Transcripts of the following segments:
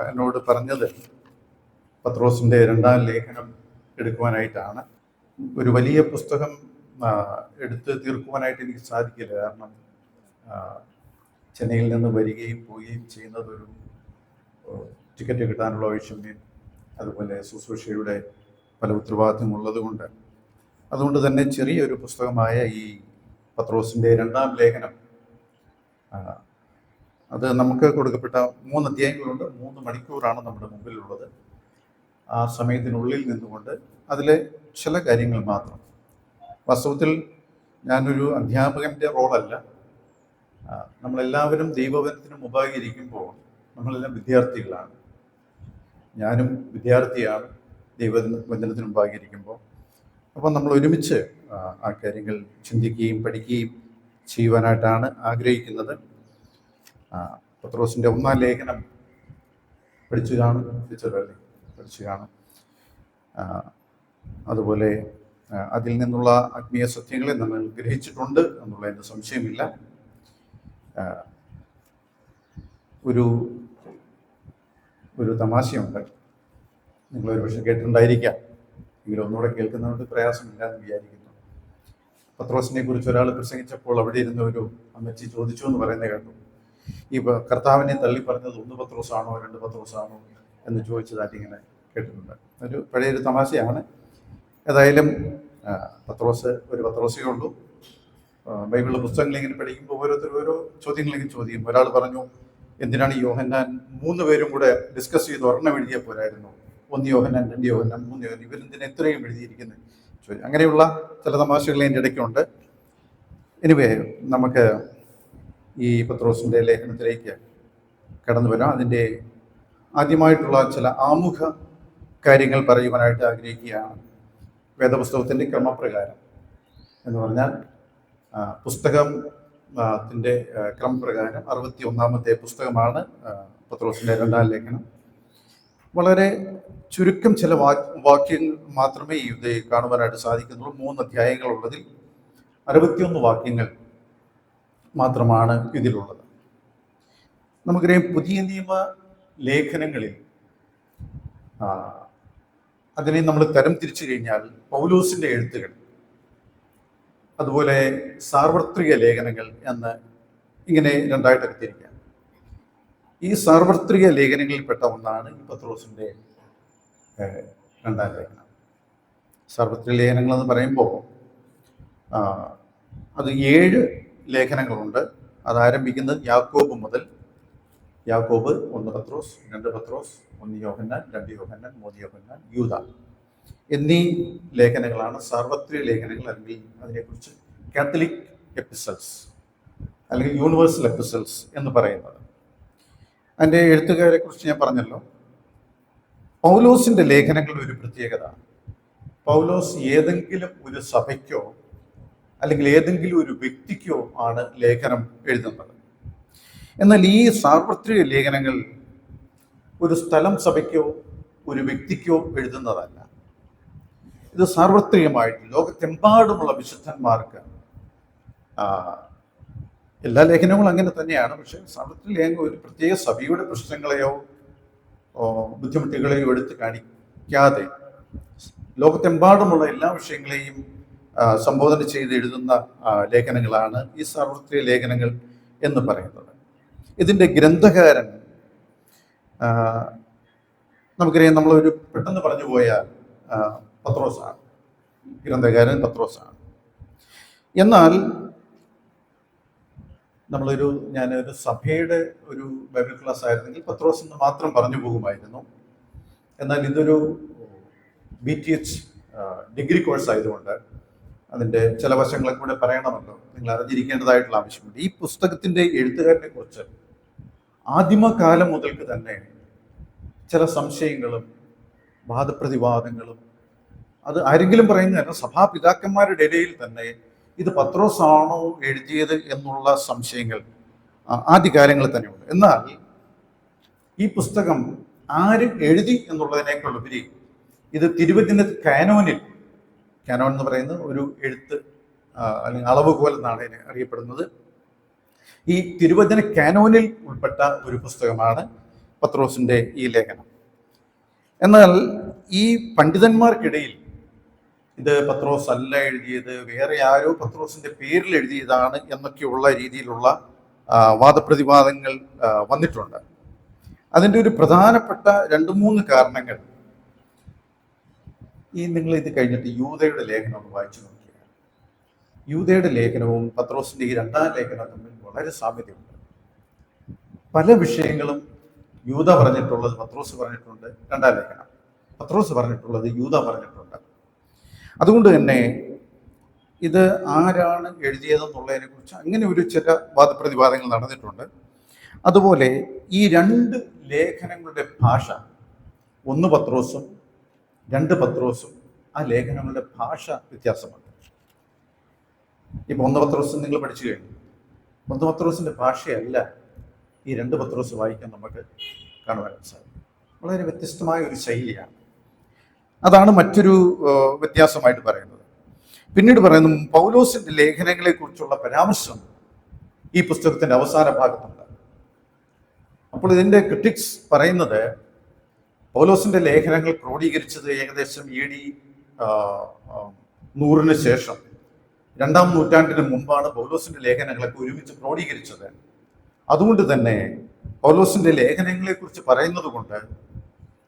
എന്നോട് പറഞ്ഞത് പത്രോസിൻ്റെ രണ്ടാം ലേഖനം എടുക്കുവാനായിട്ടാണ്. ഒരു വലിയ പുസ്തകം എടുത്ത് തീർക്കുവാനായിട്ട് എനിക്ക് സാധിക്കില്ല. കാരണം ചെന്നൈയിൽ നിന്ന് വരികയും പോവുകയും ചെയ്യുന്നത് ഒരു ടിക്കറ്റ് കിട്ടാനുള്ള വൈഷമ്യം, അതുപോലെ ശുശ്രൂഷയുടെ പല ഉത്തരവാദിത്വമുള്ളത് കൊണ്ട്, അതുകൊണ്ട് തന്നെ ചെറിയൊരു പുസ്തകമായ ഈ പത്രോസിൻ്റെ രണ്ടാം ലേഖനം, അത് നമുക്ക് കൊടുക്കപ്പെട്ട 3 അധ്യായങ്ങളുണ്ട്. 3 മണിക്കൂറാണ് നമ്മുടെ മുമ്പിലുള്ളത്. ആ സമയത്തിനുള്ളിൽ നിന്നുകൊണ്ട് അതിലെ ചില കാര്യങ്ങൾ മാത്രം. വാസ്തവത്തിൽ ഞാനൊരു അധ്യാപകൻ്റെ റോളല്ല. നമ്മളെല്ലാവരും ദൈവവചനത്തിന് മുമ്പായിരിക്കുമ്പോൾ നമ്മളെല്ലാം വിദ്യാർത്ഥികളാണ്. ഞാനും വിദ്യാർത്ഥിയാണ് ദൈവവചനത്തിന് മുമ്പായിരിക്കുമ്പോൾ. അപ്പോൾ നമ്മൾ ഒരുമിച്ച് ആ കാര്യങ്ങൾ ചിന്തിക്കുകയും പഠിക്കുകയും ചെയ്യുവാനായിട്ടാണ് ആഗ്രഹിക്കുന്നത്. പത്രോസിൻ്റെ 1-ാം ലേഖനം പഠിച്ചു കാണും, പഠിച്ചു കാണും. അതുപോലെ അതിൽ നിന്നുള്ള ആത്മീയ സത്യങ്ങളെ നമ്മൾ ഗ്രഹിച്ചിട്ടുണ്ട് എന്നുള്ളതിന് സംശയമില്ല. ഒരു തമാശയുണ്ട്, നിങ്ങളൊരു പക്ഷെ കേട്ടിട്ടുണ്ടായിരിക്കാം, എങ്കിലും ഒന്നുകൂടെ കേൾക്കുന്നതുകൊണ്ട് പ്രയാസമില്ല എന്ന് വിചാരിക്കുന്നു. പത്രോസിനെ കുറിച്ച് ഒരാൾ പ്രസംഗിച്ചപ്പോൾ അവിടെ ഇരുന്ന ഒരു അമ്മച്ചി ചോദിച്ചു എന്ന് പറയുന്നത് കേട്ടു, ഈ കർത്താവിനെ തള്ളി പറഞ്ഞത് 1 പത്രോസാണോ 2 പത്രോസാണോ എന്ന് ചോദിച്ചതായിട്ട് ഇങ്ങനെ കേട്ടിട്ടുണ്ട്. ഒരു പഴയൊരു തമാശയാണ്. ഏതായാലും ഒരു പത്രോസേ ഉള്ളൂ. ബൈബിളിലെ പുസ്തകങ്ങളിങ്ങനെ പഠിക്കുമ്പോൾ ഓരോരുത്തരും ഓരോ ചോദ്യങ്ങളിങ്ങനെ ചോദിക്കും. ഒരാൾ പറഞ്ഞു, എന്തിനാണ് ഈ യോഹന്നാൻ 3 പേരും കൂടെ ഡിസ്കസ് ചെയ്ത് ഒരെണ്ണം എഴുതിയാൽ പോരായിരുന്നു? 1 യോഹന്നാൻ, 2 യോഹന്നാൻ, 3 യോഹന്നാൻ, ഇവരെന്തിനാ ഇത്രയും എഴുതിയിരിക്കുന്നത് ചോദിച്ചു. അങ്ങനെയുള്ള ചില തമാശകൾ എൻ്റെ ഇടയ്ക്കുണ്ട്. എനിവേ, നമുക്ക് ഈ പത്രോസിൻ്റെ ലേഖനത്തിലേക്ക് കടന്നു വരാം. അതിൻ്റെ ആദ്യമായിട്ടുള്ള ചില ആമുഖ കാര്യങ്ങൾ പറയുവാനായിട്ട് ആഗ്രഹിക്കുകയാണ്. വേദപുസ്തകത്തിൻ്റെ ക്രമപ്രകാരം എന്ന് പറഞ്ഞാൽ പുസ്തകത്തിൻ്റെ ക്രമപ്രകാരം 61-ാമത്തെ പുസ്തകമാണ് പത്രോസിൻ്റെ 2-ാം ലേഖനം. വളരെ ചുരുക്കം ചില വാക്യങ്ങൾ മാത്രമേ ഇത് കാണുവാനായിട്ട് സാധിക്കുന്നുള്ളൂ. 3 അധ്യായങ്ങളുള്ളതിൽ 61 വാക്യങ്ങൾ മാത്രമാണ് ഇതിലുള്ളത്. നമുക്കറിയാം, പുതിയ നിയമ ലേഖനങ്ങളിൽ അതിനെ നമ്മൾ തരം തിരിച്ചു കഴിഞ്ഞാൽ പൗലോസിൻ്റെ എഴുത്തുകൾ, അതുപോലെ സാർവത്രിക ലേഖനങ്ങൾ എന്ന് ഇങ്ങനെ 2ആയിട്ട് തിരിക്കാം. ഈ സാർവത്രിക ലേഖനങ്ങളിൽപ്പെട്ട ഒന്നാണ് ഈ പത്രോസിൻ്റെ 2-ാം ലേഖനം. സാർവത്രിക ലേഖനങ്ങൾ എന്ന് പറയുമ്പോൾ അത് 7 ലേഖനങ്ങളുണ്ട്. അത് ആരംഭിക്കുന്നത് യാക്കോബ് മുതൽ. യാക്കോബ്, 1 പത്രോസ്, 2 പത്രോസ്, 1 യോഹന്നാൻ, 2 യോഹന്നാൻ, 3 യോഹന്നാൻ, യൂദ എന്നീ ലേഖനങ്ങളാണ് സാർവത്രിക ലേഖനങ്ങൾ, അല്ലെങ്കിൽ അതിനെക്കുറിച്ച് കാത്തലിക് എപ്പിസൽസ് അല്ലെങ്കിൽ യൂണിവേഴ്സൽ എപ്പിസൽസ് എന്ന് പറയുന്നത്. അതിൻ്റെ എഴുത്തുകാരെ കുറിച്ച് ഞാൻ പറഞ്ഞല്ലോ. പൗലോസിൻ്റെ ലേഖനങ്ങളുടെ ഒരു പ്രത്യേകത, പൗലോസ് ഏതെങ്കിലും ഒരു സഭയ്ക്കോ അല്ലെങ്കിൽ ഏതെങ്കിലും ഒരു വ്യക്തിക്കോ ആണ് ലേഖനം എഴുതുന്നത്. എന്നാൽ ഈ സാർവത്രിക ലേഖനങ്ങൾ ഒരു സ്ഥലം, സഭയ്ക്കോ ഒരു വ്യക്തിക്കോ എഴുതുന്നതല്ല. ഇത് സാർവത്രികമായിട്ട് ലോകത്തെമ്പാടുമുള്ള വിശുദ്ധന്മാർക്ക്, എല്ലാ ലേഖനങ്ങളും അങ്ങനെ തന്നെയാണ്, പക്ഷെ സാർവത്രിക ലേഖനം ഒരു പ്രത്യേക സഭയുടെ പ്രശ്നങ്ങളെയോ ബുദ്ധിമുട്ടുകളെയോ എടുത്ത് കാണിക്കാതെ ലോകത്തെമ്പാടുമുള്ള എല്ലാ വിഷയങ്ങളെയും സംബോധന ചെയ്ത് എഴുതുന്ന ലേഖനങ്ങളാണ് ഈ സാർവത്രിക ലേഖനങ്ങൾ എന്ന് പറയുന്നത്. ഇതിൻ്റെ ഗ്രന്ഥകാരൻ നമുക്കറിയാം, നമ്മളൊരു പെട്ടെന്ന് പറഞ്ഞു പോയാൽ പത്രോസാണ്. ഗ്രന്ഥകാരൻ പത്രോസാണ്. എന്നാൽ ഞാനൊരു സഭയുടെ ഒരു ബൈബിൾ ക്ലാസ് ആയിരുന്നെങ്കിൽ പത്രോസ് എന്ന് മാത്രം പറഞ്ഞു പോകുമായിരുന്നു. എന്നാൽ ഇതൊരു BTH ഡിഗ്രി കോഴ്സ് ആയതുകൊണ്ട് അതിൻ്റെ ചില വശങ്ങളെ കൂടെ പറയണമല്ലോ, നിങ്ങൾ അറിഞ്ഞിരിക്കേണ്ടതായിട്ടുള്ള ആവശ്യമുണ്ട്. ഈ പുസ്തകത്തിൻ്റെ എഴുത്തുകാരനെ കുറിച്ച് ആദിമകാലം മുതൽക്ക് തന്നെ ചില സംശയങ്ങളും വാദപ്രതിവാദങ്ങളും, അത് ആരെങ്കിലും പറയുന്നതല്ല, സഭാപിതാക്കന്മാരുടെ ഇടയിൽ തന്നെ ഇത് പത്രോസാണോ എഴുതിയത് എന്നുള്ള സംശയങ്ങൾ ആദ്യകാലങ്ങളിൽ തന്നെയുണ്ട്. എന്നാൽ ഈ പുസ്തകം ആര് എഴുതി എന്നുള്ളതിനേക്കാളുപരി ഇത് തിരുവചന കാനോൻ എന്ന് പറയുന്നത് ഒരു എഴുത്ത് അല്ലെങ്കിൽ അളവുകോൽ എന്നാണ് ഇതിനെ അറിയപ്പെടുന്നത്. ഈ തിരുവചന കാനോനിൽ ഉൾപ്പെട്ട ഒരു പുസ്തകമാണ് പത്രോസിൻ്റെ ഈ ലേഖനം. എന്നാൽ ഈ പണ്ഡിതന്മാർക്കിടയിൽ ഇത് പത്രോസ് അല്ല എഴുതിയത്, വേറെ ആരോ പത്രോസിന്റെ പേരിൽ എഴുതിയതാണ് എന്നൊക്കെയുള്ള രീതിയിലുള്ള വാദപ്രതിവാദങ്ങൾ വന്നിട്ടുണ്ട്. അതിൻ്റെ ഒരു പ്രധാനപ്പെട്ട 2-3 കാരണങ്ങൾ നിങ്ങൾ ഇത് കഴിഞ്ഞിട്ട് യൂദയുടെ ലേഖനം ഒന്ന് വായിച്ചു നോക്കുക. യൂദയുടെ ലേഖനവും പത്രോസിന്റെ ഈ 2ാം ലേഖനവും തമ്മിൽ വളരെ സാമ്യതയുണ്ട്. പല വിഷയങ്ങളും യൂദ പറഞ്ഞിട്ടുള്ളത് പത്രോസ് പറഞ്ഞിട്ടുണ്ട്, 2ാം ലേഖനം. പത്രോസ് പറഞ്ഞിട്ടുള്ളത് യൂദ പറഞ്ഞിട്ടുണ്ട്. അതുകൊണ്ട് തന്നെ ഇത് ആരാണ് എഴുതിയതെന്നുള്ളതിനെ കുറിച്ച് അങ്ങനെ ഒരു ചില വാദപ്രതിവാദങ്ങൾ നടന്നിട്ടുണ്ട്. അതുപോലെ ഈ 2 ലേഖനങ്ങളുടെ ഭാഷ, 1 പത്രോസും 2 പത്രോസും, ആ ലേഖനങ്ങളുടെ ഭാഷ വ്യത്യാസമുണ്ട്. ഇപ്പൊ 1 പത്രോസ് നിങ്ങൾ പഠിച്ചു കഴിഞ്ഞു. 1 പത്രോസിന്റെ ഭാഷയല്ല ഈ 2 പത്രോസ് വായിക്കാൻ നമുക്ക് കാണുവാൻ സാധിക്കും. വളരെ വ്യത്യസ്തമായ ഒരു ശൈലിയാണ്. അതാണ് മറ്റൊരു വ്യത്യാസമായിട്ട് പറയുന്നത്. പിന്നീട് പറയുന്നു, പൗലോസിന്റെ ലേഖനങ്ങളെ കുറിച്ചുള്ള പരാമർശം ഈ പുസ്തകത്തിന്റെ അവസാന ഭാഗത്തുണ്ട്. അപ്പോൾ ഇതിന്റെ ക്രിറ്റിക്സ് പറയുന്നത് പൗലോസിന്റെ ലേഖനങ്ങൾ ക്രോഡീകരിച്ചത് ഏകദേശം AD 100 ശേഷം, 2ാം നൂറ്റാണ്ടിന് മുമ്പാണ് പൗലോസിന്റെ ലേഖനങ്ങളൊക്കെ ഒരുമിച്ച് ക്രോഡീകരിച്ചത്. അതുകൊണ്ട് തന്നെ പൗലോസിന്റെ ലേഖനങ്ങളെ കുറിച്ച് പറയുന്നത് കൊണ്ട്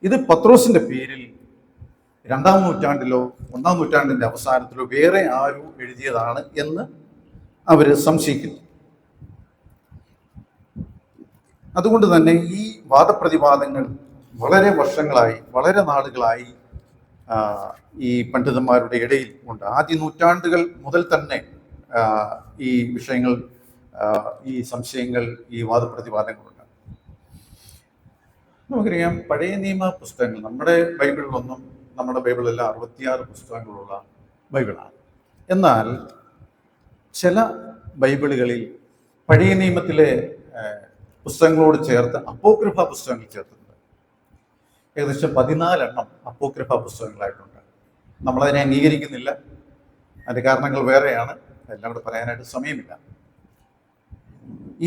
ഇത് പത്രോസിന്റെ പേരിൽ 2ാം നൂറ്റാണ്ടിലോ 1ാം നൂറ്റാണ്ടിന്റെ അവസാനത്തിലോ വേറെ ആരോ എഴുതിയതാണ് എന്ന് അവർ സംശയിക്കുന്നു. അതുകൊണ്ട് തന്നെ ഈ വാദപ്രതിവാദങ്ങൾ വളരെ വർഷങ്ങളായി, വളരെ നാളുകളായി ഈ പണ്ഡിതന്മാരുടെ ഇടയിൽ ഉണ്ട്. ആദ്യ നൂറ്റാണ്ടുകൾ മുതൽ തന്നെ ഈ വിഷയങ്ങൾ, ഈ സംശയങ്ങൾ, ഈ വാദപ്രതിവാദങ്ങളുണ്ട്. നമുക്കറിയാം, പഴയ നിയമ പുസ്തകങ്ങൾ, നമ്മുടെ ബൈബിളിലൊന്നും, നമ്മുടെ ബൈബിളെല്ലാം 66 പുസ്തകങ്ങളുള്ള ബൈബിളാണ്. എന്നാൽ ചില ബൈബിളുകളിൽ പഴയ നിയമത്തിലെ പുസ്തകങ്ങളോട് ചേർത്ത് അപ്പോക്രിഫ പുസ്തകങ്ങൾ ചേർത്തിട്ടുണ്ട്. ഏകദേശം 14 അപ്പോക്രിഫ പുസ്തകങ്ങളായിട്ടുണ്ട്. നമ്മളതിനെ അംഗീകരിക്കുന്നില്ല. അതിൻ്റെ കാരണങ്ങൾ വേറെയാണ്, എല്ലാം കൂടെ പറയാനായിട്ട് സമയമില്ല.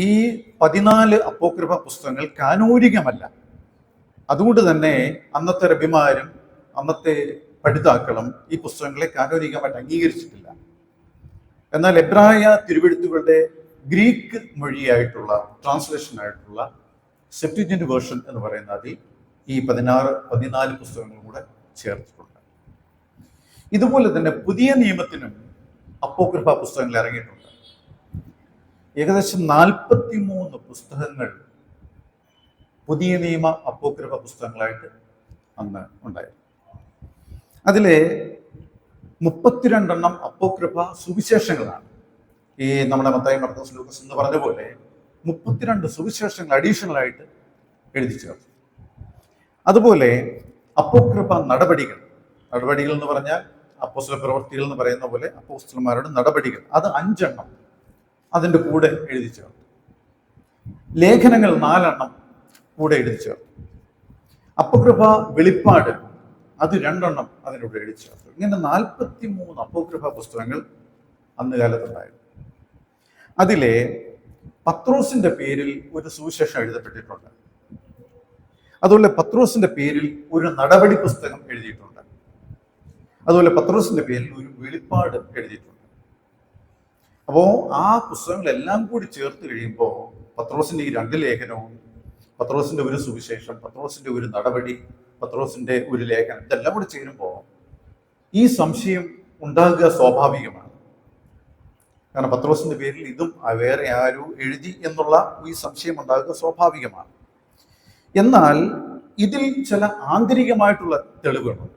ഈ 14 അപ്പോക്രിഫ പുസ്തകങ്ങൾ കാനോനികമല്ല. അതുകൊണ്ട് തന്നെ അന്നത്തെ റബിമാരും അന്നത്തെ പഠിതാക്കളും ഈ പുസ്തകങ്ങളെ കാനോനികമായിട്ട് അംഗീകരിച്ചിട്ടില്ല. എന്നാൽ എബ്രായ തിരുവെഴുത്തുകളുടെ ഗ്രീക്ക് മൊഴിയായിട്ടുള്ള ട്രാൻസ്ലേഷനായിട്ടുള്ള സെപ്റ്റുജിന്റ് വേർഷൻ എന്ന് പറയുന്ന അതിൽ ഈ 14 പുസ്തകങ്ങളും കൂടെ ചേർത്തിട്ടുണ്ട്. ഇതുപോലെ തന്നെ പുതിയ നിയമത്തിനും അപ്പോക്രിഫ പുസ്തകങ്ങൾ ഇറങ്ങിയിട്ടുണ്ട്. ഏകദേശം 43 പുസ്തകങ്ങൾ പുതിയ നിയമ അപ്പോക്രിഫ പുസ്തകങ്ങളായിട്ട് അന്ന് ഉണ്ടായിരുന്നു. അതിലെ 32 അപ്പോക്രിഫ സുവിശേഷങ്ങളാണ്. ഈ നമ്മുടെ മത്തായി, മർക്കോസ്, ലൂക്കോസ് എന്ന് പറഞ്ഞ പോലെ 32 സുവിശേഷങ്ങൾ അഡീഷണൽ ആയിട്ട് എഴുതി ചേർത്തു. അതുപോലെ അപ്പോക്രിഫ നടപടികൾ എന്ന് പറഞ്ഞാൽ അപ്പോസ്തല പ്രവൃത്തികൾ എന്ന് പറയുന്ന പോലെ അപ്പോസ്തലന്മാരുടെ നടപടികൾ, അത് 5 അതിൻ്റെ കൂടെ എഴുതി ചേർത്തു. ലേഖനങ്ങൾ 4 കൂടെ എഴുതി ചേർത്തു. അപ്പോക്രിഫ വെളിപ്പാട് അത് 2 അതിനോട് എഴുതി ചേർത്തു. ഇങ്ങനെ 43 അപ്പോക്രിഫ പുസ്തകങ്ങൾ അന്ന് കാലത്തുണ്ടായിരുന്നു. അതിലെ പത്രോസിന്റെ പേരിൽ ഒരു സുവിശേഷം എഴുതപ്പെട്ടിട്ടുണ്ട്. അതുപോലെ പത്രോസിന്റെ പേരിൽ ഒരു നടപടി പുസ്തകം എഴുതിയിട്ടുണ്ട്. അതുപോലെ പത്രോസിന്റെ പേരിൽ ഒരു വെളിപ്പാട് എഴുതിയിട്ടുണ്ട്. അപ്പോൾ ആ പുസ്തകങ്ങളെല്ലാം കൂടി ചേർത്ത് കഴിയുമ്പോൾ പത്രോസിന്റെ ഈ 2 ലേഖനവും, പത്രോസിന്റെ ഒരു സുവിശേഷം, പത്രോസിന്റെ ഒരു നടപടി, പത്രോസിന്റെ ഒരു ലേഖനം, ഇതെല്ലാം കൂടി ചേരുമ്പോൾ ഈ സംശയം ഉണ്ടാകുക സ്വാഭാവികമാണ്. കാരണം പത്രോസിന്റെ പേരിൽ ഇതും വേറെ ആരോ എഴുതി എന്നുള്ള ഈ സംശയം ഉണ്ടാകുക സ്വാഭാവികമാണ്. എന്നാൽ ഇതിൽ ചില ആന്തരികമായിട്ടുള്ള തെളിവുകളുണ്ട്.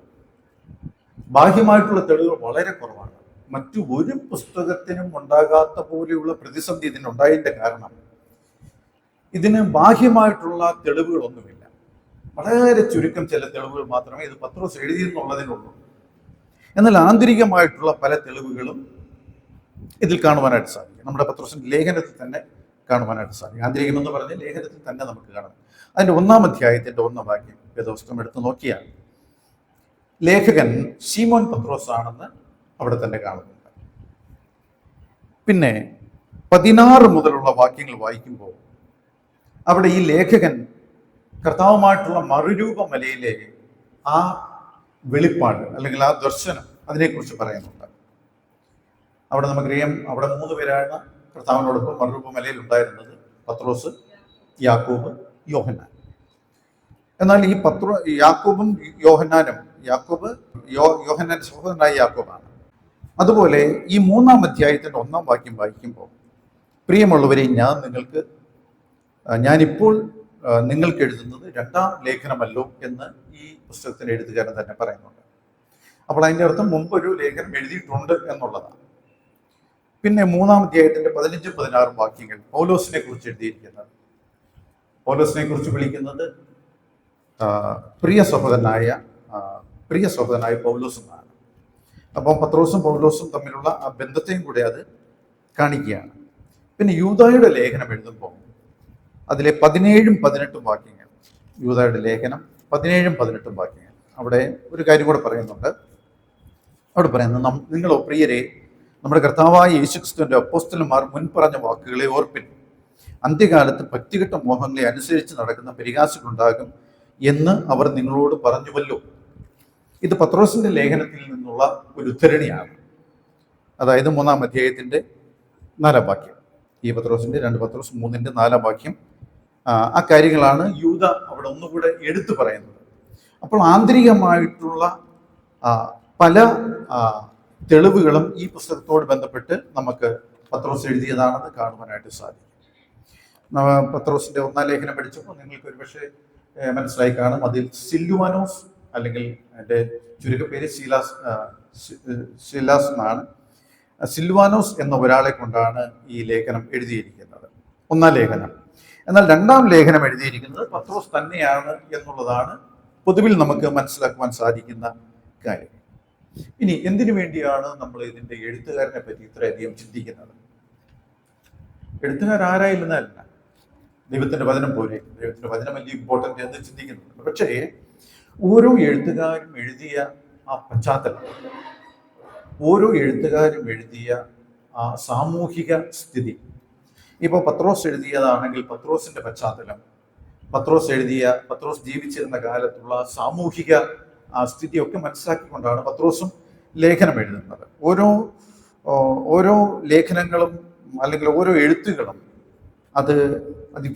ബാഹ്യമായിട്ടുള്ള തെളിവുകൾ വളരെ കുറവാണ്. മറ്റു ഒരു പുസ്തകത്തിനും ഉണ്ടാകാത്ത പോലെയുള്ള പ്രതിസന്ധി ഇതിനുണ്ടായതിന്റെ കാരണം ഇതിന് ബാഹ്യമായിട്ടുള്ള തെളിവുകളൊന്നുമില്ല. വളരെ ചുരുക്കം ചില തെളിവുകൾ മാത്രമേ ഇത് പത്രോസ് എഴുതിയെന്നുള്ളതിനുള്ളൂ. എന്നാൽ ആന്തരികമായിട്ടുള്ള പല തെളിവുകളും ഇതിൽ കാണുവാനായിട്ട് സാധിക്കും. നമ്മുടെ പത്രോസിന്റെ ലേഖനത്തിൽ തന്നെ കാണുവാനായിട്ട് സാധിക്കും. ആന്തരികം എന്ന് പറഞ്ഞ ലേഖനത്തിൽ തന്നെ നമുക്ക് കാണാം. അതിൻ്റെ 1-ാം അധ്യായത്തിന്റെ 1-ാം വാക്യം വേദപുസ്തകം എടുത്ത് നോക്കിയാൽ ലേഖകൻ ശീമോൻ പത്രോസ് ആണെന്ന് അവിടെ തന്നെ കാണുന്നുണ്ട്. പിന്നെ 16 മുതലുള്ള വാക്യങ്ങൾ വായിക്കുമ്പോൾ അവിടെ ഈ ലേഖകൻ കർത്താവുമായിട്ടുള്ള മറുരൂപ മലയിലെ ആ വെളിപ്പാട് അല്ലെങ്കിൽ ആ ദർശനം അതിനെക്കുറിച്ച് പറയുന്നുണ്ട്. അവിടെ നമുക്കറിയാം, അവിടെ 3 പേരാണ് കർത്താവിനോടൊപ്പം മറുരൂപ മലയിൽ ഉണ്ടായിരുന്നത്: പത്രോസ്, യാക്കോബ്, യോഹന്നാൻ. എന്നാൽ ഈ യാക്കോബും യോഹന്നാനും, യോഹന്നാന്റെ സഹോദരനായ യാക്കോബാണ്. അതുപോലെ ഈ 3-ാം അധ്യായത്തിന്റെ 1-ാം വാക്യം വായിക്കുമ്പോൾ, പ്രിയമുള്ളവരെ, ഞാനിപ്പോൾ നിങ്ങൾക്ക് എഴുതുന്നത് 2-ാം ലേഖനമല്ലോ എന്ന് ഈ പുസ്തകത്തിന്റെ എഴുത്തുകാരൻ തന്നെ പറയുന്നുണ്ട്. അപ്പോൾ അതിൻ്റെ അർത്ഥം മുമ്പൊരു ലേഖനം എഴുതിയിട്ടുണ്ട് എന്നുള്ളതാണ്. പിന്നെ 3-ാം അധ്യായത്തിന്റെ 15-16 വാക്യങ്ങൾ പൗലോസിനെ കുറിച്ച് എഴുതിയിരിക്കുന്നത്. പൗലോസിനെ കുറിച്ച് വിളിക്കുന്നത് പ്രിയ സഹോദരനായ പൗലോസ് എന്നാണ്. അപ്പം പത്രോസും പൗലോസും തമ്മിലുള്ള ആ ബന്ധത്തെയും കൂടെ അത് കാണിക്കുകയാണ്. പിന്നെ യൂദായുടെ ലേഖനം എഴുതുമ്പോൾ അതിലെ 17-18 വാക്യങ്ങൾ, യൂദായുടെ ലേഖനം 17-18 വാക്യങ്ങൾ, അവിടെ ഒരു കാര്യം കൂടെ പറയുന്നുണ്ട്. അവിടെ പറയുന്നത്, നിങ്ങളോ പ്രിയരെ, നമ്മുടെ കർത്താവായ യേശുക്രിസ്തുവിന്റെ അപ്പോസ്തലന്മാർ മുൻപറഞ്ഞ വാക്കുകളെ ഓർപ്പിൻ. അന്ത്യകാലത്ത് ഭക്തികെട്ട മോഹങ്ങളെ അനുസരിച്ച് നടക്കുന്ന പരിഹാസികളുണ്ടാകും എന്ന് അവർ നിങ്ങളോട് പറഞ്ഞുവല്ലോ. ഇത് പത്രോസിന്റെ ലേഖനത്തിൽ നിന്നുള്ള ഒരു ഉദ്ധരണിയാണ്. അതായത് 3-ാം അധ്യായത്തിന്റെ 4-ാം വാക്യം, ഈ പത്രോസിന്റെ 2 പത്രോസ് 3-ന്റെ 4-ാം വാക്യം. ആ കാര്യങ്ങളാണ് യൂദ അവിടെ ഒന്നുകൂടെ എടുത്തു പറയുന്നത്. അപ്പോൾ ആന്തരികമായിട്ടുള്ള പല തെളിവുകളും ഈ പുസ്തകത്തോട് ബന്ധപ്പെട്ട് നമുക്ക് പത്രോസ് എഴുതിയതാണെന്ന് കാണുവാനായിട്ട് സാധിക്കും. പത്രോസിന്റെ 1-ാം ലേഖനം പഠിച്ചപ്പോൾ നിങ്ങൾക്ക് ഒരുപക്ഷെ മനസ്സിലായി കാണും, അതിൽ സില്വാനോസ്, അല്ലെങ്കിൽ എൻ്റെ ചുരുക്കപ്പേര് ശീലാസ് എന്നാണ്. സില്വാനോസ് എന്ന ഒരാളെ കൊണ്ടാണ് ഈ ലേഖനം എഴുതിയിരിക്കുന്നത്, 1-ാം ലേഖനം. എന്നാൽ 2-ാം ലേഖനം എഴുതിയിരിക്കുന്നത് പത്രോസ് തന്നെയാണ് എന്നുള്ളതാണ് പൊതുവിൽ നമുക്ക് മനസ്സിലാക്കുവാൻ സാധിക്കുന്ന കാര്യം. ഇനി എന്തിനു വേണ്ടിയാണ് നമ്മൾ ഇതിന്റെ എഴുത്തുകാരനെ പറ്റി ഇത്രയധികം ചിന്തിക്കുന്നത്? എഴുത്തുകാരാരായിരുന്നല്ല, ദൈവത്തിന്റെ വചനം പോലെ. ദൈവത്തിന്റെ വചനം വലിയ ഇമ്പോർട്ടൻ്റ് എന്ന് ചിന്തിക്കുന്നുണ്ട്. പക്ഷേ ഓരോ എഴുത്തുകാരും എഴുതിയ ആ പശ്ചാത്തലം, ഓരോ എഴുത്തുകാരും എഴുതിയ ആ സാമൂഹിക സ്ഥിതി, ഇപ്പോൾ പത്രോസ് എഴുതിയതാണെങ്കിൽ പത്രോസിന്റെ പശ്ചാത്തലം, പത്രോസ് ജീവിച്ചിരുന്ന കാലത്തുള്ള സാമൂഹിക സ്ഥിതിയൊക്കെ മനസ്സിലാക്കിക്കൊണ്ടാണ് പത്രോസും ലേഖനം എഴുതുന്നത്. ഓരോ ലേഖനങ്ങളും അല്ലെങ്കിൽ ഓരോ എഴുത്തുകളും അത്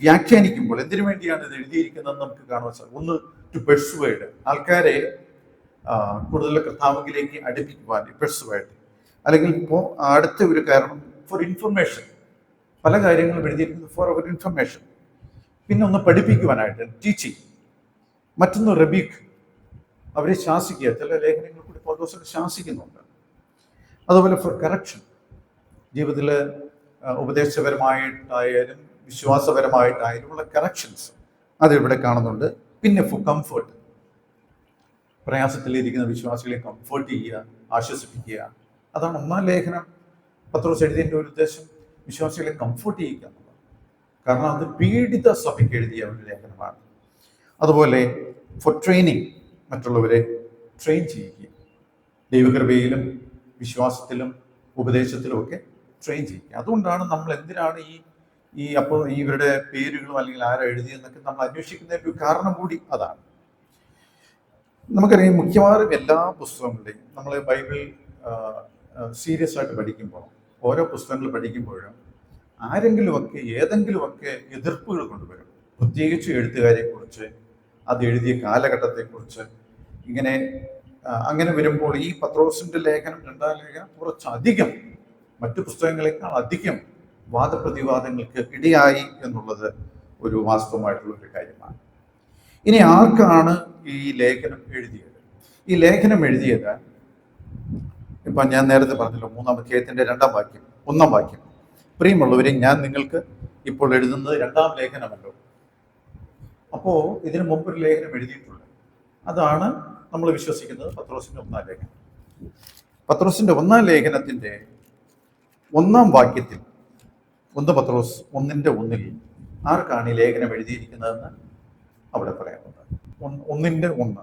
വ്യാഖ്യാനിക്കുമ്പോൾ എന്തിനു വേണ്ടിയാണ് ഇത് എഴുതിയിരിക്കുന്നതെന്ന് നമുക്ക് കാണുവാൻ സാധിക്കും. ഒന്ന്, ടു പെർസുവേഡ്, ആൾക്കാരെ കൂടുതൽ കർത്താവിലേക്ക് അടുപ്പിക്കുവാൻ, പെർസുവേഡ്. അല്ലെങ്കിൽ ഇപ്പോൾ അടുത്ത ഒരു കാരണം, ഫോർ ഇൻഫർമേഷൻ. പല കാര്യങ്ങളും എഴുതിയിരിക്കുന്നത് ഫോർ അവർ ഇൻഫർമേഷൻ. പിന്നെ ഒന്ന് പഠിപ്പിക്കുവാനായിട്ട്, ടീച്ചിങ്. മറ്റൊന്ന് റബീഖ്, അവരെ ശാസിക്കുക. ചില ലേഖനങ്ങൾ കൂടി പൗലോസ് ശാസിക്കുന്നുണ്ട്. അതുപോലെ ഫോർ കറക്ഷൻ, ജീവിതത്തിൽ ഉപദേശപരമായിട്ടായാലും വിശ്വാസപരമായിട്ടായാലും ഉള്ള കറക്ഷൻസ് അതിവിടെ കാണുന്നുണ്ട്. പിന്നെ ഫോർ കംഫർട്ട്, പ്രയാസത്തിലിരിക്കുന്ന വിശ്വാസികളെ കംഫർട്ട് ചെയ്യുക, ആശ്വസിപ്പിക്കുക. അതാണ് 1-ാം ലേഖനം പത്രോസ് എഴുതിയതിൻ്റെ ഒരു ഉദ്ദേശം, വിശ്വാസികളെ കംഫർട്ട് ചെയ്യുക എന്നുള്ളത്. കാരണം അത് പീഡിത സഭയ്ക്ക് എഴുതിയ ഒരു ലേഖനമാണ്. അതുപോലെ ഫോർ ട്രെയിനിങ്, മറ്റുള്ളവരെ ട്രെയിൻ ചെയ്യുക, ദൈവകൃപയിലും വിശ്വാസത്തിലും ഉപദേശത്തിലും ഒക്കെ ട്രെയിൻ ചെയ്യുക. അതുകൊണ്ടാണ് നമ്മൾ എന്തിനാണ് അപ്പോൾ ഇവരുടെ പേരുകളും അല്ലെങ്കിൽ ആരാ എഴുതിയെന്നൊക്കെ നമ്മൾ അന്വേഷിക്കുന്നതിൻ്റെ ഒരു കാരണം കൂടി അതാണ്. നമുക്കറിയാം, മിക്കവാറും എല്ലാ പുസ്തകങ്ങളുടെയും നമ്മൾ ബൈബിൾ സീരിയസ് ആയിട്ട് പഠിക്കുമ്പോൾ, ഓരോ പുസ്തകങ്ങൾ പഠിക്കുമ്പോഴും ആരെങ്കിലുമൊക്കെ ഏതെങ്കിലുമൊക്കെ എതിർപ്പുകൾ കൊണ്ടുവരും. പ്രത്യേകിച്ച് എഴുത്തുകാരെക്കുറിച്ച്, അത് എഴുതിയ കാലഘട്ടത്തെക്കുറിച്ച്. അങ്ങനെ വരുമ്പോൾ ഈ പത്രോസിന്റെ ലേഖനം, 2-ാം ലേഖനം കുറച്ചധികം, മറ്റു പുസ്തകങ്ങളെക്കാൾ അധികം വാദപ്രതിവാദങ്ങൾക്ക് ഇടയായി എന്നുള്ളത് ഒരു വാസ്തവമായിട്ടുള്ള ഒരു കാര്യമാണ്. ഇനി ആർക്കാണ് ഈ ലേഖനം എഴുതിയത്? ഈ ലേഖനം എഴുതിയത്, ഇപ്പം ഞാൻ നേരത്തെ പറഞ്ഞല്ലോ, 3-ാം അധ്യായത്തിന്റെ 2-ാം വാക്യം, 1-ാം വാക്യം, പ്രിയമുള്ളവരെ, ഞാൻ നിങ്ങൾക്ക് ഇപ്പോൾ എഴുതുന്നത് 2-ാം ലേഖനമല്ലോ. അപ്പോൾ ഇതിനു മുമ്പൊരു ലേഖനം എഴുതിയിട്ടുണ്ട്. അതാണ് നമ്മൾ വിശ്വസിക്കുന്നത് പത്രോസിന്റെ 1-ാം ലേഖനം. പത്രോസിന്റെ 1-ാം ലേഖനത്തിന്റെ 1-ാം വാക്യത്തിൽ, 1 പത്രോസ് 1-ന്റെ 1 ആർക്കാണ് ഈ ലേഖനം എഴുതിയിരിക്കുന്നതെന്ന് അവിടെ പറയുന്നത്. 1-ന്റെ 1,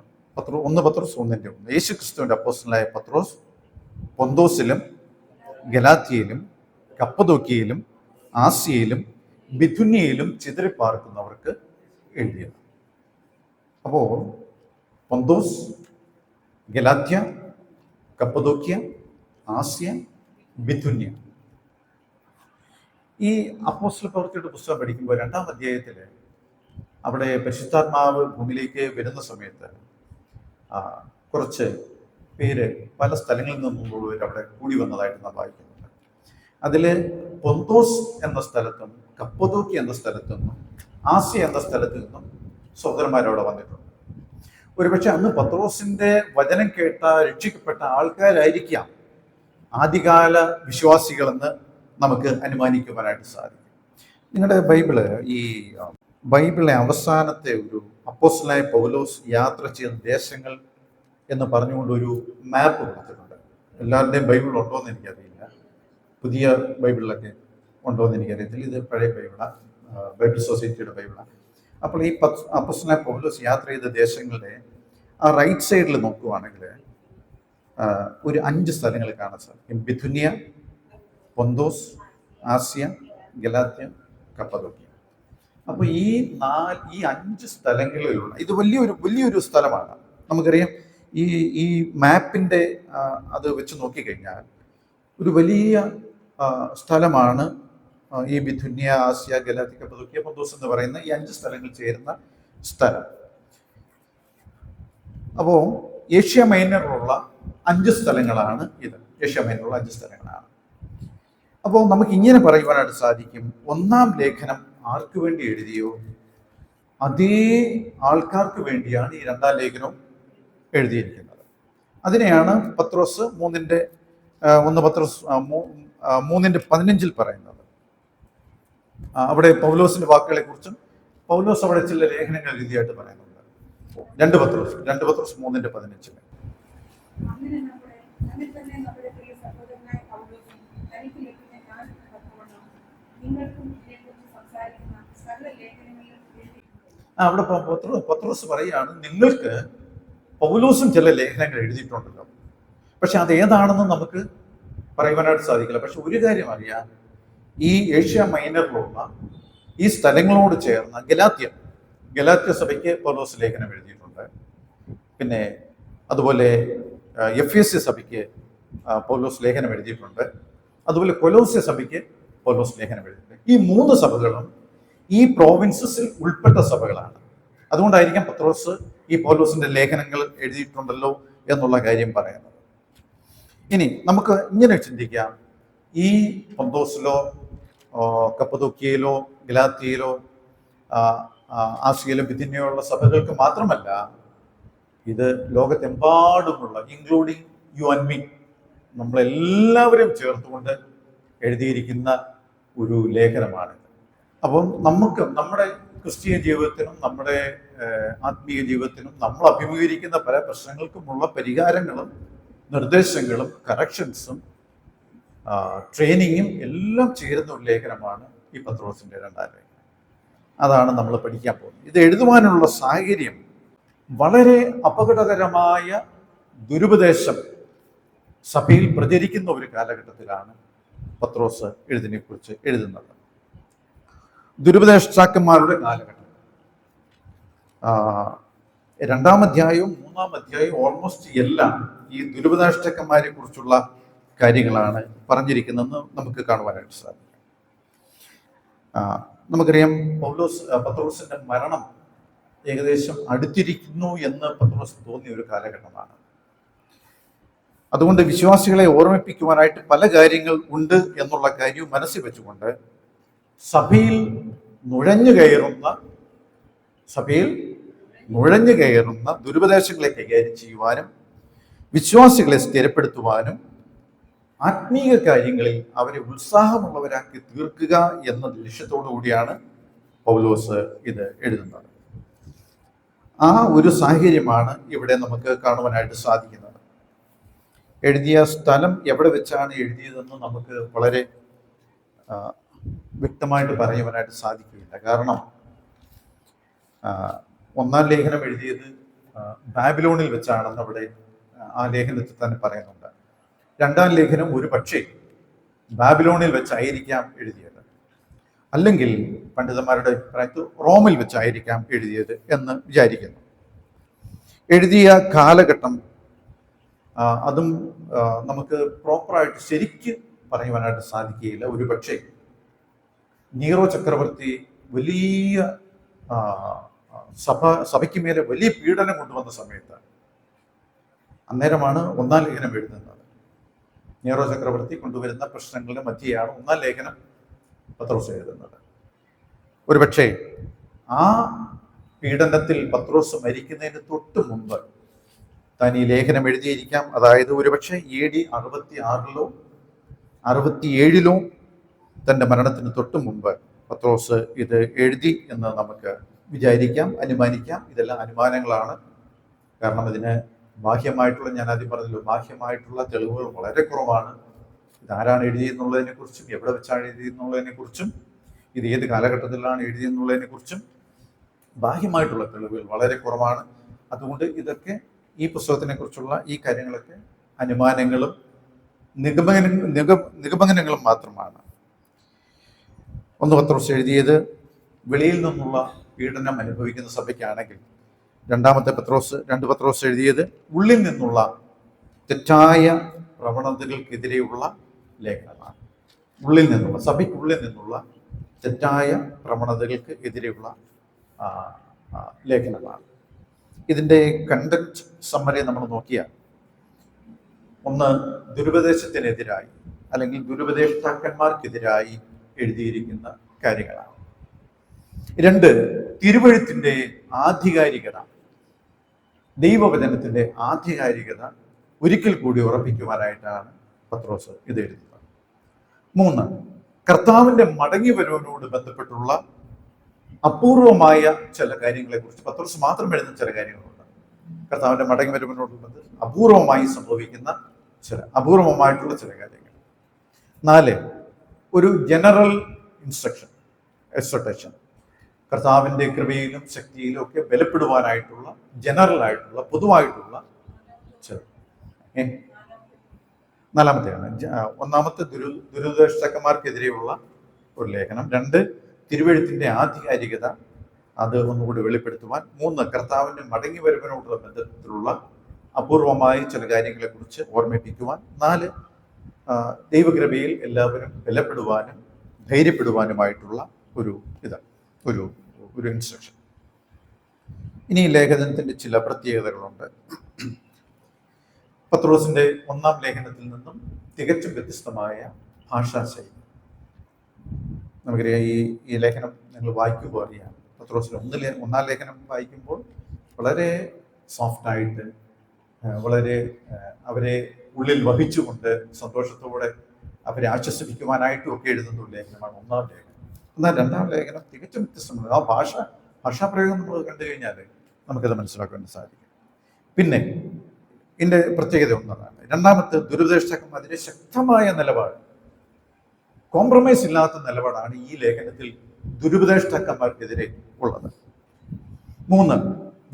1 പത്രോസ് 1-ന്റെ 1. യേശുക്രിസ്തുവിന്റെ അപ്പോസ്തലനായ പത്രോസ് പൊന്തോസിലും ഗലാത്യയിലും കപ്പദോക്യയിലും ആസിയയിലും ബിഥുന്യയിലും ചിതറിപ്പാർക്കുന്നവർക്ക് എഴുതിയത്. അപ്പോൾ പൊന്തോസ്, ഗലാത്യ, കപ്പദോക്യ, ആസ്യ, ബിഥുന്യ. ഈ അപ്പോസ്തല പ്രവൃത്തിയുടെ പുസ്തകം പഠിക്കുമ്പോൾ 2-ാം അധ്യായത്തിൽ അവിടെ പരിശുദ്ധാത്മാവ് ഭൂമിയിലേക്ക് വരുന്ന സമയത്ത് കുറച്ച് പേര് പല സ്ഥലങ്ങളിൽ നിന്നുള്ളവർ അവിടെ കൂടി വന്നതായിട്ട് നാം വായിക്കുന്നുണ്ട്. അതിൽ പൊന്തോസ് എന്ന സ്ഥലത്തും കപ്പദോക്യ എന്ന സ്ഥലത്തു നിന്നും ആസ്യ എന്ന സ്ഥലത്തു നിന്നും സഹോദരന്മാരവിടെ വന്നിട്ടുണ്ട്. ഒരുപക്ഷെ അന്ന് പത്രോസിന്റെ വചനം കേട്ട രക്ഷിക്കപ്പെട്ട ആൾക്കാരായിരിക്കാം ആദ്യകാല വിശ്വാസികളെന്ന് നമുക്ക് അനുമാനിക്കുവാനായിട്ട് സാധിക്കും. നിങ്ങളുടെ ബൈബിളിലെ അവസാനത്തെ ഒരു അപ്പോസ്തലനായ പൗലോസ് യാത്ര ചെയ്ത ദേശങ്ങൾ എന്ന് പറഞ്ഞുകൊണ്ട് ഒരു മാപ്പ് കൊടുത്തിട്ടുണ്ട്. എല്ലാവരുടെയും ബൈബിൾ ഉണ്ടോ എന്ന് എനിക്കറിയില്ല, പുതിയ ബൈബിളിലൊക്കെ ഉണ്ടോ എന്ന് എനിക്കറിയത്തില്ല. ഇത് പഴയ ബൈബിളാണ്, ബൈബിൾ സൊസൈറ്റിയുടെ ബൈബിളാണ്. അപ്പോൾ ഈ അപ്പോസ്തലനായ പൗലോസ് യാത്ര ചെയ്ത ദേശങ്ങളുടെ ആ റൈറ്റ് സൈഡിൽ നോക്കുവാണെങ്കിൽ ഒരു 5 സ്ഥലങ്ങൾ കാണാൻ സാധിക്കും. ബിഥുന്യ, പൊന്തോസ്, ആസ്യ, ഗലാത്യ, കപ്പദോക്യ. അപ്പോൾ ഈ 5 സ്ഥലങ്ങളിലുള്ള ഇത് വലിയൊരു സ്ഥലമാണ്. നമുക്കറിയാം ഈ മാപ്പിൻ്റെ അത് വെച്ച് നോക്കിക്കഴിഞ്ഞാൽ ഒരു വലിയ സ്ഥലമാണ് ഈ ബിഥുന്യ, ആസ്യ, ഗലാത്യ, കപ്പദോക്യ, പൊന്തോസ് എന്ന് പറയുന്ന ഈ 5 സ്ഥലങ്ങൾ ചേരുന്ന സ്ഥലം. അപ്പോൾ ഏഷ്യ മൈനറിലുള്ള 5 സ്ഥലങ്ങളാണ് ഇത്. ഏഷ്യ മൈനറിലുള്ള 5 സ്ഥലങ്ങളാണ്. അപ്പോൾ നമുക്ക് ഇങ്ങനെ പറയുവാനായിട്ട് സാധിക്കും, 1-ാം ലേഖനം ആർക്ക് വേണ്ടി എഴുതിയോ അതേ ആൾക്കാർക്ക് വേണ്ടിയാണ് ഈ 2-ാം ലേഖനവും എഴുതിയിരിക്കുന്നത്. അതിനെയാണ് പത്രോസ് 3:15 പറയുന്നത്. അവിടെ പൗലോസിന്റെ വാക്കുകളെ കുറിച്ചും പൗലോസ് അവിടെ ചില ലേഖനങ്ങൾ എഴുതിയായിട്ട് പറയുന്നുണ്ട്. 2 പത്രോസ് 3:15. അവിടെ പത്രോസ് പറയാണ്, നിങ്ങൾക്ക് പൗലോസും ചില ലേഖനങ്ങൾ എഴുതിയിട്ടുണ്ടല്ലോ, പക്ഷെ അത് ഏതാണെന്ന് നമുക്ക് പറയുവാനായിട്ട് സാധിക്കില്ല. പക്ഷെ ഒരു കാര്യം അറിയാം, ഈ ഏഷ്യ മൈനറിലുള്ള ഈ സ്ഥലങ്ങളോട് ചേർന്ന ഗലാത്യ സഭയ്ക്ക് പൗലോസ് ലേഖനം എഴുതിയിട്ടുണ്ട്. പിന്നെ അതുപോലെ എഫേസ്യ സഭയ്ക്ക് പൗലോസ് ലേഖനം എഴുതിയിട്ടുണ്ട്. അതുപോലെ കൊലോസ്യ സഭയ്ക്ക് പൗലോസ് ലേഖനം എഴുതിയിട്ടുണ്ട്. ഈ 3 സഭകളും ഈ പ്രോവിൻസസിൽ ഉൾപ്പെട്ട സഭകളാണ്. അതുകൊണ്ടായിരിക്കാം പത്രോസ് ഈ പൗലോസിന്റെ ലേഖനങ്ങൾ എഴുതിയിട്ടുണ്ടല്ലോ എന്നുള്ള കാര്യം പറയുന്നത്. ഇനി നമുക്ക് ഇങ്ങനെ ചിന്തിക്കാം, ഈ പൊന്തോസിലോ കപ്പദോക്യയിലോ ഗലാത്യയിലോ ആസിയയിലോ ബിഥുന്യയിലുള്ള സഭകൾക്ക് മാത്രമല്ല, ഇത് ലോകത്തെമ്പാടുമുള്ള ഇൻക്ലൂഡിങ് യു ആൻഡ് മീ, നമ്മളെല്ലാവരും ചേർത്തുകൊണ്ട് എഴുതിയിരിക്കുന്ന ഒരു ലേഖനമാണിത്. അപ്പം നമ്മുടെ ക്രിസ്തീയ ജീവിതത്തിനും നമ്മുടെ ആത്മീയ ജീവിതത്തിനും നമ്മൾ അഭിമുഖീകരിക്കുന്ന പല പ്രശ്നങ്ങൾക്കുമുള്ള പരിഹാരങ്ങളും നിർദ്ദേശങ്ങളും കറക്ഷൻസും ട്രെയിനിങ്ങും എല്ലാം ചേരുന്ന ഒരു ലേഖനമാണ് ഈ പത്രോസിന്റെ 2-ാം ലേഖനം. അതാണ് നമ്മൾ പഠിക്കാൻ പോകുന്നത്. ഇത് എഴുതുവാനുള്ള സാഹചര്യം വളരെ അപകടകരമായ ദുരുപദേശം സഭയിൽ പ്രചരിക്കുന്ന ഒരു കാലഘട്ടത്തിലാണ് പത്രോസ് ഇതിനെക്കുറിച്ച് എഴുതുന്നത്. ദുരുപദേഷ്ടാക്കന്മാരുടെ കാലഘട്ടം. 2-ാം അധ്യായവും 3-ാം അധ്യായവും ഓൾമോസ്റ്റ് എല്ലാം ഈ ദുരുപദേഷ്ടാക്കന്മാരെ കുറിച്ചുള്ള കാര്യങ്ങളാണ് പറഞ്ഞിരിക്കുന്നതെന്ന് നമുക്ക് കാണുവാനായിട്ട് സാധിക്കും. നമുക്കറിയാം, പത്രോസിന്റെ മരണം ഏകദേശം അടുത്തിരിക്കുന്നു എന്ന് പത്രോസ് തോന്നിയ ഒരു കാലഘട്ടമാണ്. അതുകൊണ്ട് വിശ്വാസികളെ ഓർമ്മിപ്പിക്കുവാനായിട്ട് പല കാര്യങ്ങൾ ഉണ്ട് എന്നുള്ള കാര്യവും മനസ്സിൽ വെച്ചുകൊണ്ട് സഭയിൽ നുഴഞ്ഞു കയറുന്ന ദുരുപദേശങ്ങളെ കൈകാര്യം ചെയ്യുവാനും വിശ്വാസികളെ സ്ഥിരപ്പെടുത്തുവാനും ആത്മീയ കാര്യങ്ങളിൽ അവരെ ഉത്സാഹമുള്ളവരാക്കി തീർക്കുക എന്ന ലക്ഷ്യത്തോടു കൂടിയാണ് പൗലോസ് ഇത് എഴുതുന്നത്. ആ ഒരു സാഹചര്യമാണ് ഇവിടെ നമുക്ക് കാണുവാനായിട്ട് സാധിക്കുന്നത്. എഴുതിയ സ്ഥലം എവിടെ വെച്ചാണ് എഴുതിയതെന്ന് നമുക്ക് വളരെ വ്യക്തമായിട്ട് പറയുവാനായിട്ട് സാധിക്കില്ല. കാരണം 1-ാം ലേഖനം എഴുതിയത് ബാബിലോണിൽ വെച്ചാണെന്ന് അവിടെ ആ ലേഖനത്തിൽ തന്നെ പറയുന്നുണ്ട്. 2-ാം ലേഖനം ഒരു പക്ഷേ ബാബിലോണിൽ വെച്ചായിരിക്കാം എഴുതിയത്, അല്ലെങ്കിൽ പണ്ഡിതന്മാരുടെ അഭിപ്രായത്തിൽ റോമിൽ വെച്ചായിരിക്കാം എഴുതിയത് എന്ന് വിചാരിക്കുന്നു. എഴുതിയ കാലഘട്ടം അതും നമുക്ക് പ്രോപ്പറായിട്ട് ശരിക്ക് പറയുവാനായിട്ട് സാധിക്കുകയില്ല. ഒരു പക്ഷേ നീറോ ചക്രവർത്തി വലിയ സഭയ്ക്ക് മേലെ വലിയ പീഡനം കൊണ്ടുവന്ന സമയത്ത് അന്നേരമാണ് ഒന്നാം ലേഖനം എഴുതുന്നത്. നീറോ ചക്രവർത്തി കൊണ്ടുവരുന്ന പ്രശ്നങ്ങളുടെ മധ്യയാണ് ഒന്നാം ലേഖനം പത്രോസ് എഴുതുന്നത്. ഒരുപക്ഷെ ആ പീഡനത്തിൽ പത്രോസ് മരിക്കുന്നതിന് തൊട്ട് മുമ്പ് താൻ ഈ ലേഖനം എഴുതിയിരിക്കാം. അതായത് ഒരുപക്ഷെ AD 66 67 തൻ്റെ മരണത്തിന് തൊട്ട് മുമ്പ് പത്രോസ് ഇത് എഴുതി എന്ന് നമുക്ക് വിചാരിക്കാം, അനുമാനിക്കാം. ഇതെല്ലാം അനുമാനങ്ങളാണ്. കാരണം ഇതിന് ബാഹ്യമായിട്ടുള്ള, ഞാൻ ആദ്യം പറഞ്ഞല്ലോ, ബാഹ്യമായിട്ടുള്ള തെളിവുകൾ വളരെ കുറവാണ്. ഇതാരാണ് എഴുതിയെന്നുള്ളതിനെ കുറിച്ചും എവിടെ വെച്ചാണ് എഴുതിയെന്നുള്ളതിനെ കുറിച്ചും ഇത് ഏത് കാലഘട്ടത്തിലാണ് എഴുതിയെന്നുള്ളതിനെ കുറിച്ചും ബാഹ്യമായിട്ടുള്ള തെളിവുകൾ വളരെ കുറവാണ്. അതുകൊണ്ട് ഇതൊക്കെ ഈ പുസ്തകത്തിനെ കുറിച്ചുള്ള ഈ കാര്യങ്ങളൊക്കെ അനുമാനങ്ങളും നിഗമനങ്ങളും മാത്രമാണ്. ഒന്ന് പത്രോസ് എഴുതിയത് വെളിയിൽ നിന്നുള്ള പീഡനം അനുഭവിക്കുന്ന സഭയ്ക്കാണെങ്കിൽ, രണ്ട് പത്രോസ് എഴുതിയത് ഉള്ളിൽ നിന്നുള്ള തെറ്റായ പ്രവണതകൾക്കെതിരെയുള്ള ലേഖനമാണ്. ഉള്ളിൽ നിന്നുള്ള, സഭയ്ക്കുള്ളിൽ നിന്നുള്ള തെറ്റായ പ്രവണതകൾക്ക് എതിരെയുള്ള ലേഖനമാണ്. ഇതിൻ്റെ കണ്ടന്റ് സമ്മറി നമ്മൾ നോക്കിയാൽ, ഒന്ന് ദുരുപദേശത്തിനെതിരായി അല്ലെങ്കിൽ ദുരുപദേഷ്ടാക്കന്മാർക്കെതിരായി എഴുതിയിരിക്കുന്ന കാര്യങ്ങളാണ്. രണ്ട്, തിരുവഴുത്തിൻ്റെ ആധികാരികത, ദൈവവചനത്തിൻ്റെ ആധികാരികത ഒരിക്കൽ കൂടി ഉറപ്പിക്കുവാനായിട്ടാണ് പത്രോസ് ഇത് എഴുതുന്നത്. മൂന്ന്, കർത്താവിൻ്റെ മടങ്ങി വരവിനോട് ബന്ധപ്പെട്ടുള്ള അപൂർവമായ ചില കാര്യങ്ങളെക്കുറിച്ച് പത്രോസ് മാത്രം എഴുതുന്ന ചില കാര്യങ്ങളുണ്ട്. കർത്താവിൻ്റെ മടങ്ങി വരവിനോട് അപൂർവമായി സംഭവിക്കുന്ന അപൂർവമായിട്ടുള്ള ചില കാര്യങ്ങൾ. നാല്, ഒരു ജനറൽ ഇൻസ്ട്രക്ഷൻ, എക്സോട്ടേഷൻ, കർത്താവിൻ്റെ കൃപയിലും ശക്തിയിലും ഒക്കെ ബലപ്പെടുവാനായിട്ടുള്ള ജനറൽ ആയിട്ടുള്ള പൊതുവായിട്ടുള്ള ചില. നാലാമത്തെയാണ്, ഒന്നാമത്തെ ദുരുപദേഷ്ടക്കന്മാർക്കെതിരെയുള്ള ഒരു ലേഖനം. രണ്ട്, തിരുവഴുത്തിൻ്റെ ആധികാരികത, അത് ഒന്നുകൂടി വെളിപ്പെടുത്തുവാൻ. മൂന്ന്, കർത്താവിൻ്റെ മടങ്ങി വരവിനോടുള്ള ബന്ധത്തിലുള്ള അപൂർവമായ ചില കാര്യങ്ങളെക്കുറിച്ച് ഓർമ്മിപ്പിക്കുവാൻ. നാല്, ദൈവകൃപയിൽ എല്ലാവരും ബലപ്പെടുവാനും ധൈര്യപ്പെടുവാനുമായിട്ടുള്ള ഒരു ഇൻസ്ട്രക്ഷൻ. ഇനി ലേഖനത്തിൻ്റെ ചില പ്രത്യേകതകളുണ്ട്. പത്രോസിന്റെ ഒന്നാം ലേഖനത്തിൽ നിന്നും തികച്ചും വ്യത്യസ്തമായ ഭാഷാശൈലി. നമുക്കറിയാം, ഈ ലേഖനം നിങ്ങൾ വായിക്കുമ്പോൾ അറിയാം, പത്രോസിന്റെ ഒന്നാം ലേഖനം വായിക്കുമ്പോൾ വളരെ സോഫ്റ്റായിട്ട്, വളരെ അവരെ ഉള്ളിൽ വഹിച്ചുകൊണ്ട് സന്തോഷത്തോടെ അവരെ ആശ്വസിപ്പിക്കുവാനായിട്ടും ഒക്കെ എഴുതുന്ന ഒരു ലേഖനമാണ് ഒന്നാം ലേഖനം. എന്നാൽ രണ്ടാം ലേഖനം തികച്ചും വ്യത്യസ്തമാണ്. ആ ഭാഷാപ്രയോഗം നമ്മൾ കണ്ടു കഴിഞ്ഞാൽ നമുക്കത് മനസ്സിലാക്കാൻ സാധിക്കും. പിന്നെ ഇതിൻ്റെ പ്രത്യേകത ഒന്നതാണ്, രണ്ടാമത്തെ ദുരുപദേഷ്ടാക്കന്മാരുടെ ശക്തമായ നിലപാട്, കോംപ്രമൈസ് ഇല്ലാത്ത നിലപാടാണ് ഈ ലേഖനത്തിൽ ദുരുപദേഷ്ടാക്കന്മാർക്കെതിരെ ഉള്ളത്. മൂന്ന്,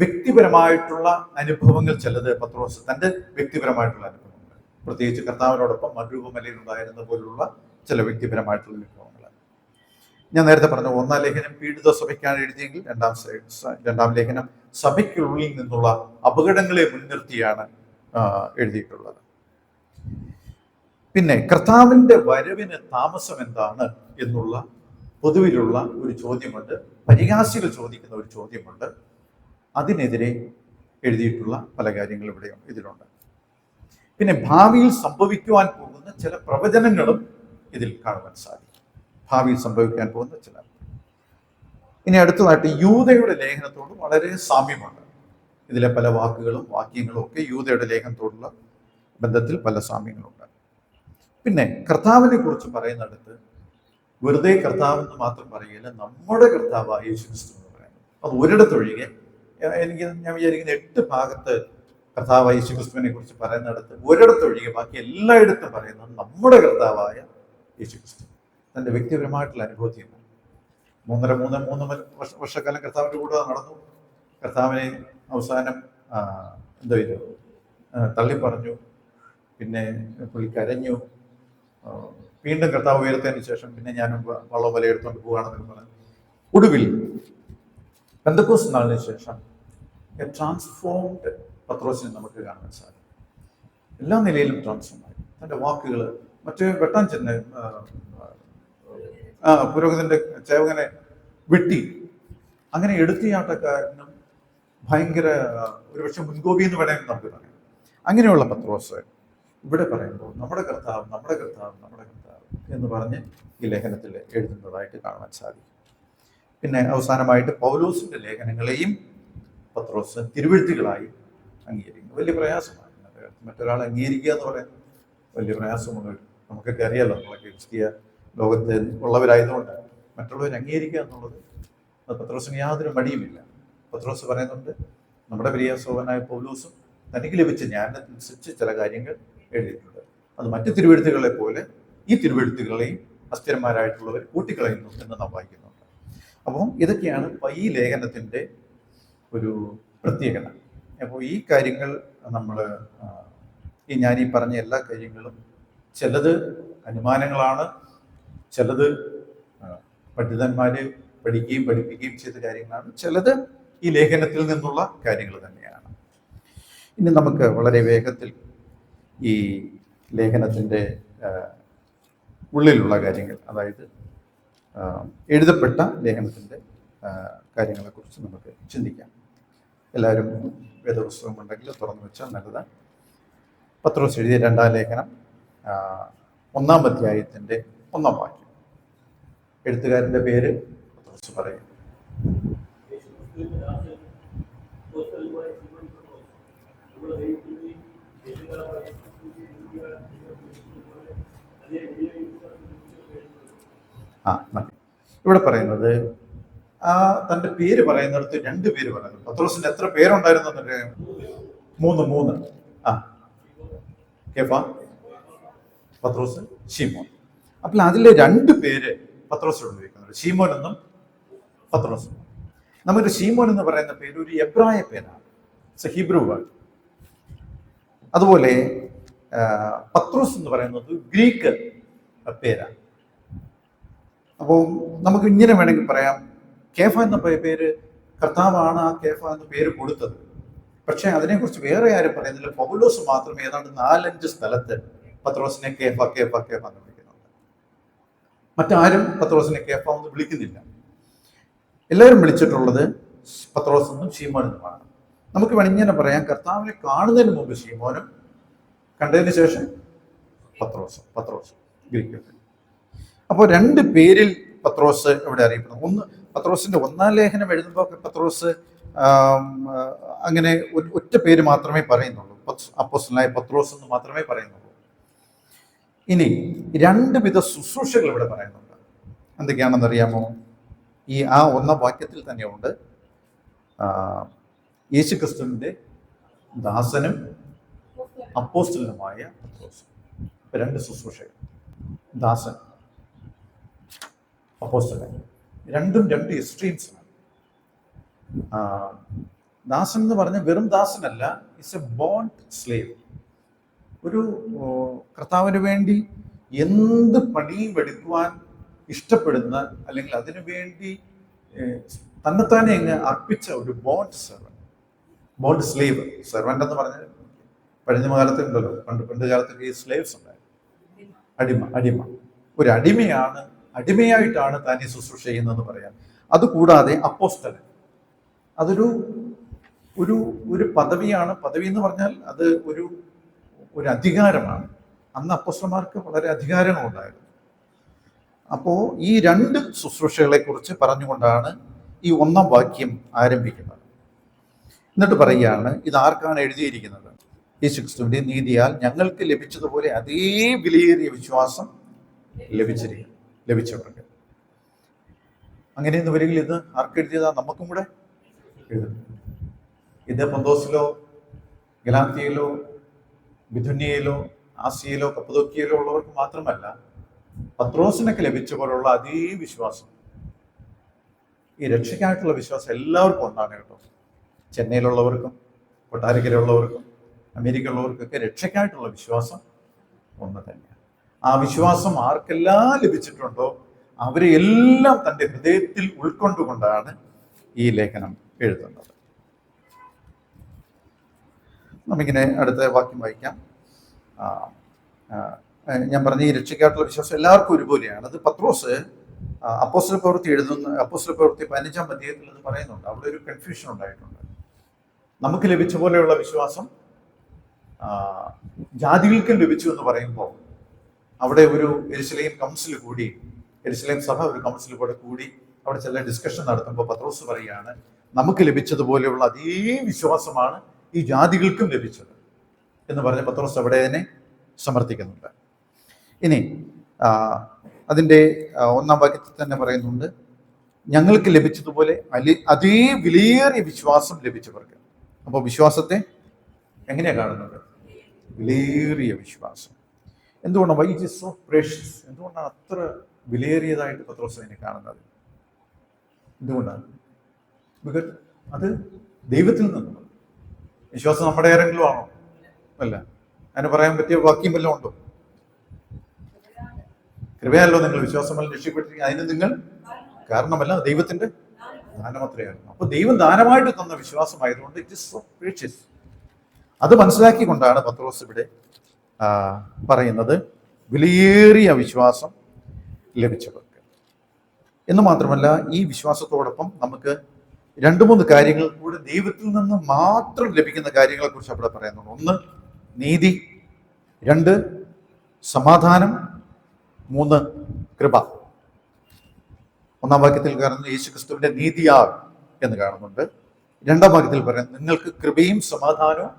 വ്യക്തിപരമായിട്ടുള്ള അനുഭവങ്ങൾ ചിലത് പത്രോസ് തൻ്റെ വ്യക്തിപരമായിട്ടുള്ള അനുഭവങ്ങൾ, പ്രത്യേകിച്ച് കർത്താവിനോടൊപ്പം മരുഭൂമലയിൽ ഉണ്ടായിരുന്ന പോലുള്ള ചില വ്യക്തിപരമായിട്ടുള്ള അനുഭവങ്ങൾ. ഞാൻ നേരത്തെ പറഞ്ഞു, ഒന്നാം ലേഖനം പീഡിത സഭയ്ക്കാണ് എഴുതിയെങ്കിൽ രണ്ടാം ലേഖനം സഭയ്ക്കുള്ളിൽ നിന്നുള്ള അപകടങ്ങളെ മുൻനിർത്തിയാണ് എഴുതിയിട്ടുള്ളത്. പിന്നെ കർത്താവിൻ്റെ വരവിന് താമസം എന്താണ് എന്നുള്ള പൊതുവിലുള്ള ഒരു ചോദ്യമുണ്ട്, പരിഹാസികൾ ചോദിക്കുന്ന ഒരു ചോദ്യമുണ്ട്. അതിനെതിരെ എഴുതിയിട്ടുള്ള പല കാര്യങ്ങളും ഇതിലുണ്ട്. പിന്നെ ഭാവിയിൽ സംഭവിക്കുവാൻ പോകുന്ന ചില പ്രവചനങ്ങളും ഇതിൽ കാണുവാൻ സാധിക്കും. ഭാവിയിൽ സംഭവിക്കാൻ പോകുന്ന ചില. ഇനി അടുത്തതായിട്ട് യൂദയുടെ ലേഖനത്തോട് വളരെ സാമ്യമാണ്. ഇതിലെ പല വാക്യങ്ങളും ഒക്കെ യൂദയുടെ ലേഖനത്തോടുള്ള ബന്ധത്തിൽ പല സാമ്യങ്ങളുണ്ട്. പിന്നെ കർത്താവിനെ കുറിച്ച് പറയുന്നിടത്ത് വെറുതെ കർത്താവെന്ന് മാത്രം പറയുകയില്ല, നമ്മുടെ കർത്താവായ യേശുക്രിസ്തു എന്ന് പറയുന്നത്. അത് ഒരിടത്തൊഴികെ ഞാൻ വിചാരിക്കുന്ന 8 ഭാഗത്ത് കർത്താവായ യേശുക്രിസ്തുവിനെ കുറിച്ച് പറയുന്നിടത്ത് ഒരിടത്തൊഴികെ ബാക്കി എല്ലായിടത്തും പറയുന്നത് നമ്മുടെ കർത്താവായ യേശുക്രിസ്തു തൻ്റെ വ്യക്തിപരമായിട്ടുള്ള അനുഭവത്തിയാണ്. 3 വർഷക്കാലം കർത്താവിൻ്റെ കൂടെ നടന്നു. കർത്താവിനെ അവസാനം എന്താ ഇത് തള്ളിപ്പറഞ്ഞു. പിന്നെ പുള്ളി കരഞ്ഞു. വീണ്ടും കർത്താവ് ഉയർത്തതിന് ശേഷം പിന്നെ ഞാൻ വള്ളം വല എടുത്തുകൊണ്ട് പോവുകയാണെന്ന് പറഞ്ഞു. ഒടുവിൽ പെന്തക്കോസ്ത് നാളിന് ശേഷം ട്രാൻസ്ഫോംഡ് പത്രോസിനെ നമുക്ക് കാണാൻ സാധിക്കും. എല്ലാ നിലയിലും ട്രാൻസ്ഫോം ആയി. തൻ്റെ വാക്കുകൾ മറ്റേ വെട്ടാൻ ചെന്ന് പുരോഹിതന്റെ സേവകനെ വെട്ടി, അങ്ങനെ എടുത്തിയാട്ടക്കാരനും ഭയങ്കര ഒരുപക്ഷെ മുൻകോപി എന്ന് വേണമെങ്കിൽ നമുക്ക് പറയാം. അങ്ങനെയുള്ള പത്രോസ് ഇവിടെ പറയുമ്പോൾ നമ്മുടെ കർത്താവ് നമ്മുടെ കർത്താവ് നമ്മുടെ കർത്താവ് എന്ന് പറഞ്ഞ് ഈ ലേഖനത്തിൽ എഴുതുന്നതായിട്ട് കാണാൻ സാധിക്കും. പിന്നെ അവസാനമായിട്ട് പൗലോസിന്റെ ലേഖനങ്ങളെയും പത്രോസ് തിരുവെഴുത്തുകളായി അംഗീകരിക്കുന്നു. വലിയ പ്രയാസമാണ് മറ്റൊരാളെ അംഗീകരിക്കുക എന്ന് പറയുന്നത്, വലിയ പ്രയാസമുള്ള നമുക്കൊക്കെ അറിയാലോ. നമ്മളൊക്കെ ക്രിസ്തീയ ലോകത്ത് ഉള്ളവരായതുകൊണ്ട് മറ്റുള്ളവരെ അംഗീകരിക്കുക എന്നുള്ളത് അത് പത്രോസിന് യാതൊരു മടിയുമില്ല. പത്രോസ് പറയുന്നുണ്ട്, നമ്മുടെ പ്രിയ സഹോദരനായ പൗലോസും തനിക്ക് ലഭിച്ച ജ്ഞാനത്തിനനുസരിച്ച് ചില കാര്യങ്ങൾ എഴുതിയിട്ടുണ്ട്. അത് മറ്റു തിരുവെഴുത്തുകളെ പോലെ ഈ തിരുവെഴുത്തുകളെയും അസ്ഥിരന്മാരായിട്ടുള്ളവർ കൂട്ടിക്കളയുന്നു എന്ന് നാം വായിക്കുന്നുണ്ട്. അപ്പം ഇതൊക്കെയാണ് ഈ ലേഖനത്തിൻ്റെ ഒരു പ്രത്യേകത. അപ്പോൾ ഈ കാര്യങ്ങൾ നമ്മൾ ഞാൻ ഈ പറഞ്ഞ എല്ലാ കാര്യങ്ങളും ചിലത് അനുമാനങ്ങളാണ്, ചിലത് പണ്ഡിതന്മാർ പഠിക്കുകയും പഠിപ്പിക്കുകയും ചെയ്ത കാര്യങ്ങളാണ്, ചിലത് ഈ ലേഖനത്തിൽ നിന്നുള്ള കാര്യങ്ങൾ തന്നെയാണ്. ഇനി നമുക്ക് വളരെ വേഗത്തിൽ ഈ ലേഖനത്തിൻ്റെ ഉള്ളിലുള്ള കാര്യങ്ങൾ, അതായത് എഴുതപ്പെട്ട ലേഖനത്തിൻ്റെ കാര്യങ്ങളെക്കുറിച്ച് നമുക്ക് ചിന്തിക്കാം. എല്ലാവരും വേദപുസ്തകം ഉണ്ടെങ്കിൽ തുറന്നു വെച്ചാൽ നല്ലതാണ്. പത്രോസ് എഴുതിയ 2-ാം ലേഖനം 1-ാം അധ്യായത്തിൻ്റെ 1-ാം വാക്യം. എഴുത്തുകാരൻ്റെ പേര് പത്രോസ് പറയും. മതി. ഇവിടെ പറയുന്നത് തൻ്റെ പേര് പറയുന്നിടത്ത് 2 പേര് പറയുന്നു. പത്രോസിന്റെ എത്ര പേരുണ്ടായിരുന്നു? 3. കേഫ, പത്രോസ്, ശീമോൻ. അപ്പോൾ അതിലെ 2 പേര് പത്രോസിനോട് ഉപയോഗിക്കുന്നുണ്ട്, ശീമോൻ എന്നും പത്രോസ്. നമുക്ക് ശീമോൻ എന്ന് പറയുന്ന പേര് ഒരു എബ്രായ പേരാണ്, ഹീബ്രു വേർഡ്. അതുപോലെ പത്രോസ് എന്ന് പറയുന്നത് ഗ്രീക്ക് പേരാണ്. അപ്പോൾ നമുക്ക് ഇങ്ങനെ വേണമെങ്കിൽ പറയാം, കേഫ എന്ന പേര് കർത്താവാണ് ആ കേഫ എന്ന പേര് കൊടുത്തത്. പക്ഷെ അതിനെക്കുറിച്ച് വേറെ ആരും പറയുന്നില്ല. പൗലോസ് മാത്രം ഏതാണ്ട് 4-5 സ്ഥലത്ത് പത്രോസിനെ കേഫ കേഫ കേഫ എന്ന് വിളിക്കുന്നുണ്ട്. മറ്റാരും പത്രോസിനെ കേഫ എന്ന് വിളിക്കുന്നില്ല. എല്ലാവരും വിളിച്ചിട്ടുള്ളത് പത്രോസ് എന്നും ശീമോൻ എന്നുമാണ്. നമുക്ക് വേണമെങ്കിൽ ഇങ്ങനെ പറയാം, കർത്താവിനെ കാണുന്നതിന് മുമ്പ് ശീമോനും, കണ്ടതിന് ശേഷം പത്രോസ് ഗ്രീക്ക്. അപ്പോൾ 2 പേരിൽ പത്രോസ് ഇവിടെ അറിയപ്പെടുന്നു. പത്രോസിന്റെ 1-ാം ലേഖനം എഴുതുമ്പോൾ പത്രോസ് അങ്ങനെ ഒറ്റ പേര് മാത്രമേ പറയുന്നുള്ളൂ, അപ്പോസ്തലനായ പത്രോസ് എന്ന് മാത്രമേ പറയുന്നുള്ളൂ. ഇനി 2 വിധ ശുശ്രൂഷകൾ ഇവിടെ പറയുന്നുണ്ട്. എന്തൊക്കെയാണെന്ന് അറിയാമോ? ഈ 1-ാം വാക്യത്തിൽ തന്നെയുണ്ട്, യേശുക്രിസ്തുവിന്റെ ദാസനും അപ്പോസ്തലനുമായ പത്രോസ്. 2 ശുശ്രൂഷകൾ, ദാസൻ, അപ്പോസ്തലൻ, 2 എക്സ്ട്രീംസ് ആണ്. ദാസൻ എന്ന് പറഞ്ഞാൽ വെറും ദാസനല്ല, ഇറ്റ്സ് എ ബോണ്ട് സ്ലേവ്. ഒരു കർത്താവിന് വേണ്ടി എന്ത് പണിയും എടുക്കുവാൻ ഇഷ്ടപ്പെടുന്ന, അല്ലെങ്കിൽ അതിനു വേണ്ടി തന്നെത്താനെ അങ്ങ് അർപ്പിച്ച ഒരു bond servant, bond slave. Servant എന്ന് പറഞ്ഞാൽ പഴയ കാലത്ത് ഉണ്ടല്ലോ, പണ്ട് കാലത്തൊക്കെ ഈ സ്ലേവ്സ് ഉണ്ടായിരുന്നു. അടിമ ഒരു അടിമയായിട്ടാണ് താൻ ഈ ശുശ്രൂഷ ചെയ്യുന്നതെന്ന് പറയാം. അതുകൂടാതെ അപ്പോസ്തലൻ, അതൊരു ഒരു പദവിയാണ്. പദവി എന്ന് പറഞ്ഞാൽ അത് ഒരു അധികാരമാണ്. അന്ന് അപ്പോസ്തലന്മാർക്ക് വളരെ അധികാരങ്ങളുണ്ടായിരുന്നു. അപ്പോൾ ഈ 2 ശുശ്രൂഷകളെ കുറിച്ച് പറഞ്ഞുകൊണ്ടാണ് ഈ 1-ാം വാക്യം ആരംഭിക്കുന്നത്. എന്നിട്ട് പറയുകയാണ്, ഇത് ആർക്കാണ് എഴുതിയിരിക്കുന്നത്? യേശുക്രിസ്തുവിന്റെ നീതിയാൽ ഞങ്ങൾക്ക് ലഭിച്ചതുപോലെ അതേ വിലയേറിയ വിശ്വാസം ലഭിച്ചവർക്ക്. അങ്ങനെയെന്ന് വരികിൽ ഇത് ആർക്കെഴുതിയതാ? നമുക്കും കൂടെ എഴുതുന്നു. ഇത് പൊന്തോസിലോ ഗലാത്യയിലോ ബിഥുന്യയിലോ ആസിയയിലോ കപ്പദോക്യയിലോ ഉള്ളവർക്ക് മാത്രമല്ല, പത്രോസിനൊക്കെ ലഭിച്ച പോലുള്ള അതേ വിശ്വാസം, ഈ രക്ഷയ്ക്കായിട്ടുള്ള വിശ്വാസം എല്ലാവർക്കും ഉണ്ടാണ് കേട്ടോ. ചെന്നൈയിലുള്ളവർക്കും കൊട്ടാരക്കരയുള്ളവർക്കും അമേരിക്കയിലുള്ളവർക്കൊക്കെ രക്ഷയ്ക്കായിട്ടുള്ള വിശ്വാസം ഒന്ന് തന്നെയാണ്. ആ വിശ്വാസം ആർക്കെല്ലാം ലഭിച്ചിട്ടുണ്ടോ അവരെ എല്ലാം തൻ്റെ ഹൃദയത്തിൽ ഉൾക്കൊണ്ടുകൊണ്ടാണ് ഈ ലേഖനം എഴുതുന്നത്. നമുക്കിങ്ങനെ അടുത്ത വാക്യം വായിക്കാം. ആ, ആ, ഞാൻ പറഞ്ഞ ഈ രക്ഷയ്ക്കായിട്ടുള്ള വിശ്വാസം എല്ലാവർക്കും ഒരുപോലെയാണ്. അത് പത്രോസ് അപ്പോസ്തല പ്രവൃത്തി എഴുതുന്ന അപ്പോസ്തല പ്രവൃത്തി 15-ാം അധ്യായത്തിൽ അത് പറയുന്നുണ്ട്. അവിടെ ഒരു കൺഫ്യൂഷൻ ഉണ്ടായിട്ടുണ്ട്. നമുക്ക് ലഭിച്ച പോലെയുള്ള വിശ്വാസം ജാതികൾക്കും ലഭിച്ചു എന്ന് പറയുമ്പോൾ അവിടെ ഒരു യെരുശലേം കൗൺസിൽ കൂടി, യെരുശലേം സഭ ഒരു കൗൺസിൽ കൂടെ കൂടി അവിടെ ചില ഡിസ്കഷൻ നടത്തുമ്പോൾ പത്രോസ് പറയുകയാണ്, നമുക്ക് ലഭിച്ചതുപോലെയുള്ള അതേ വിശ്വാസമാണ് ഈ ജാതികൾക്കും ലഭിച്ചത് എന്ന് പറഞ്ഞ് പത്രോസ് അവിടെ തന്നെ സമർത്ഥിക്കുന്നുണ്ട്. ഇനി അതിൻ്റെ 1-ാം വാക്യത്തിൽ തന്നെ പറയുന്നുണ്ട്, ഞങ്ങൾക്ക് ലഭിച്ചതുപോലെ അതേ വിലയേറിയ വിശ്വാസം ലഭിച്ചവർക്ക്. അപ്പോൾ വിശ്വാസത്തെ എങ്ങനെയാണ് കാണുന്നത്? വിലയേറിയ വിശ്വാസം. എന്തുകൊണ്ടാണ് why it is so precious? എന്തുകൊണ്ടാണ് അത്ര വിലയേറിയതായിട്ട് പത്രോസ് അതിനെ കാണുന്നത്? എന്തുകൊണ്ടാണ്? ബിക്കോസ് അത് ദൈവത്തിൽ നിന്നുള്ളത്. വിശ്വാസം നമ്മുടെ ആരെങ്കിലും ആണോ? അല്ല. അതിന് പറയാൻ പറ്റിയ വാക്യം വല്ലതും ഉണ്ടോ? കൃപയല്ലോ നിങ്ങൾ വിശ്വാസമല്ല രക്ഷപ്പെട്ടിരിക്കുക, അതിന് നിങ്ങൾ കാരണമല്ല, ദൈവത്തിന്റെ ദാനമത്രയായിരുന്നു. അപ്പൊ ദൈവം ദാനമായിട്ട് തന്ന വിശ്വാസമായതുകൊണ്ട് ഇറ്റ് ഇസ് സോ പ്രീഷ്യസ്. അത് മനസ്സിലാക്കിക്കൊണ്ടാണ് പത്രോസ് ഇവിടെ പറയുന്നത് വിലയേറിയ വിശ്വാസം ലഭിച്ചവർക്ക് എന്ന്. മാത്രമല്ല ഈ വിശ്വാസത്തോടൊപ്പം നമുക്ക് 2-3 കാര്യങ്ങൾ കൂടെ ദൈവത്തിൽ നിന്ന് മാത്രം ലഭിക്കുന്ന കാര്യങ്ങളെ കുറിച്ച് അവിടെ പറയുന്നുണ്ട്. 1 നീതി, 2 സമാധാനം, 3 കൃപ. 1-ാം വാക്യത്തിൽ കാണുന്നത് യേശുക്രിസ്തുവിന്റെ നീതിയാൽ എന്ന് കാണുന്നുണ്ട്. 2-ാം വാക്യത്തിൽ പറയുന്നത് നിങ്ങൾക്ക് കൃപയും സമാധാനവും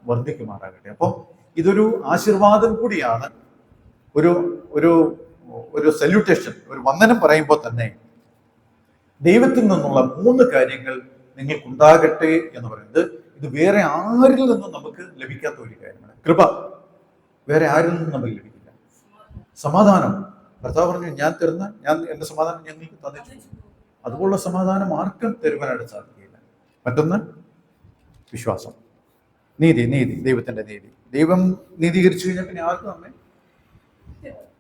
വർദ്ധിക്കുമാറാകട്ടെ. അപ്പോൾ ഇതൊരു ആശീർവാദം കൂടിയാണ്. ഒരു ഒരു ഒരു സല്യൂട്ടേഷൻ, ഒരു വന്ദനം പറയുമ്പോൾ തന്നെ ദൈവത്തിൽ നിന്നുള്ള 3 കാര്യങ്ങൾ നിങ്ങൾക്കുണ്ടാകട്ടെ എന്ന് പറയുന്നത് ഇത് വേറെ ആരിൽ നിന്നും നമുക്ക് ലഭിക്കാത്ത ഒരു കാര്യമാണ്. കൃപ വേറെ ആരിൽ നിന്നും നമുക്ക് ലഭിക്കില്ല. സമാധാനം, ഭർത്താവ് പറഞ്ഞു ഞാൻ എൻ്റെ സമാധാനം ഞങ്ങൾക്ക് തന്നിട്ടുണ്ട്. അതുപോലുള്ള സമാധാനം ആർക്കും തരുവാനായിട്ട് സാധിക്കില്ല. മറ്റൊന്ന് വിശ്വാസം. നീതി, ദൈവത്തിന്റെ നീതി. ദൈവം നീതീകരിച്ചു കഴിഞ്ഞാൽ പിന്നെ ആർക്കും നമ്മെ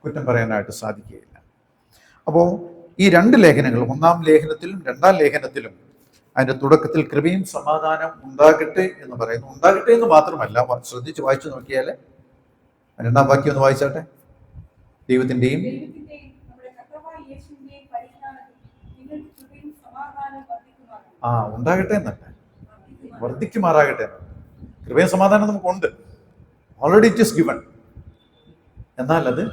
കുറ്റം പറയാനായിട്ട് സാധിക്കുകയില്ല. അപ്പോൾ ഈ 2 ലേഖനങ്ങൾ, 1-ാം ലേഖനത്തിലും 2-ാം ലേഖനത്തിലും അതിന്റെ തുടക്കത്തിൽ കൃപയും സമാധാനം ഉണ്ടാകട്ടെ എന്ന് പറയുന്നു. ഉണ്ടാകട്ടെ എന്ന് മാത്രമല്ല, ശ്രദ്ധിച്ച് വായിച്ചു നോക്കിയാൽ 2-ാം വാക്യം ഒന്ന് വായിച്ചാട്ടെ. ദൈവത്തിന്റെയും ഉണ്ടാകട്ടെ എന്നല്ല, വർദ്ധിക്കുമാറാകട്ടെ എന്നല്ല. കൃപയും സമാധാനം നമുക്കുണ്ട്, ഓൾറെഡി ഇറ്റ് ഈസ് ഗിവൺ. എന്നാൽ അത്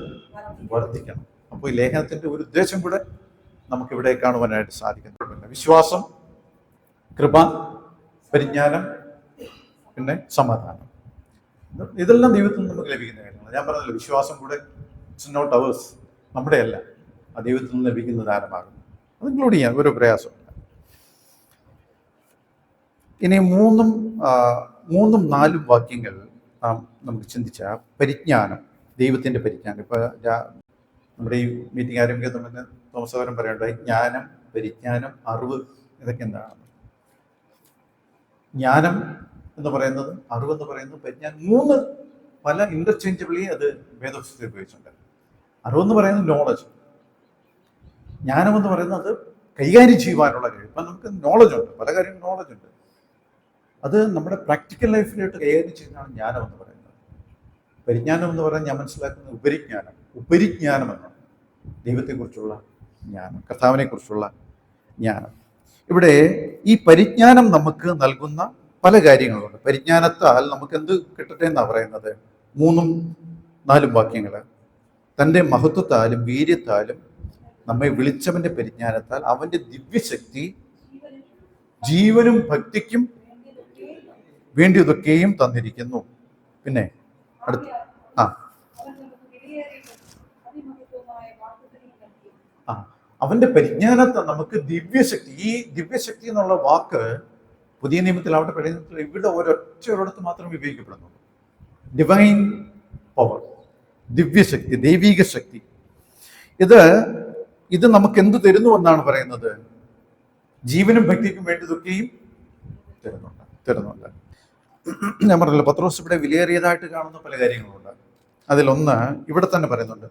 വർദ്ധിക്കണം. അപ്പോൾ ഈ ലേഖനത്തിന്റെ ഒരു ഉദ്ദേശം കൂടെ നമുക്കിവിടെ കാണുവാനായിട്ട് സാധിക്കുന്നുണ്ട്. വിശ്വാസം, കൃപ, പരിജ്ഞാനം, പിന്നെ സമാധാനം. ഇതെല്ലാം ദൈവത്തിൽ നിന്ന് നമുക്ക് ലഭിക്കുന്ന കാര്യങ്ങളാണ്. ഞാൻ പറഞ്ഞല്ലോ, വിശ്വാസം കൂടെ ഇറ്റ്സ് നോട്ട് അവേഴ്സ്, നമ്മുടെ അല്ല, ആ ദൈവത്തിൽ നിന്ന് ലഭിക്കുന്ന ദാനമാകുന്നു. അത് ഇൻക്ലൂഡ് ചെയ്യാൻ ഒരു പ്രയാസമില്ല. ഇനി 3-ഉം 4-ഉം വാക്യങ്ങൾ നമുക്ക് ചിന്തിച്ച പരിജ്ഞാനം, ദൈവത്തിന്റെ പരിജ്ഞാനം. ഇപ്പൊ നമ്മുടെ ഈ മീറ്റിംഗ് ആരംഭിക്കുന്ന തോമസവരം പറയണ്ടായി, ജ്ഞാനം, പരിജ്ഞാനം, അറിവ്, ഇതൊക്കെ എന്താണ്? ജ്ഞാനം എന്ന് പറയുന്നത്, അറിവെന്ന് പറയുന്നത്, പരിജ്ഞാനം, 3 പല ഇന്റർചേഞ്ചബിളി അത് വേദപുസ്തകത്തിൽ ഉപയോഗിച്ചിട്ടുണ്ട്. അറിവെന്ന് പറയുന്നത് നോളജ്, ജ്ഞാനം എന്ന് പറയുന്നത് കൈകാര്യം ചെയ്യുവാനുള്ള കഴിവ്. ഇപ്പം നമുക്ക് നോളജ് ഉണ്ട്, പല കാര്യങ്ങളും നോളജ് ഉണ്ട്. അത് നമ്മുടെ പ്രാക്ടിക്കൽ ലൈഫിലോട്ട് കൈകാര്യം ചെയ്യുന്നതാണ് ജ്ഞാനം എന്ന് പറയുന്നത്. പരിജ്ഞാനം എന്ന് പറയാൻ ഞാൻ മനസ്സിലാക്കുന്നത് ഉപരിജ്ഞാനം എന്നാണ്. ദൈവത്തെക്കുറിച്ചുള്ള ജ്ഞാനം, കർത്താവിനെ കുറിച്ചുള്ള ജ്ഞാനം. ഇവിടെ ഈ പരിജ്ഞാനം നമുക്ക് നൽകുന്ന പല കാര്യങ്ങളുണ്ട്. പരിജ്ഞാനത്താൽ നമുക്ക് എന്ത് കിട്ടട്ടെ എന്നാണ് പറയുന്നത്? 3-ഉം 4-ഉം വാക്യങ്ങൾ. തൻ്റെ മഹത്വത്താലും വീര്യത്താലും നമ്മെ വിളിച്ചവന്റെ പരിജ്ഞാനത്താൽ അവന്റെ ദിവ്യശക്തി ജീവനും ഭക്തിക്കും വേണ്ടിയതൊക്കെയും തന്നിരിക്കുന്നു. പിന്നെ അടുത്ത അവന്റെ പരിജ്ഞാനത്തെ നമുക്ക് ദിവ്യശക്തി. ഈ ദിവ്യശക്തി എന്നുള്ള വാക്ക് പുതിയ നിയമത്തിൽ, അവിടെ പഠനത്തിൽ ഇവിടെ ഒരൊറ്റ മാത്രം ഉപയോഗിക്കപ്പെടുന്നു. ഡിവൈൻ പവർ, ദിവ്യശക്തി, ദൈവിക ശക്തി. ഇത് നമുക്ക് എന്ത് തരുന്നു എന്നാണ് പറയുന്നത്? ജീവനും ഭക്തിക്കും വേണ്ടിയതൊക്കെയും തരുന്നുണ്ട്. ഞാൻ പറഞ്ഞല്ലോ, പത്രോസ് ഇവിടെ വിലയേറിയതായിട്ട് കാണുന്ന പല കാര്യങ്ങളുണ്ട്. അതിലൊന്ന് ഇവിടെ തന്നെ പറയുന്നുണ്ട്.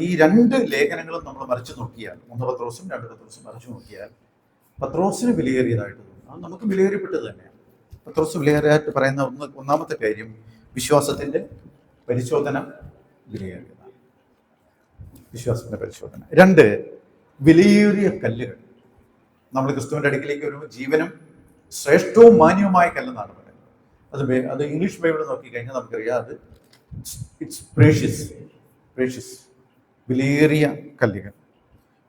ഈ 2 ലേഖനങ്ങളും നമ്മൾ മറിച്ച് നോക്കിയാൽ, 1 പത്രോസും 2 പത്രോസും മറിച്ച് നോക്കിയാൽ പത്രോസിന് വിലയേറിയതായിട്ട് തോന്നും. അത് നമുക്ക് വിലയേറിയപ്പെട്ടത് തന്നെയാണ്. പത്രോസ് വിലയേറിയായിട്ട് പറയുന്ന ഒന്നാമത്തെ കാര്യം വിശ്വാസത്തിന്റെ പരിശോധന വിലയേറിയതാണ്. വിശ്വാസത്തിന്റെ പരിശോധന. 2, വിലയേറിയ കല്ലുകൾ. നമ്മൾ ക്രിസ്തുവിന്റെ അടുക്കിലേക്ക് വരുമ്പോൾ ജീവനും ശ്രേഷ്ഠവും മാന്യവുമായ കല്ലെന്നാണ് പറയുന്നത്. അത് ഇംഗ്ലീഷ് ബൈബിൾ നോക്കിക്കഴിഞ്ഞാൽ നമുക്കറിയാം അത് ഇറ്റ്സ് പ്രേഷ്യസ്, വിലയേറിയ കല്ലുകൾ.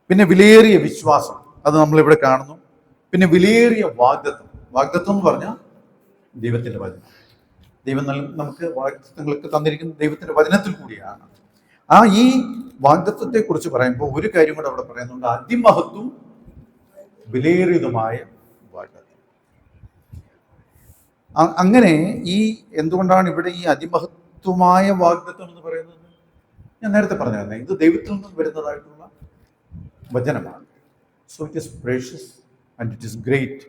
പിന്നെ വിലയേറിയ വിശ്വാസം, അത് നമ്മളിവിടെ കാണുന്നു. പിന്നെ വിലയേറിയ വാഗ്ദത്വം എന്ന് പറഞ്ഞാൽ ദൈവത്തിന്റെ വചനം. ദൈവം നമുക്ക് വാഗ്ദത്തങ്ങൾക്ക് തന്നിരിക്കുന്ന ദൈവത്തിന്റെ വചനത്തിൽ കൂടിയാണ്. ഈ വാഗ്ദത്വത്തെ കുറിച്ച് പറയുമ്പോൾ ഒരു കാര്യം കൂടെ അവിടെ പറയുന്നുണ്ട്, അതിമഹത്വം വിലയേറിയതുമായ വാഗ്ദത്വം. അങ്ങനെ എന്തുകൊണ്ടാണ് ഇവിടെ ഈ അതിമഹത്വമായ വാഗ്ദത്വം എന്ന് പറയുന്നത്? ഞാൻ നേരത്തെ പറഞ്ഞായിരുന്നു, ഇത് ദൈവത്തിൽ നിന്നും വരുന്നതായിട്ടുള്ള വചനമാണ്. So it is precious and it is great.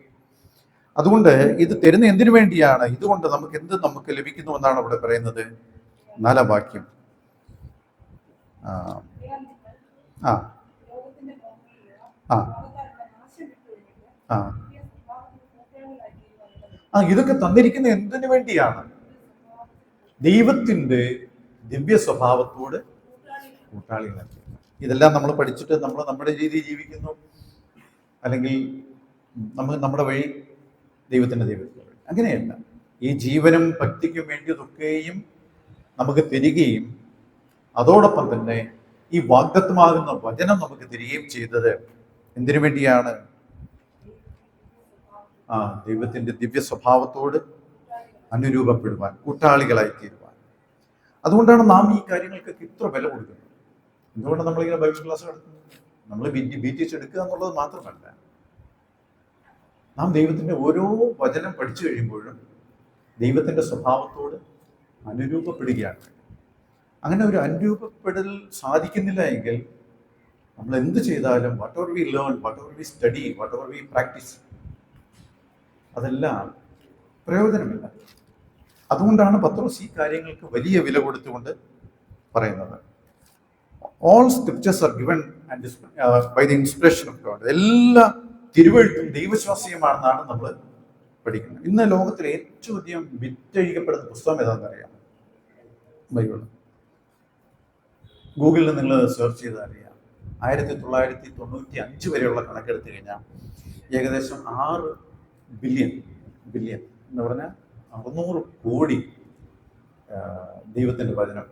അതുകൊണ്ട് ഇത് തരുന്ന എന്തിനു വേണ്ടിയാണ്? ഇതുകൊണ്ട് നമുക്ക് ലഭിക്കുന്നു എന്നാണ് അവിടെ പറയുന്നത്. 4-ാം വാക്യം. ഇതൊക്കെ തന്നിരിക്കുന്ന എന്തിനു വേണ്ടിയാണ്? ദൈവത്തിന്റെ ദിവ്യ സ്വഭാവത്തോട് കൂട്ടാളികളാക്കി. ഇതെല്ലാം നമ്മൾ പഠിച്ചിട്ട് നമ്മൾ നമ്മുടെ രീതിയിൽ ജീവിക്കുന്നു, അല്ലെങ്കിൽ നമ്മൾ നമ്മുടെ വഴി ദൈവത്തിന്റെ ദൈവത്തിൽ. അങ്ങനെയല്ല. ഈ ജീവനും ഭക്തിക്കും വേണ്ടിയതൊക്കെയും നമുക്ക് തരികയും അതോടൊപ്പം തന്നെ ഈ വാഗ്ദത്തമാകുന്ന വചനം നമുക്ക് തരികയും ചെയ്തത് എന്തിനു വേണ്ടിയാണ്? ദൈവത്തിന്റെ ദിവ്യ സ്വഭാവത്തോട് അനുരൂപപ്പെടുവാൻ, കൂട്ടാളികളായി തീരുവാൻ. അതുകൊണ്ടാണ് നാം ഈ കാര്യങ്ങൾക്കൊക്കെ ഇത്ര വില കൊടുക്കുന്നത്. എന്തുകൊണ്ട് നമ്മളിങ്ങനെ ബൈബിൾ ക്ലാസ് നടത്തുന്നത്? നമ്മൾ BTH എടുക്കുക എന്നുള്ളത് മാത്രമല്ല, നാം ദൈവത്തിന്റെ ഓരോ വചനം പഠിച്ചു കഴിയുമ്പോഴും ദൈവത്തിന്റെ സ്വഭാവത്തോട് അനുരൂപപ്പെടുകയാണ്. അങ്ങനെ ഒരു അനുരൂപപ്പെടൽ സാധിക്കുന്നില്ല എങ്കിൽ നമ്മൾ എന്ത് ചെയ്താലും whatever we learn, whatever we study, whatever we practise, അതെല്ലാം പ്രയോജനമില്ല. അതുകൊണ്ടാണ് പത്രോസ് ഈ കാര്യങ്ങൾക്ക് വലിയ വില കൊടുത്തുകൊണ്ട് പറയുന്നത്. All scriptures are given by the inspiration of God. എല്ലാ തിരുവെഴുത്തും ദൈവശ്വാസീയമാണെന്നാണ് നമ്മൾ പഠിക്കുന്നത്. ഇന്ന് ലോകത്തിൽ ഏറ്റവും അധികം വിറ്റഴിക്കപ്പെടുന്ന പുസ്തകം ഏതാണെന്ന് അറിയാം? ബൈബിൾ. ഗൂഗിളിൽ നിങ്ങൾ സെർച്ച് ചെയ്താൽ അറിയാം. 1995 വരെയുള്ള കണക്കെടുത്ത് കഴിഞ്ഞാൽ ഏകദേശം 6 ബില്യൺ എന്ന് പറഞ്ഞാൽ 600 കോടി ദൈവത്തിന്റെ വചനം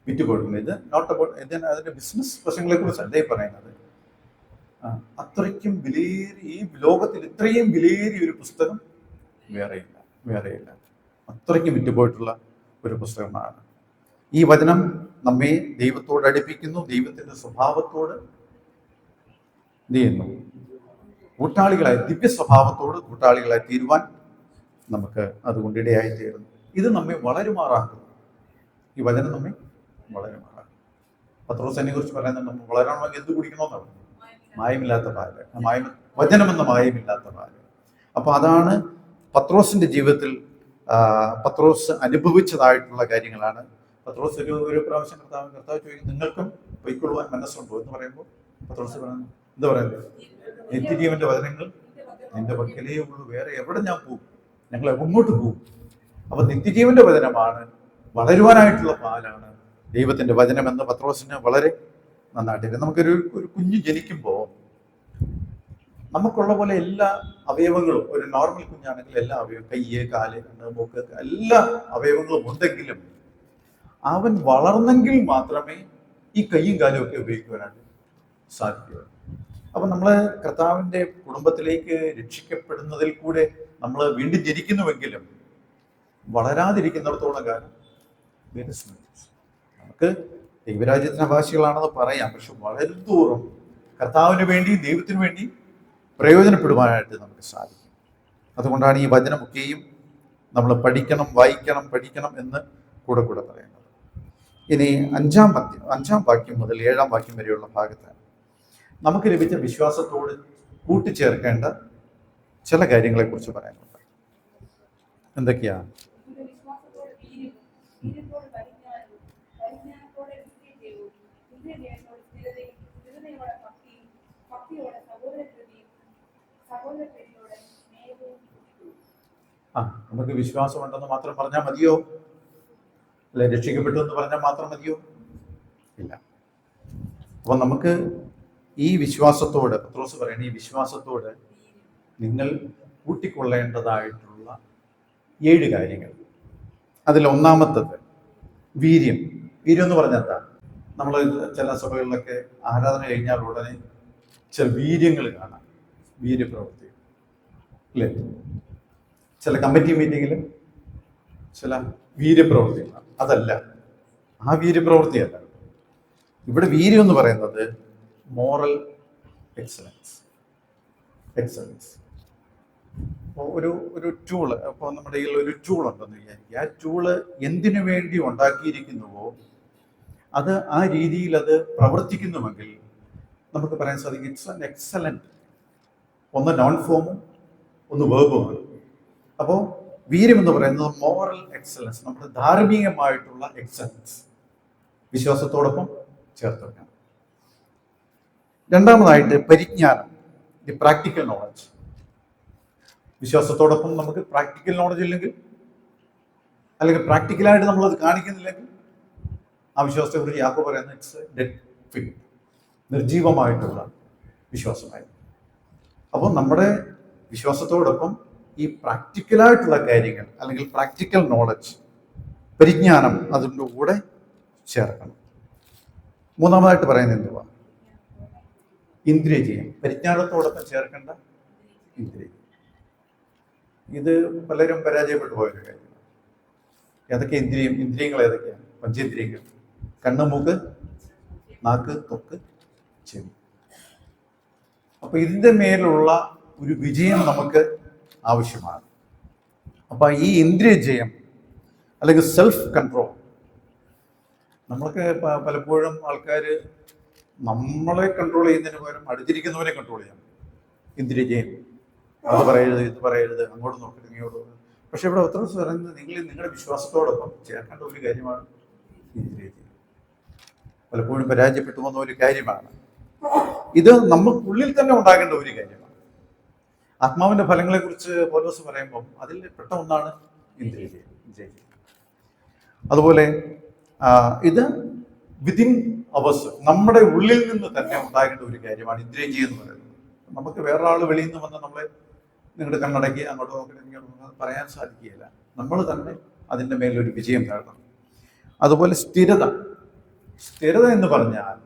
വിറ്റുപോയിട്ടുണ്ട്. ഇത് നോട്ട് അബൌട്ട് അതിന്റെ ബിസിനസ് വശങ്ങളെ കുറിച്ചല്ല ഈ പറയുന്നത്. അത്രയ്ക്കും ഈ ലോകത്തിൽ ഇത്രയും വിലയേറിയ ഒരു പുസ്തകം വേറെയില്ല. അത്രയ്ക്കും വിറ്റുപോയിട്ടുള്ള ഒരു പുസ്തകമാണ്. ഈ വചനം നമ്മെ ദൈവത്തോട് അടുപ്പിക്കുന്നു, ദൈവത്തിന്റെ സ്വഭാവത്തോട് എന്ത് ചെയ്യുന്നു? കൂട്ടാളികളായി, ദിവ്യ സ്വഭാവത്തോട് കൂട്ടാളികളായി തീരുവാൻ നമുക്ക് അതുകൊണ്ട് ഇടയായി തീരുന്നു. ഇത് നമ്മെ വളരുമാറാക്കുന്നു. ഈ വചനം നമ്മെ വളരുമാറാക്കും. പത്രോസിനെ കുറിച്ച് പറയുന്നത് നമ്മൾ വളരണമെങ്കിൽ എന്ത് കുടിക്കണമെന്നാണ്? മായമില്ലാത്ത പാല്. വചനമെന്ന മായമില്ലാത്ത പാല്. അപ്പൊ അതാണ് പത്രോസിന്റെ ജീവിതത്തിൽ പത്രോസ് അനുഭവിച്ചതായിട്ടുള്ള കാര്യങ്ങളാണ്. പത്രോസ് ഒരു പ്രാവശ്യം കർത്താവ് ചോദിക്കും, നിങ്ങൾക്കും പൊയ്ക്കൊള്ളുവാൻ മനസ്സുണ്ടോ എന്ന് പറയുമ്പോൾ പത്രോസ് പറയുന്നു, എന്താ പറയുന്നത്? നിത്യജീവന്റെ വചനങ്ങൾ നിന്റെ പക്കലേ ഉള്ളൂ, വേറെ എവിടെ ഞാൻ പോകും? ഞങ്ങൾ എങ്ങോട്ട് പോകും? അപ്പൊ നിത്യജീവന്റെ വചനമാണ്, വളരുവാനായിട്ടുള്ള പാലാണ് ദൈവത്തിന്റെ വചനം എന്ന് പത്രോസിന് വളരെ നന്നായിട്ട്. നമുക്കൊരു കുഞ്ഞ് ജനിക്കുമ്പോൾ നമുക്കുള്ള പോലെ എല്ലാ അവയവങ്ങളും, ഒരു നോർമൽ കുഞ്ഞാണെങ്കിൽ എല്ലാ അവയവം, കയ്യ്, കാല്, കണ്ണ്, മൂക്ക്, എല്ലാ അവയവങ്ങളും ഉണ്ടെങ്കിലും അവൻ വളർന്നെങ്കിൽ മാത്രമേ ഈ കയ്യും കാലും ഒക്കെ ഉപയോഗിക്കുവാനായിട്ട് സാധിക്കുകയുള്ളൂ. അപ്പൊ നമ്മള് കർത്താവിന്റെ കുടുംബത്തിലേക്ക് രക്ഷിക്കപ്പെടുന്നതിൽ കൂടെ നമ്മൾ വീണ്ടും ജനിക്കുന്നുവെങ്കിലും വളരാതിരിക്കുന്നിടത്തോളം കാലം നമുക്ക് ദൈവരാജ്യത്തിന് അവകാശികളാണെന്ന് പറയാം. പക്ഷെ വളരും തോറും കർത്താവിന് വേണ്ടി, ദൈവത്തിന് വേണ്ടി പ്രയോജനപ്പെടുവാനായിട്ട് നമുക്ക് സാധിക്കും. അതുകൊണ്ടാണ് ഈ വചനമൊക്കെയും നമ്മൾ പഠിക്കണം എന്ന് കൂടെ പറയുന്നത്. ഇനി 5-ാം വാക്യം മുതൽ 7-ാം വാക്യം വരെയുള്ള ഭാഗത്ത് നമുക്ക് ലഭിച്ച വിശ്വാസത്തോട് കൂട്ടിച്ചേർക്കേണ്ട ചില കാര്യങ്ങളെ കുറിച്ച് പറയാനുണ്ട്. എന്തൊക്കെയാ? നമുക്ക് വിശ്വാസമുണ്ടെന്ന് മാത്രം പറഞ്ഞാൽ മതിയോ? അല്ലെ രക്ഷിക്കപ്പെട്ടു എന്ന് പറഞ്ഞാൽ മാത്രം മതിയോ? ഇല്ല. അപ്പം നമുക്ക് ഈ വിശ്വാസത്തോട്, പത്രോസ് പറയുന്ന ഈ വിശ്വാസത്തോട് നിങ്ങൾ കൂട്ടിക്കൊള്ളേണ്ടതായിട്ടുള്ള 7 കാര്യങ്ങൾ. അതിൽ ഒന്നാമത്തത് വീര്യം. വീര്യം എന്ന് പറഞ്ഞാൽ എന്താ? നമ്മൾ ചില സഭകളിലൊക്കെ ആരാധന കഴിഞ്ഞാൽ ഉടനെ ചില വീര്യങ്ങൾ കാണാം, വീര്യപ്രവൃത്തി അല്ലേ? ചില കമ്മിറ്റി മീറ്റിങ്ങിൽ ചില വീര്യപ്രവൃത്തികളാണ്. അതല്ല, ആ വീര്യപ്രവൃത്തിയല്ല. ഇവിടെ വീര്യം എന്ന് പറയുന്നത് മോറൽ എക്സലൻസ്. ഒരു ടൂള്, അപ്പോൾ നമ്മുടെ കയ്യിൽ ഒരു ടൂൾ ഉണ്ടെന്ന് വിചാരിക്കുക. ആ ടൂള് എന്തിനു വേണ്ടി ഉണ്ടാക്കിയിരിക്കുന്നുവോ അത് ആ രീതിയിൽ അത് പ്രവർത്തിക്കുന്നുവെങ്കിൽ നമുക്ക് പറയാൻ സാധിക്കും ഇറ്റ്സ് ആൻ എക്സലന്റ്. ഒന്ന് നോൺ ഫോമും ഒന്ന് വേർബുമാണ്. അപ്പോൾ വീര്യം എന്ന് പറയുന്നത് മോറൽ എക്സലൻസ്, നമ്മുടെ ധാർമ്മികമായിട്ടുള്ള എക്സലൻസ് വിശ്വാസത്തോടൊപ്പം ചേർത്ത് വെക്കണം. രണ്ടാമതായിട്ട് പരിജ്ഞാനം, ദി പ്രാക്ടിക്കൽ നോളജ്. വിശ്വാസത്തോടൊപ്പം നമുക്ക് പ്രാക്ടിക്കൽ നോളജ് ഇല്ലെങ്കിൽ, അല്ലെങ്കിൽ പ്രാക്ടിക്കലായിട്ട് നമ്മളത് കാണിക്കുന്നില്ലെങ്കിൽ ആ വിശ്വാസത്തെക്കുറിച്ച് യാക്കോബ് പറയുന്നത് ഇറ്റ്സ് ഡെഡ് ഫെയ്ത്ത്, നിർജീവമായിട്ടുള്ള വിശ്വാസമായിരുന്നു. അപ്പോൾ നമ്മുടെ വിശ്വാസത്തോടൊപ്പം ഈ പ്രാക്ടിക്കലായിട്ടുള്ള കാര്യങ്ങൾ അല്ലെങ്കിൽ പ്രാക്ടിക്കൽ നോളജ്, പരിജ്ഞാനം അതിൻ്റെ കൂടെ ചേർക്കണം. മൂന്നാമതായിട്ട് പറയുന്നത് എന്തുവാ? ഇന്ദ്രിയജയം. പരിജ്ഞാനത്തോടൊപ്പം ചേർക്കേണ്ട ഇന്ദ്രിയം. ഇത് പലരും പരാജയപ്പെട്ടു പോയൊരു കാര്യമാണ്. ഏതൊക്കെ ഇന്ദ്രിയങ്ങൾ ഏതൊക്കെയാണ്? പഞ്ചേന്ദ്രിയങ്ങൾ: കണ്ണ്, മൂക്ക്, നാക്ക്, ത്വക്ക്, ചെവി. അപ്പൊ ഇതിന്റെ മേലുള്ള ഒരു വിജയം നമുക്ക് ആവശ്യമാണ്. അപ്പൊ ഈ ഇന്ദ്രിയജയം അല്ലെങ്കിൽ സെൽഫ് കൺട്രോൾ, നമ്മൾക്ക് പലപ്പോഴും ആൾക്കാർ നമ്മളെ കൺട്രോൾ ചെയ്യുന്നതിന് പകരം അടുത്തിരിക്കുന്നവരെ കൺട്രോൾ ചെയ്യാം. ഇന്ദ്രിയജയം, അത് പറയരുത്, ഇത് പറയരുത്, അങ്ങോട്ട് നോക്കരുത്, ഇങ്ങോട്ട് നോക്കരുത്. പക്ഷെ ഇവിടെ പത്രോസ് പറയുന്നത് നിങ്ങളുടെ വിശ്വാസത്തോടൊപ്പം ചേർക്കേണ്ട ഒരു കാര്യമാണ് ഇന്ദ്രിയജയം. പലപ്പോഴും പരാജയപ്പെട്ടു പോകുന്ന ഒരു കാര്യമാണ്. ഇത് നമുക്കുള്ളിൽ തന്നെ ഉണ്ടാകേണ്ട ഒരു കാര്യമാണ്. ആത്മാവിന്റെ ഫലങ്ങളെ കുറിച്ച് പൗലോസ് പറയുമ്പോൾ അതിൽ പെട്ട ഒന്നാണ് ഇന്ദ്രിയജയം. അതുപോലെ ഇത് വിതിൻ അവേഴ്സ്, നമ്മുടെ ഉള്ളിൽ നിന്ന് തന്നെ ഉണ്ടാകേണ്ട ഒരു കാര്യമാണ് ഇന്ദ്രിയജയം എന്ന് പറയുന്നത്. നമുക്ക് വേറൊരാൾ വെളിയിൽ നിന്ന് വന്ന് നമ്മളെ നിങ്ങളുടെ കണ്ണടക്കി അങ്ങോട്ട് നോക്കി ഇങ്ങോട്ട് പറയാൻ സാധിക്കുകയില്ല. നമ്മൾ തന്നെ അതിൻ്റെ മേലൊരു വിജയം നേടണം. അതുപോലെ സ്ഥിരത എന്ന് പറഞ്ഞാൽ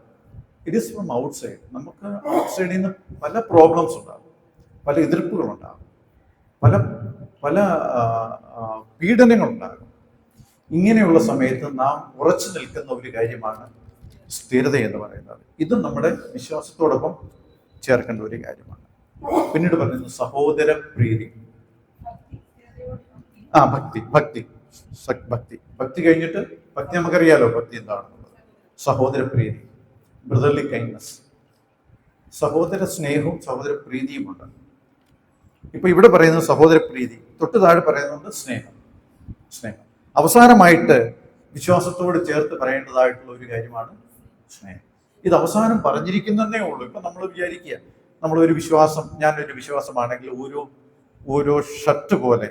ഇറ്റ് ഈസ് ഫ്രം ഔട്ട്സൈഡ്. നമുക്ക് ഔട്ട്സൈഡിൽ നിന്ന് പല പ്രോബ്ലംസ് ഉണ്ടാകും, പല എതിർപ്പുകളുണ്ടാകും, പല പല പീഡനങ്ങളുണ്ടാകും. ഇങ്ങനെയുള്ള സമയത്ത് നാം ഉറച്ചു നിൽക്കുന്ന ഒരു കാര്യമാണ് സ്ഥിരത എന്ന് പറയുന്നത്. ഇതും നമ്മുടെ വിശ്വാസത്തോടൊപ്പം ചേർക്കേണ്ട ഒരു കാര്യമാണ്. പിന്നീട് പറയുന്നത് സഹോദര പ്രീതി. ഭക്തി കഴിഞ്ഞിട്ട് ഭക്തി നമുക്കറിയാലോ ഭക്തി എന്താണെന്നുള്ളത്. സഹോദര പ്രീതി, ബ്രദർലി കൈൻഡ്നസ്, സഹോദര സ്നേഹവും സഹോദര പ്രീതിയുമുണ്ട്. ഇപ്പൊ ഇവിടെ പറയുന്നത് സഹോദര പ്രീതി, തൊട്ട് താഴെ പറയുന്നുണ്ട് സ്നേഹം. അവസാനമായിട്ട് വിശ്വാസത്തോട് ചേർത്ത് പറയേണ്ടതായിട്ടുള്ള ഒരു കാര്യമാണ് സ്നേഹം. ഇത് അവസാനം പറഞ്ഞിരിക്കുന്നതേ ഉള്ളൂ. ഇപ്പൊ നമ്മൾ വിചാരിക്കുക, നമ്മളൊരു വിശ്വാസം, ഞാനൊരു വിശ്വാസമാണെങ്കിൽ ഓരോ ഷർട്ട് പോലെ,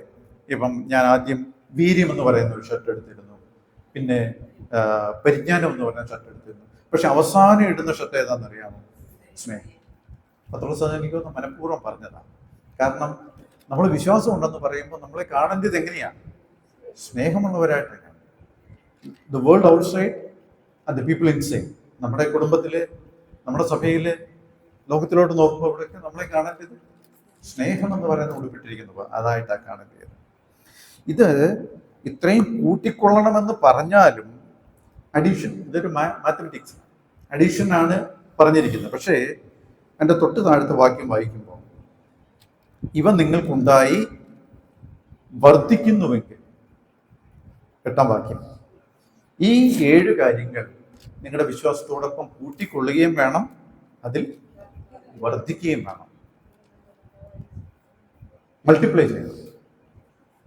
ഇപ്പം ഞാൻ ആദ്യം വീര്യം എന്ന് പറയുന്ന ഒരു ഷർട്ട് എടുത്തിരുന്നു, പിന്നെ പരിജ്ഞാനം എന്ന് പറയുന്ന ഷർട്ട് എടുത്തിരുന്നു. പക്ഷെ അവസാനം ഇടുന്ന ഷർട്ട് ഏതാണെന്നറിയാമോ? സ്നേഹം. പത്രോസ് എനിക്കൊന്ന് മനഃപൂർവ്വം പറഞ്ഞതാണ്. കാരണം നമ്മൾ വിശ്വാസം ഉണ്ടെന്ന് പറയുമ്പോൾ നമ്മളെ കാണേണ്ടത് എങ്ങനെയാണ്? സ്നേഹമുള്ളവരായിട്ടാണ്. The world outside and the people inside. നമ്മുടെ കുടുംബത്തില്, നമ്മുടെ സഭയില്, ലോകത്തിലോട്ട് നോക്കുമ്പോൾ ഇവിടെയൊക്കെ നമ്മളെ കാണേണ്ടത് സ്നേഹം എന്ന് പറയുന്ന ഉൾപ്പെട്ടിരിക്കുന്നു, അതായിട്ടാണ് കാണേണ്ടത്. ഇത് ഇത്രയും കൂട്ടിക്കൊള്ളണമെന്ന് പറഞ്ഞാലും അഡീഷൻ, ഇതൊരു മാത്തമെറ്റിക്സ്, അഡീഷൻ ആണ് പറഞ്ഞിരിക്കുന്നത്. പക്ഷേ എൻ്റെ തൊട്ട് താഴത്തെ വാക്യം വായിക്കുമ്പോൾ ഇവ നിങ്ങൾക്കുണ്ടായി വർദ്ധിക്കുന്നുവെങ്കിൽ, 8ാം വാക്യം, ഈ 7 കാര്യങ്ങൾ നിങ്ങളുടെ വിശ്വാസത്തോടൊപ്പം കൂട്ടിക്കൊള്ളുകയും വേണം, അതിൽ വർദ്ധിക്കുകയും വേണം. മൾട്ടിപ്ലൈ ചെയ്യുന്നത്.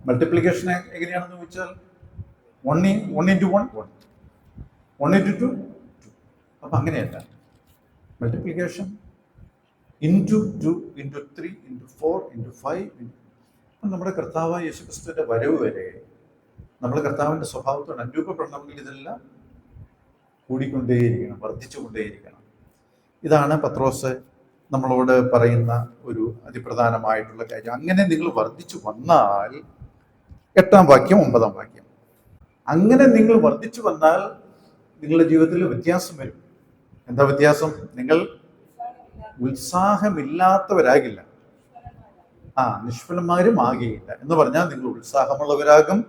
മൾട്ടിപ്ലിക്കേഷൻ എങ്ങനെയാണെന്ന് ചോദിച്ചാൽ 1 into 1 1 into 2 2. അപ്പം അങ്ങനെയല്ല. Multiplication into 2 into 3 into 4 into 5 നമ്മുടെ കർത്താവായ യേശുക്രിസ്തുവിന്റെ വരവ് വരെ നമ്മൾ കർത്താവിന്റെ സ്വഭാവത്തോട് അനുരൂപപ്പെടണമെങ്കിൽ ഇതെല്ലാം കൂടിക്കൊണ്ടേയിരിക്കണം, വർദ്ധിച്ചുകൊണ്ടേയിരിക്കണം. ഇതാണ് പത്രോസ് നമ്മളോട് പറയുന്ന ഒരു അതിപ്രധാനമായിട്ടുള്ള കാര്യം. അങ്ങനെ നിങ്ങൾ വർദ്ധിച്ചു വന്നാൽ, 8-ാം വാക്യം 9-ാം വാക്യം, അങ്ങനെ നിങ്ങൾ വർദ്ധിച്ചു വന്നാൽ നിങ്ങളുടെ ജീവിതത്തിൽ വ്യത്യാസം വരും. എന്താ വ്യത്യാസം? നിങ്ങൾ ഉത്സാഹമില്ലാത്തവരാകില്ല, നിഷ്ഫലന്മാരും ആകുകയില്ല. എന്ന് പറഞ്ഞാൽ നിങ്ങൾ ഉത്സാഹമുള്ളവരാകും,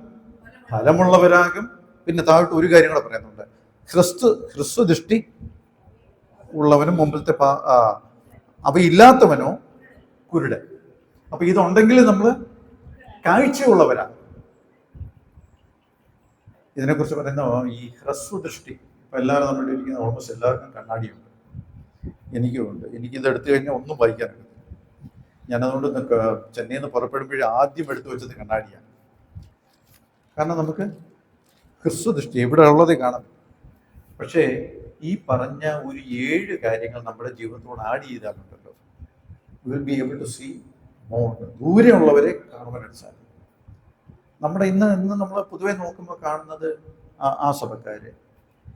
ഫലമുള്ളവരാകും. പിന്നെ താഴോട്ട് ഒരു കാര്യം കൂടെ പറയുന്നുണ്ട്, ഹ്രസ്വദൃഷ്ടി ഉള്ളവനും മുമ്പിലത്തെ അവയില്ലാത്തവനോ കുരുടൻ. അപ്പൊ ഇതുണ്ടെങ്കിൽ നമ്മൾ കാഴ്ചയുള്ളവരാണ്. ഇതിനെക്കുറിച്ച് പറയുന്ന ഈ ഹ്രസ്വദൃഷ്ടി, ഇപ്പൊ എല്ലാവരും നമ്മുടെ ഇരിക്കുന്ന ഓൾമോസ്റ്റ് എല്ലാവർക്കും കണ്ണാടിയുണ്ട്, എനിക്കുമുണ്ട്. എനിക്കിത് എടുത്തു കഴിഞ്ഞാൽ ഒന്നും വായിക്കാനുണ്ട്. ഞാനതുകൊണ്ട് ചെന്നൈയിൽ നിന്ന് പുറപ്പെടുമ്പോഴേ ആദ്യം എടുത്തു വെച്ചത് കണ്ണാടിയാണ്. കാരണം നമുക്ക് ഹ്രസ്വദൃഷ്ടി ഇവിടെ ഉള്ളതേ കാണാം. പക്ഷേ ഈ പറഞ്ഞ ഒരു 7 കാര്യങ്ങൾ നമ്മുടെ ജീവിതത്തോട് ആഡ് ചെയ്താലുണ്ടല്ലോ, will be able to see more. ദൂരെയുള്ളവരെ കാണുവാനായിട്ട് സാധിക്കും. നമ്മുടെ ഇന്ന് നമ്മൾ പൊതുവെ നോക്കുമ്പോൾ കാണുന്നത് ആ സഭക്കാര്,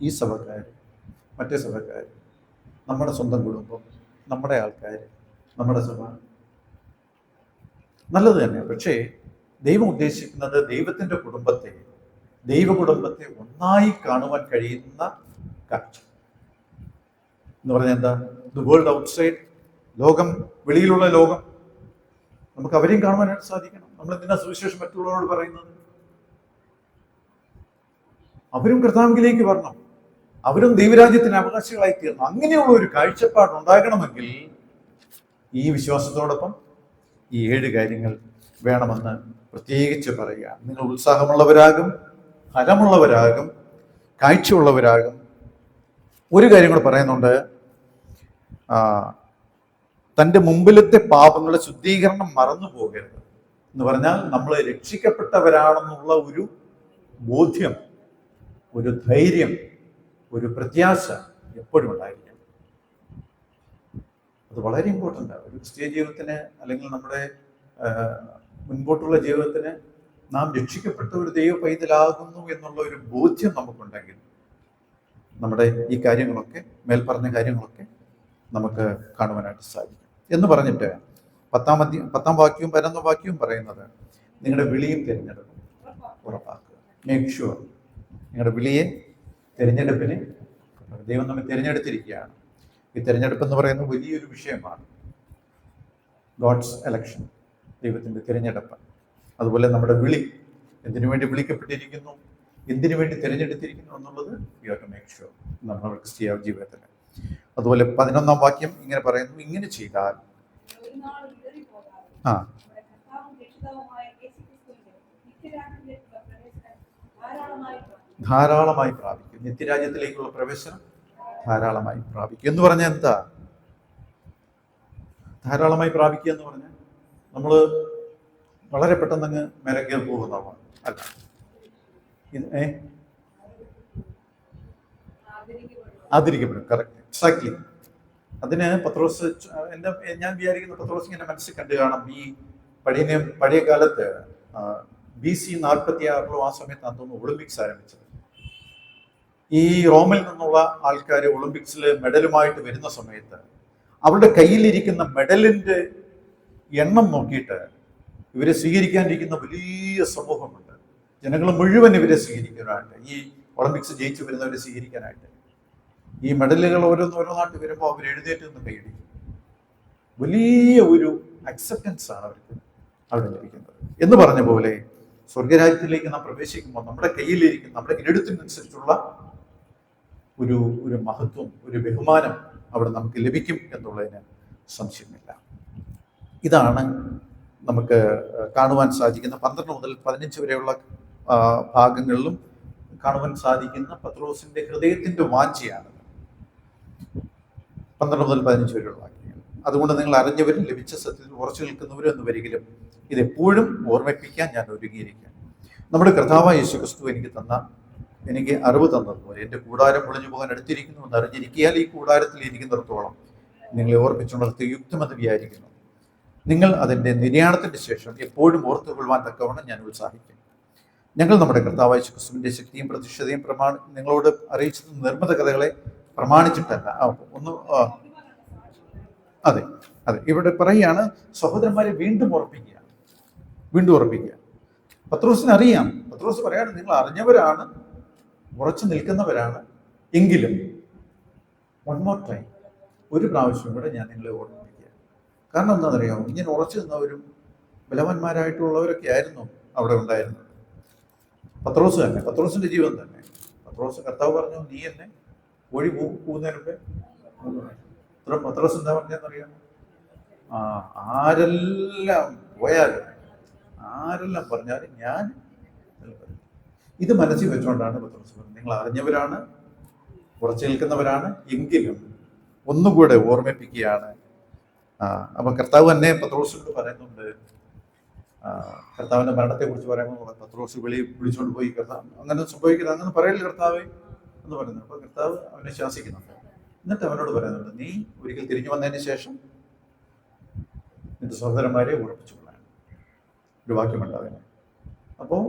ഈ സഭക്കാര്, മറ്റേ സഭക്കാര്, നമ്മുടെ സ്വന്തം കുടുംബം, നമ്മുടെ ആൾക്കാർ, നമ്മുടെ സഭ, നല്ലത് തന്നെ. പക്ഷേ ദൈവം ഉദ്ദേശിക്കുന്നത് ദൈവത്തിന്റെ കുടുംബത്തെ, ദൈവകുടുംബത്തെ ഒന്നായി കാണുവാൻ കഴിയുന്ന കാഴ്ച എന്ന് പറഞ്ഞാൽ എന്താ? ദ വേൾഡ് ഔട്ട്സൈഡ്, ലോകം, വെളിയിലുള്ള ലോകം, നമുക്ക് അവരെയും കാണുവാനായിട്ട് സാധിക്കണം. നമ്മൾ എന്തിനാ സുവിശേഷം മറ്റുള്ളവരോട് പറയുന്നത്? അവരും കർത്താവിലേക്ക് വരണം, അവരും ദൈവരാജ്യത്തിന് അവകാശികളായി തീർന്നു. അങ്ങനെയുള്ള ഒരു കാഴ്ചപ്പാട് ഉണ്ടാകണമെങ്കിൽ ഈ വിശ്വാസത്തോടൊപ്പം ഈ 7 കാര്യങ്ങൾ വേണമെന്ന് പ്രത്യേകിച്ച് പറയുക. നിങ്ങൾ ഉത്സാഹമുള്ളവരാകും, ഫലമുള്ളവരാകും, കാഴ്ചയുള്ളവരാകും. ഒരു കാര്യം കൂടെ പറയുന്നുണ്ട്, തൻ്റെ മുമ്പിലത്തെ പാപങ്ങളുടെ ശുദ്ധീകരണം മറന്നു പോകരുത്. എന്ന് പറഞ്ഞാൽ നമ്മൾ രക്ഷിക്കപ്പെട്ടവരാണെന്നുള്ള ഒരു ബോധ്യം, ഒരു ധൈര്യം, ഒരു പ്രത്യാശ എപ്പോഴും ഉണ്ടായിരിക്കണം. അത് വളരെ ഇമ്പോർട്ടൻ്റ് ആണ്. ഒരു ക്രിസ്തീയ ജീവിതത്തിന്, അല്ലെങ്കിൽ നമ്മുടെ മുൻപോട്ടുള്ള ജീവിതത്തിന് നാം രക്ഷിക്കപ്പെട്ട ഒരു ദൈവ പൈതലാകുന്നു എന്നുള്ള ഒരു ബോധ്യം നമുക്കുണ്ടെങ്കിൽ നമ്മുടെ ഈ കാര്യങ്ങളൊക്കെ, മേൽപ്പറഞ്ഞ കാര്യങ്ങളൊക്കെ നമുക്ക് കാണുവാനായിട്ട് സാധിക്കും. എന്ന് പറഞ്ഞിട്ട് 10-ാം വാക്യവും 11-ാം വാക്യവും പറയുന്നത്, നിങ്ങളുടെ വിളിയും തിരഞ്ഞെടുപ്പും ഉറപ്പാക്കുക. മേക്ക് ഷുവർ നിങ്ങളുടെ വിളിയെ, തിരഞ്ഞെടുപ്പിനെ, ദൈവം നമ്മെ തിരഞ്ഞെടുത്തിരിക്കുകയാണ്. ഈ തിരഞ്ഞെടുപ്പ് എന്ന് പറയുന്നത് വലിയൊരു വിഷയമാണ്. ഗോഡ്സ് എലക്ഷൻ, ദൈവത്തിൻ്റെ തിരഞ്ഞെടുപ്പ്. അതുപോലെ നമ്മുടെ വിളി, എന്തിനു വേണ്ടി വിളിക്കപ്പെട്ടിരിക്കുന്നു, എന്തിനു വേണ്ടി തിരഞ്ഞെടുത്തിരിക്കുന്നു എന്നുള്ളത് we have to make sure നമ്മുടെ ക്രിസ്തീയ ജീവിതത്തിൽ. അതുപോലെ 11-ാം വാക്യം ഇങ്ങനെ പറയുന്നു, ഇങ്ങനെ ചെയ്താൽ ധാരാളമായി പ്രാപിക്കും. നിത്യരാജ്യത്തിലേക്കുള്ള പ്രവേശനം ധാരാളമായി പ്രാപിക്കും. എന്ന് പറഞ്ഞാൽ എന്താ ധാരാളമായി പ്രാപിക്കുക എന്ന് പറഞ്ഞാൽ? നമ്മൾ വളരെ പെട്ടെന്ന് അങ്ങ് മേലക്കേറി പോകുന്നതാണ് അല്ല. ആദരിക്കപ്പെടും. Correct, exactly. അതിന് പത്രോസ്, ഞാൻ വിചാരിക്കുന്ന പത്രോസ് ഇങ്ങനെ മനസ്സിൽ കണ്ടു കാണാം. ഈ പഴയ കാലത്ത് BC 46 ആ സമയത്താണ് തോന്നുന്നു ഒളിമ്പിക്സ് ആരംഭിച്ചത്. ഈ റോമിൽ നിന്നുള്ള ആൾക്കാർ ഒളിമ്പിക്സിൽ മെഡലുമായിട്ട് വരുന്ന സമയത്ത് അവരുടെ കയ്യിലിരിക്കുന്ന മെഡലിന്റെ എണ്ണം നോക്കിയിട്ട് ഇവരെ സ്വീകരിക്കാനിരിക്കുന്ന വലിയ സമൂഹമുണ്ട്. ജനങ്ങൾ മുഴുവൻ ഇവരെ സ്വീകരിക്കാനായിട്ട്, ഈ ഒളിമ്പിക്സ് ജയിച്ചു വരുന്നവരെ സ്വീകരിക്കാനായിട്ട്, ഈ മെഡലുകൾ ഓരോന്നായിട്ട് വരുമ്പോൾ അവർ എഴുന്നേറ്റ് നിന്ന് കൈയടിക്കും. വലിയ ഒരു അക്സെപ്റ്റൻസ് ആണ് അവർക്ക് അവിടെ ലഭിക്കുന്നത്. എന്ന് പറഞ്ഞ പോലെ സ്വർഗരാജ്യത്തിലേക്ക് നാം പ്രവേശിക്കുമ്പോൾ നമ്മുടെ കയ്യിലിരിക്കുന്ന, നമ്മുടെ എഴുത്തിനനുസരിച്ചുള്ള ഒരു മഹത്വം, ഒരു ബഹുമാനം അവിടെ നമുക്ക് ലഭിക്കും എന്നുള്ളതിന് സംശയമില്ല. ഇതാണ് നമുക്ക് കാണുവാൻ സാധിക്കുന്ന 12 മുതൽ 15 വരെയുള്ള ഭാഗങ്ങളിലും കാണുവാൻ സാധിക്കുന്ന പത്രോസിന്റെ ഹൃദയത്തിന്റെ വാഞ്ചയാണ് 12 മുതൽ 15 വരെയുള്ള വാക്യങ്ങൾ. അതുകൊണ്ട് നിങ്ങൾ അറിഞ്ഞവരും ലഭിച്ച സത്യത്തിൽ ഉറച്ചു നിൽക്കുന്നവരും എന്ന് വരികിലും ഇതെപ്പോഴും ഓർമ്മിപ്പിക്കാൻ ഞാൻ ഒരുങ്ങിയിരിക്കാം. നമ്മുടെ കർത്താവായ യേശുക്രിസ്തു എനിക്ക് അറിവ് തന്നതുപോലെ എൻ്റെ കൂടാരം പൊളിഞ്ഞു പോകാൻ അടുത്തിരിക്കുന്നു എന്ന് അറിഞ്ഞിരിക്കിയാൽ ഈ കൂടാരത്തിൽ ഇരിക്കുന്നിടത്തോളം നിങ്ങളെ ഓർപ്പിച്ചുണർത്തി യുക്തമെന്ന് വിചാരിക്കുന്നു. നിങ്ങൾ അതിൻ്റെ നിര്യാണത്തിൻ്റെ ശേഷം എപ്പോഴും ഓർത്തുകൊള്ളുവാൻ തക്കവണ്ണം ഞാൻ ഉത്സാഹിക്കും. ഞങ്ങൾ നമ്മുടെ കർത്താവായ ക്രിസ്തുവിൻ്റെ ശക്തിയും പ്രതിഷ്ഠതയും നിങ്ങളോട് അറിയിച്ച നിർമ്മിത കഥകളെ പ്രമാണിച്ചിട്ടല്ല. അതെ അതെ, ഇവിടെ പറയുകയാണ്, സഹോദരന്മാരെ വീണ്ടും ഉറപ്പിക്കുക. പത്രോസിന് അറിയാം. പത്രോസ് പറയാണ്, നിങ്ങൾ അറിഞ്ഞവരാണ്, ഉറച്ചു നിൽക്കുന്നവരാണ്, എങ്കിലും വൺ മോർ ടൈം, ഒരു പ്രാവശ്യം കൂടെ ഞാൻ നിങ്ങളെ ഓർമ്മിപ്പിക്കുക. കാരണം എന്താണെന്നറിയാമോ, ഇങ്ങനെ ഉറച്ചു നിന്നവരും ബലവാന്മാരായിട്ടുള്ളവരൊക്കെ ആയിരുന്നു അവിടെ ഉണ്ടായിരുന്നത്. പത്രോസ് തന്നെ, പത്രോസിന്റെ ജീവിതം തന്നെ. പത്രോസ്, കർത്താവ് പറഞ്ഞു, നീ എന്നെ വഴി പോകുന്നതിനുമ്പേ. പത്രോസ് എന്താ പറഞ്ഞതെന്നറിയാമോ? ആരെല്ലാം പോയാലും, ആരെല്ലാം പറഞ്ഞാലും ഞാൻ. ഇത് മനസ്സിൽ വെച്ചുകൊണ്ടാണ് പത്രോസ് പറഞ്ഞത്, നിങ്ങൾ അറിഞ്ഞവരാണ്, ഉറച്ചു നിൽക്കുന്നവരാണ്, എങ്കിലും ഒന്നുകൂടെ ഓർമ്മിപ്പിക്കുകയാണ്. അപ്പൊ കർത്താവ് തന്നെ പത്രോസിനോട് പറയുന്നുണ്ട്, കർത്താവിന്റെ മരണത്തെക്കുറിച്ച് പറയുമ്പോൾ പത്രോസ് വിളിച്ചുകൊണ്ട് പോയി, കർത്താവ് അങ്ങനെ സംഭവിക്കുന്നത്, അങ്ങനെ പറയല് കർത്താവേ എന്ന് പറയുന്നത്. അപ്പൊ കർത്താവ് അവനെ ശാസിക്കുന്നുണ്ട്. എന്നിട്ട് അവനോട് പറയുന്നുണ്ട്, നീ ഒരിക്കൽ തിരിഞ്ഞു വന്നതിന് ശേഷം നിന്റെ സഹോദരന്മാരെ ഉറപ്പിച്ചുകൊള്ളാൻ ഒരു വാക്യമുണ്ട് അതിന്. അപ്പോൾ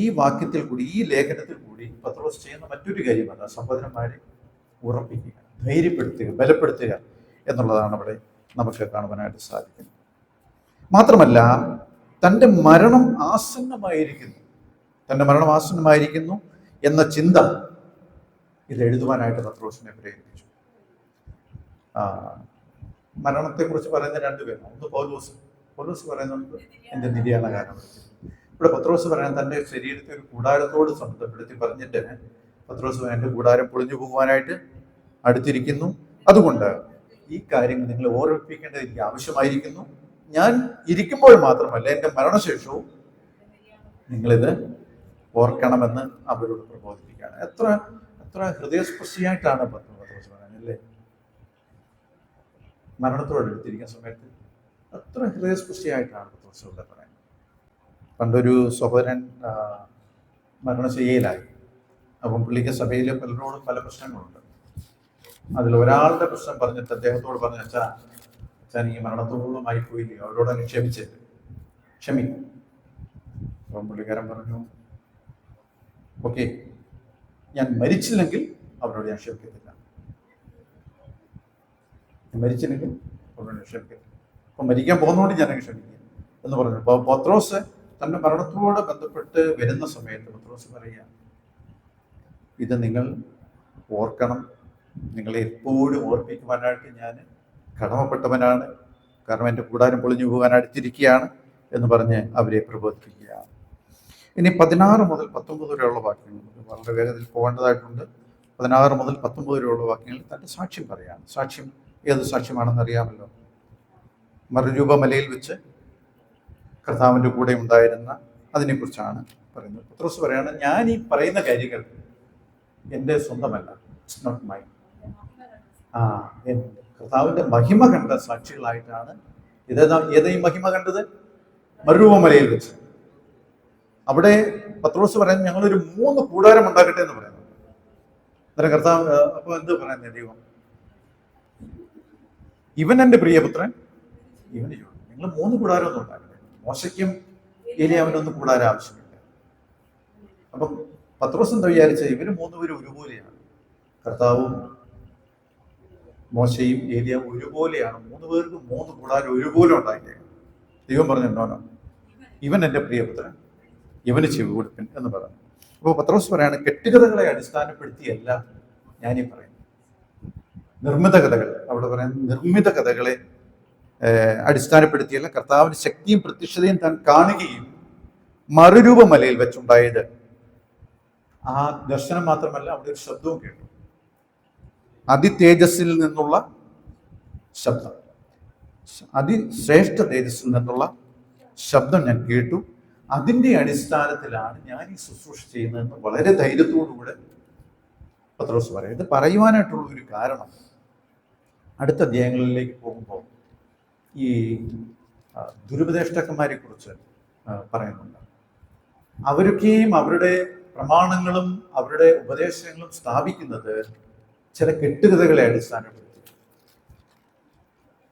ഈ വാക്യത്തിൽ കൂടി, ഈ ലേഖനത്തിൽ കൂടി പത്രോസ് ചെയ്യുന്ന മറ്റൊരു കാര്യമാണ് സഹോദരന്മാരെ ഉറപ്പിക്കുക, ധൈര്യപ്പെടുത്തുക, ബലപ്പെടുത്തുക എന്നുള്ളതാണ് അവിടെ നമുക്ക് കാണുവാനായിട്ട് സാധിക്കുന്നത്. മാത്രമല്ല, തൻ്റെ മരണം ആസന്നമായിരിക്കുന്നു എന്ന ചിന്ത ഇത് എഴുതുവാനായിട്ട് പത്രോസിനെ പ്രേരിപ്പിച്ചു. മരണത്തെക്കുറിച്ച് പറയുന്ന രണ്ടുപേരാണ്. ഒന്ന് പൗലോസ് പറയുന്നുണ്ട്, എൻ്റെ നിര്യാണകാലം. ഇവിടെ പത്രോസ് പറയാൻ തൻ്റെ ശരീരത്തെ ഒരു കൂടാരത്തോട് ബന്ധപ്പെടുത്തി പറഞ്ഞിട്ട്, പത്രോസ് എൻ്റെ കൂടാരം പൊളിഞ്ഞു പോകുവാനായിട്ട് അടുത്തിരിക്കുന്നു, അതുകൊണ്ട് ഈ കാര്യങ്ങൾ നിങ്ങൾ ഓർമ്മിപ്പിക്കേണ്ടത് എനിക്ക് ആവശ്യമായിരിക്കുന്നു. ഞാൻ ഇരിക്കുമ്പോൾ മാത്രമല്ല, എൻ്റെ മരണശേഷവും നിങ്ങളിത് ഓർക്കണമെന്ന് അവരോട് പ്രബോധിപ്പിക്കുകയാണ്. എത്ര ഹൃദയസ്പർശിയായിട്ടാണ് പത്രോസ് പറയുന്നത്, മരണത്തോട് എടുത്തിരിക്കുന്ന സമയത്ത് അത്ര ഹൃദയസ്പർശിയായിട്ടാണ് പത്രോസ് ഇവിടെ പറയുന്നത്. പണ്ടൊരു സഹോദരൻ മരണശയ്യയിലായി. അപ്പം പുള്ളിക്ക് സഭയിൽ പലരോടും പല പ്രശ്നങ്ങളുണ്ട്. അതിൽ ഒരാളുടെ പ്രശ്നം പറഞ്ഞിട്ട് അദ്ദേഹത്തോട് പറഞ്ഞു, അച്ഛൻ ഈ മരണത്തോളമായി പോയില്ലേ, അവരോട് അങ്ങ് ക്ഷമിക്കും. അപ്പം പുള്ളിക്കാരൻ പറഞ്ഞു, ഓക്കെ, ഞാൻ മരിച്ചില്ലെങ്കിൽ അവരോട് ഞാൻ ക്ഷമിക്കത്തില്ല, അപ്പം മരിക്കാൻ പോകുന്നതുകൊണ്ട് ഞാനങ്ങ് ക്ഷമിക്കും എന്ന് പറഞ്ഞു. അപ്പോൾ പത്രോസ് തൻ്റെ മരണത്തോട് ബന്ധപ്പെട്ട് വരുന്ന സമയത്ത് പത്രോസ് പറയുക, ഇത് നിങ്ങൾ ഓർക്കണം, നിങ്ങളെ എപ്പോഴും ഓർപ്പിക്കുവാനായിട്ട് ഞാൻ കടമപ്പെട്ടവനാണ്, കാരണം എൻ്റെ കൂടാരം പൊളിഞ്ഞു പോകാൻ അടുത്തിരിക്കുകയാണ് എന്ന് പറഞ്ഞ് അവരെ പ്രബോധിപ്പിക്കുകയാണ്. ഇനി 16 മുതൽ 19 വരെയുള്ള വാക്യങ്ങൾ വളരെ വേഗത്തിൽ പോകേണ്ടതായിട്ടുണ്ട്. 16 മുതൽ 19 വരെയുള്ള വാക്യങ്ങളിൽ തൻ്റെ സാക്ഷ്യം പറയാണ്. സാക്ഷ്യം ഏത് സാക്ഷ്യമാണെന്ന് അറിയാമല്ലോ. മറുരൂപമലയിൽ വെച്ച് കർത്താവിൻ്റെ കൂടെ ഉണ്ടായിരുന്ന അതിനെക്കുറിച്ചാണ് പറയുന്നത്. പത്രോസ് പറയാണ്, ഞാൻ ഈ പറയുന്ന കാര്യങ്ങൾ എൻ്റെ സ്വന്തമല്ല, ഇറ്റ്സ് നോട്ട് മൈ. കർത്താവിൻ്റെ മഹിമ കണ്ട സാക്ഷികളായിട്ടാണ്. ഏതാ ഈ മഹിമ കണ്ടത്? മറുരൂപമലയിൽ വെച്ച്. അവിടെ പത്രോസ് പറയുന്നത്, ഞങ്ങളൊരു 3 കൂടാരം ഉണ്ടാക്കട്ടെ എന്ന് പറയുന്നു. അന്നേരം കർത്താവ് അപ്പൊ എന്ത് പറയുന്നത്? ദൈവം, ഇവൻ എൻ്റെ പ്രിയപുത്രൻ, ഇവന് ചോദിക്കും, നിങ്ങൾ 3 കൂടാരം ഒന്നും ഉണ്ടാക്കട്ടെ. മോശയ്ക്കും ഏലിയാവിനൊന്നും കൂടാരം ആവശ്യമില്ല. അപ്പം പത്രോസ് എന്താ വിചാരിച്ച, ഇവര് 3 പേരും ഒരുപോലെയാണ്. കർത്താവും മോശയും ഏലിയാവും ഒരുപോലെയാണ്. 3 പേർക്കും 3 കൂടാരം ഒരുപോലെ ഉണ്ടാക്കിയത്. ദൈവം പറഞ്ഞിട്ടുണ്ടോ, ഇവൻ എൻ്റെ പ്രിയപുത്രൻ, ഇവന് ചെവി കൊടുപ്പൻ എന്ന് പറഞ്ഞു. അപ്പോൾ പത്രോസ് പറയാണ്, കെട്ടുകഥകളെ അടിസ്ഥാനപ്പെടുത്തിയല്ല ഞാനീ പറയുന്നത്, നിർമ്മിത കഥകൾ. അവിടെ പറയുന്നത് നിർമ്മിത കഥകളെ അടിസ്ഥാനപ്പെടുത്തിയല്ല, കർത്താവിന്റെ ശക്തിയും പ്രത്യക്ഷതയും താൻ കാണുകയും മറുരൂപമലയിൽ വെച്ചുണ്ടായത്. ആ ദർശനം മാത്രമല്ല, അവിടെ ഒരു ശബ്ദവും കേട്ടു. അതിതേജസ്സിൽ നിന്നുള്ള ശബ്ദം, അതിശ്രേഷ്ഠ തേജസ്സിൽ നിന്നുള്ള ശബ്ദം ഞാൻ കേട്ടു. അതിൻ്റെ അടിസ്ഥാനത്തിലാണ് ഞാൻ ഈ ശുശ്രൂഷ ചെയ്യുന്നതെന്ന് വളരെ ധൈര്യത്തോടുകൂടെ പത്രോസ് പറയും. ഇത് പറയുവാനായിട്ടുള്ള ഒരു കാരണം, അടുത്ത അധ്യായങ്ങളിലേക്ക് പോകുമ്പോൾ ഈ ദുരുപദേഷ്ടാക്കന്മാരെ കുറിച്ച് പറയുന്നുണ്ട്. അവരൊക്കെയും അവരുടെ പ്രമാണങ്ങളും അവരുടെ ഉപദേശങ്ങളും സ്ഥാപിക്കുന്നത് ചില കെട്ടുകഥകളെ അടിസ്ഥാനപ്പെടുത്തി.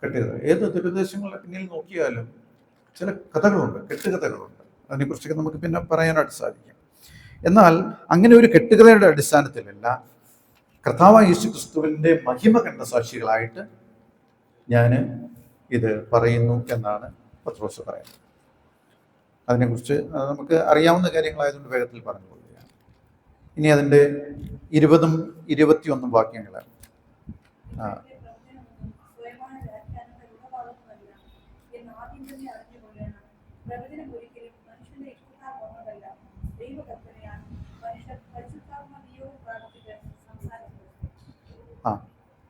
കെട്ടുകഥ. ഏത് ദുരുദ്ദേശങ്ങളുടെ പിന്നിൽ നോക്കിയാലും ചില കഥകളുണ്ട്, കെട്ടുകഥകളുണ്ട്. അതിനെക്കുറിച്ചൊക്കെ നമുക്ക് പിന്നെ പറയാനായിട്ട് സാധിക്കും. എന്നാൽ അങ്ങനെ ഒരു കെട്ടുകഥയുടെ അടിസ്ഥാനത്തിലല്ല, കർത്താവായ യേശു ക്രിസ്തുവിൻ്റെ മഹിമ കണ്ട സാക്ഷികളായിട്ട് ഞാൻ ഇത് പറയുന്നു എന്നാണ് പത്രോസ് പറയുന്നത്. അതിനെക്കുറിച്ച് നമുക്ക് അറിയാവുന്ന കാര്യങ്ങളായതുകൊണ്ട് വേഗത്തിൽ പറഞ്ഞു കൊള്ളുകയാണ്. ഇനി അതിൻ്റെ 20ഉം 21ഉം വാക്യങ്ങളാണ്.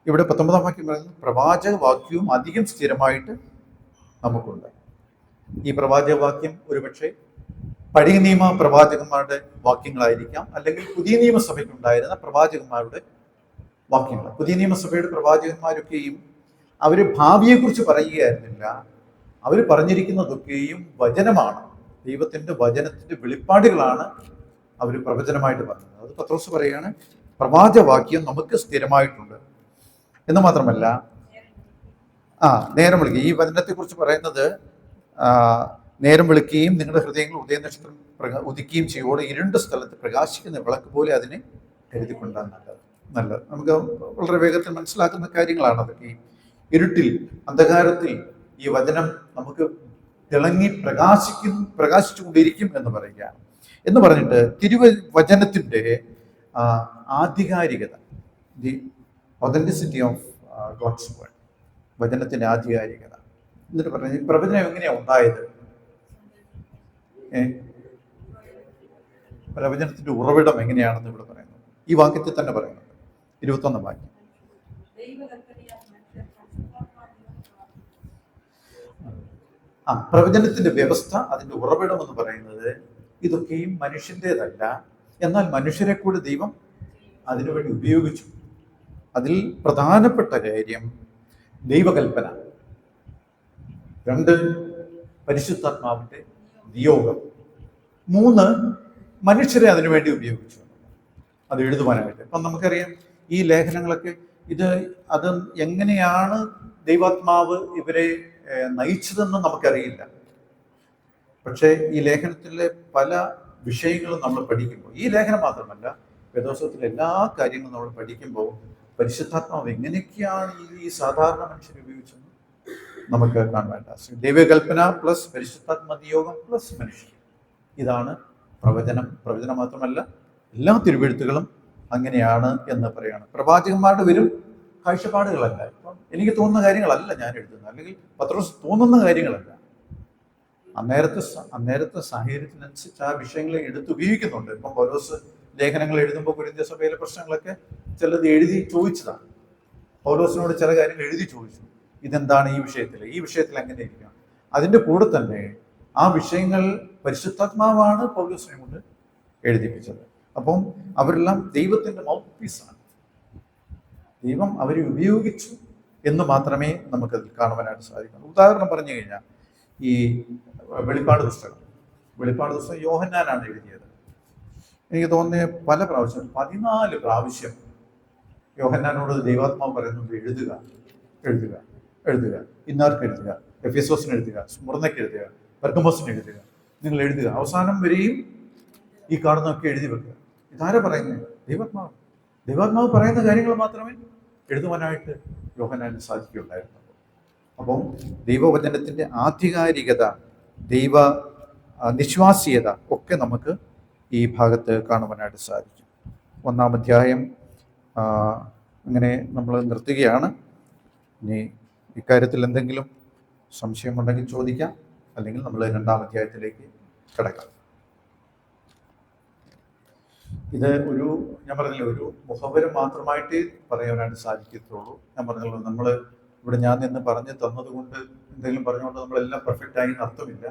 ഇവിടെ 19-ാം വാക്യം പറയുന്നത് പ്രവാചക വാക്യവും അധികം സ്ഥിരമായിട്ട് നമുക്കുണ്ട്. ഈ പ്രവാചക വാക്യം ഒരുപക്ഷെ പഴയ നിയമ പ്രവാചകന്മാരുടെ വാക്യങ്ങളായിരിക്കാം, അല്ലെങ്കിൽ പുതിയ നിയമസഭയ്ക്കുണ്ടായിരുന്ന പ്രവാചകന്മാരുടെ വാക്യങ്ങൾ. പുതിയ നിയമസഭയുടെ പ്രവാചകന്മാരൊക്കെയും അവർ ഭാവിയെക്കുറിച്ച് പറയുകയായിരുന്നില്ല, അവർ പറഞ്ഞിരിക്കുന്നതൊക്കെയും വചനമാണ്, ദൈവത്തിൻ്റെ വചനത്തിൻ്റെ വെളിപ്പാടുകളാണ് അവർ പ്രവചനമായിട്ട് പറഞ്ഞത്. അത് പത്രോസ് പറയുകയാണ്, പ്രവാചകവാക്യം നമുക്ക് സ്ഥിരമായിട്ടുണ്ട് എന്ന് മാത്രമല്ല, നേരം വിളിക്കുക. ഈ വചനത്തെക്കുറിച്ച് പറയുന്നത് നേരം വിളിക്കുകയും നിങ്ങളുടെ ഹൃദയങ്ങൾ ഉദയനക്ഷത്രം ഉദിക്കുകയും ചെയ്യോടെ ഇരുണ്ട സ്ഥലത്ത് പ്രകാശിക്കുന്ന വിളക്ക് പോലെ അതിനെ കരുതിക്കൊണ്ടാണ് നല്ലത്. നമുക്ക് വളരെ വേഗത്തിൽ മനസ്സിലാക്കുന്ന കാര്യങ്ങളാണ് അതൊക്കെ. ഈ ഇരുട്ടിൽ, അന്ധകാരത്തിൽ ഈ വചനം നമുക്ക് തിളങ്ങി പ്രകാശിച്ചുകൊണ്ടിരിക്കും എന്ന് പറയുകയാണ്. എന്ന് പറഞ്ഞിട്ട് തിരുവചനത്തിൻ്റെ ആധികാരികത, the authenticity of God's word, വചനത്തിൻ്റെ ആധികാരികത. എന്നിട്ട് പറഞ്ഞു പ്രവചനം എങ്ങനെയാണ് ഉണ്ടായത്? പ്രവചനത്തിൻ്റെ ഉറവിടം എങ്ങനെയാണെന്ന് ഇവിടെ പറയുന്നു. ഈ വാക്യത്തിൽ തന്നെ പറയുന്നുണ്ട്, 21-ാം വാക്യം. പ്രവചനത്തിന്റെ വ്യവസ്ഥ, അതിൻ്റെ ഉറവിടം എന്ന് പറയുന്നത് ഇതൊക്കെയും മനുഷ്യൻ്റെതല്ല, എന്നാൽ മനുഷ്യരെ കൂടി ദൈവം അതിനുവേണ്ടി ഉപയോഗിച്ചു. അതിൽ പ്രധാനപ്പെട്ട കാര്യം ദൈവകൽപ്പന, 2 പരിശുദ്ധാത്മാവിൻ്റെ നിയോഗം, 3 മനുഷ്യരെ അതിനുവേണ്ടി ഉപയോഗിച്ചു അത് എഴുതുവാനായിട്ട്. അപ്പം നമുക്കറിയാം ഈ ലേഖനങ്ങളൊക്കെ അത് എങ്ങനെയാണ് ദൈവാത്മാവ് ഇവരെ നയിച്ചതെന്ന് നമുക്കറിയില്ല. പക്ഷേ ഈ ലേഖനത്തിലെ പല വിഷയങ്ങളും നമ്മൾ പഠിക്കുമ്പോൾ, ഈ ലേഖനം മാത്രമല്ല വേദോത്സവത്തിലെ എല്ലാ കാര്യങ്ങളും നമ്മൾ പഠിക്കുമ്പോൾ പരിശുദ്ധാത്മാവ് എങ്ങനെയൊക്കെയാണ് ഈ സാധാരണ മനുഷ്യരെ ഉപയോഗിച്ചെന്ന് നമുക്ക് കാണാൻ. ദൈവകൽപ്പന പ്ലസ് പരിശുദ്ധാത്മ നിയോഗം പ്ലസ് മനുഷ്യർ, ഇതാണ് പ്രവചനം. പ്രവചനം മാത്രമല്ല എല്ലാ തിരുവെഴുത്തുകളും അങ്ങനെയാണ് എന്ന് പറയാണ്. പ്രവാചകന്മാരുടെ വരും കാഴ്ചപ്പാടുകളല്ല, ഇപ്പം എനിക്ക് തോന്നുന്ന കാര്യങ്ങളല്ല ഞാൻ എഴുതുന്നത്, അല്ലെങ്കിൽ പത്രോസ് തോന്നുന്ന കാര്യങ്ങളല്ല. അന്നേരത്തെ സാഹചര്യത്തിനനുസരിച്ച് ആ വിഷയങ്ങളെ ഉപയോഗിക്കുന്നുണ്ട്. ഇപ്പം പൗലോസ് ലേഖനങ്ങൾ എഴുതുമ്പോൾ കൊരിന്ത്യ സഭയിലെ പ്രശ്നങ്ങളൊക്കെ ചിലത് എഴുതി ചോദിച്ചതാണ്. പൗലോസിനോട് ചില കാര്യങ്ങൾ എഴുതി ചോദിച്ചു, ഇതെന്താണ് ഈ വിഷയത്തിൽ എങ്ങനെ ഇരിക്കണം. അതിൻ്റെ കൂടെ തന്നെ ആ വിഷയങ്ങൾ പരിശുദ്ധാത്മാവാണ് പൗലോസിനെ കൊണ്ട് എഴുതിപ്പിച്ചത്. അപ്പം അവരെല്ലാം ദൈവത്തിൻ്റെ മൗത്ത് പീസാണ്. ദൈവം അവരെ ഉപയോഗിച്ചു എന്ന് മാത്രമേ നമുക്കതിൽ കാണുവാനായിട്ട് സാധിക്കുള്ളൂ. ഉദാഹരണം പറഞ്ഞു കഴിഞ്ഞാൽ ഈ വെളിപ്പാട് പുസ്തകം യോഹന്നാനാണ് എഴുതിയത്. എനിക്ക് തോന്നിയ പല പ്രാവശ്യം 14 പ്രാവശ്യം യോഹന്നാനോട് ദൈവാത്മാവ് പറയുന്നുണ്ട്, എഴുതുക, ഇന്നാർക്ക് എഴുതുക, എഫെസോസിന് എഴുതുക, സ്മുർന്നയ്ക്ക് എഴുതുക, പെർഗമോസിന് എഴുതുക, നിങ്ങൾ എഴുതുക, അവസാനം വരെയും ഈ കാണുന്നതൊക്കെ എഴുതി വെക്കുക. ഇതാരാ പറയുന്നത്? ദൈവാത്മാവ് പറയുന്ന കാര്യങ്ങൾ മാത്രമേ എഴുതുവാനായിട്ട് യോഹന്നാന് സാധിക്കുകയുണ്ടായിരുന്നു. അപ്പം ദൈവവചനത്തിൻ്റെ ആധികാരികത, ദൈവ നിശ്വാസീയത ഒക്കെ നമുക്ക് ഈ ഭാഗത്ത് കാണുവാനായിട്ട് സാധിക്കും. 1-ാം അധ്യായം അങ്ങനെ നമ്മൾ നിർത്തുകയാണ്. ഇനി ഇക്കാര്യത്തിൽ എന്തെങ്കിലും സംശയമുണ്ടെങ്കിൽ ചോദിക്കാം, അല്ലെങ്കിൽ നമ്മൾ 2-ാം അധ്യായത്തിലേക്ക് കിടക്കാം. ഇത് ഞാൻ പറഞ്ഞില്ല, ഒരു മുഖവരം മാത്രമായിട്ട് പറയാനായിട്ട് സാധിക്കത്തുള്ളൂ. ഞാൻ പറഞ്ഞല്ലോ, ഞാൻ നിന്ന് പറഞ്ഞു തന്നതുകൊണ്ട് എന്തെങ്കിലും പറഞ്ഞുകൊണ്ട് നമ്മളെല്ലാം പെർഫെക്റ്റ് ആയി അർത്ഥമില്ല.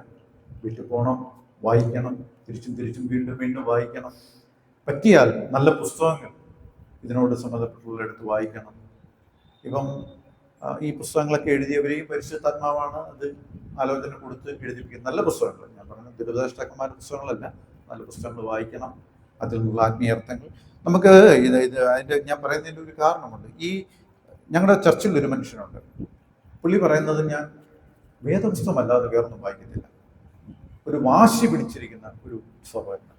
വീട്ടിൽ പോകണം, വായിക്കണം, തിരിച്ചും വീണ്ടും വായിക്കണം. പറ്റിയാൽ നല്ല പുസ്തകങ്ങൾ ഇതിനോട് സംബന്ധപ്പെട്ടുള്ള എടുത്ത് വായിക്കണം. ഇപ്പം ഈ പുസ്തകങ്ങളൊക്കെ എഴുതിയവരെയും പരിശുദ്ധാത്മാവാണ് അത് ആലോചന കൊടുത്ത് എഴുതിപ്പിക്കുന്നത്. നല്ല പുസ്തകങ്ങൾ, ഞാൻ പറഞ്ഞ ദുരിതാഷ്ടാക്കന്മാരുടെ പുസ്തകങ്ങളല്ല, നല്ല പുസ്തകങ്ങൾ വായിക്കണം. അതിൽ നിന്നുള്ള ആത്മീയാർത്ഥങ്ങൾ നമുക്ക് അതിൻ്റെ ഞാൻ പറയുന്നതിൻ്റെ ഒരു കാരണമുണ്ട്. ഞങ്ങളുടെ ചർച്ചിൽ ഒരു മനുഷ്യനുണ്ട്, പുള്ളി പറയുന്നത്, ഞാൻ വേദപുസ്തകമല്ലാതെ വേറൊന്നും വായിക്കുന്നില്ല. ഒരു വാശി പിടിച്ചിരിക്കുന്ന ഒരു സ്വഭാവം.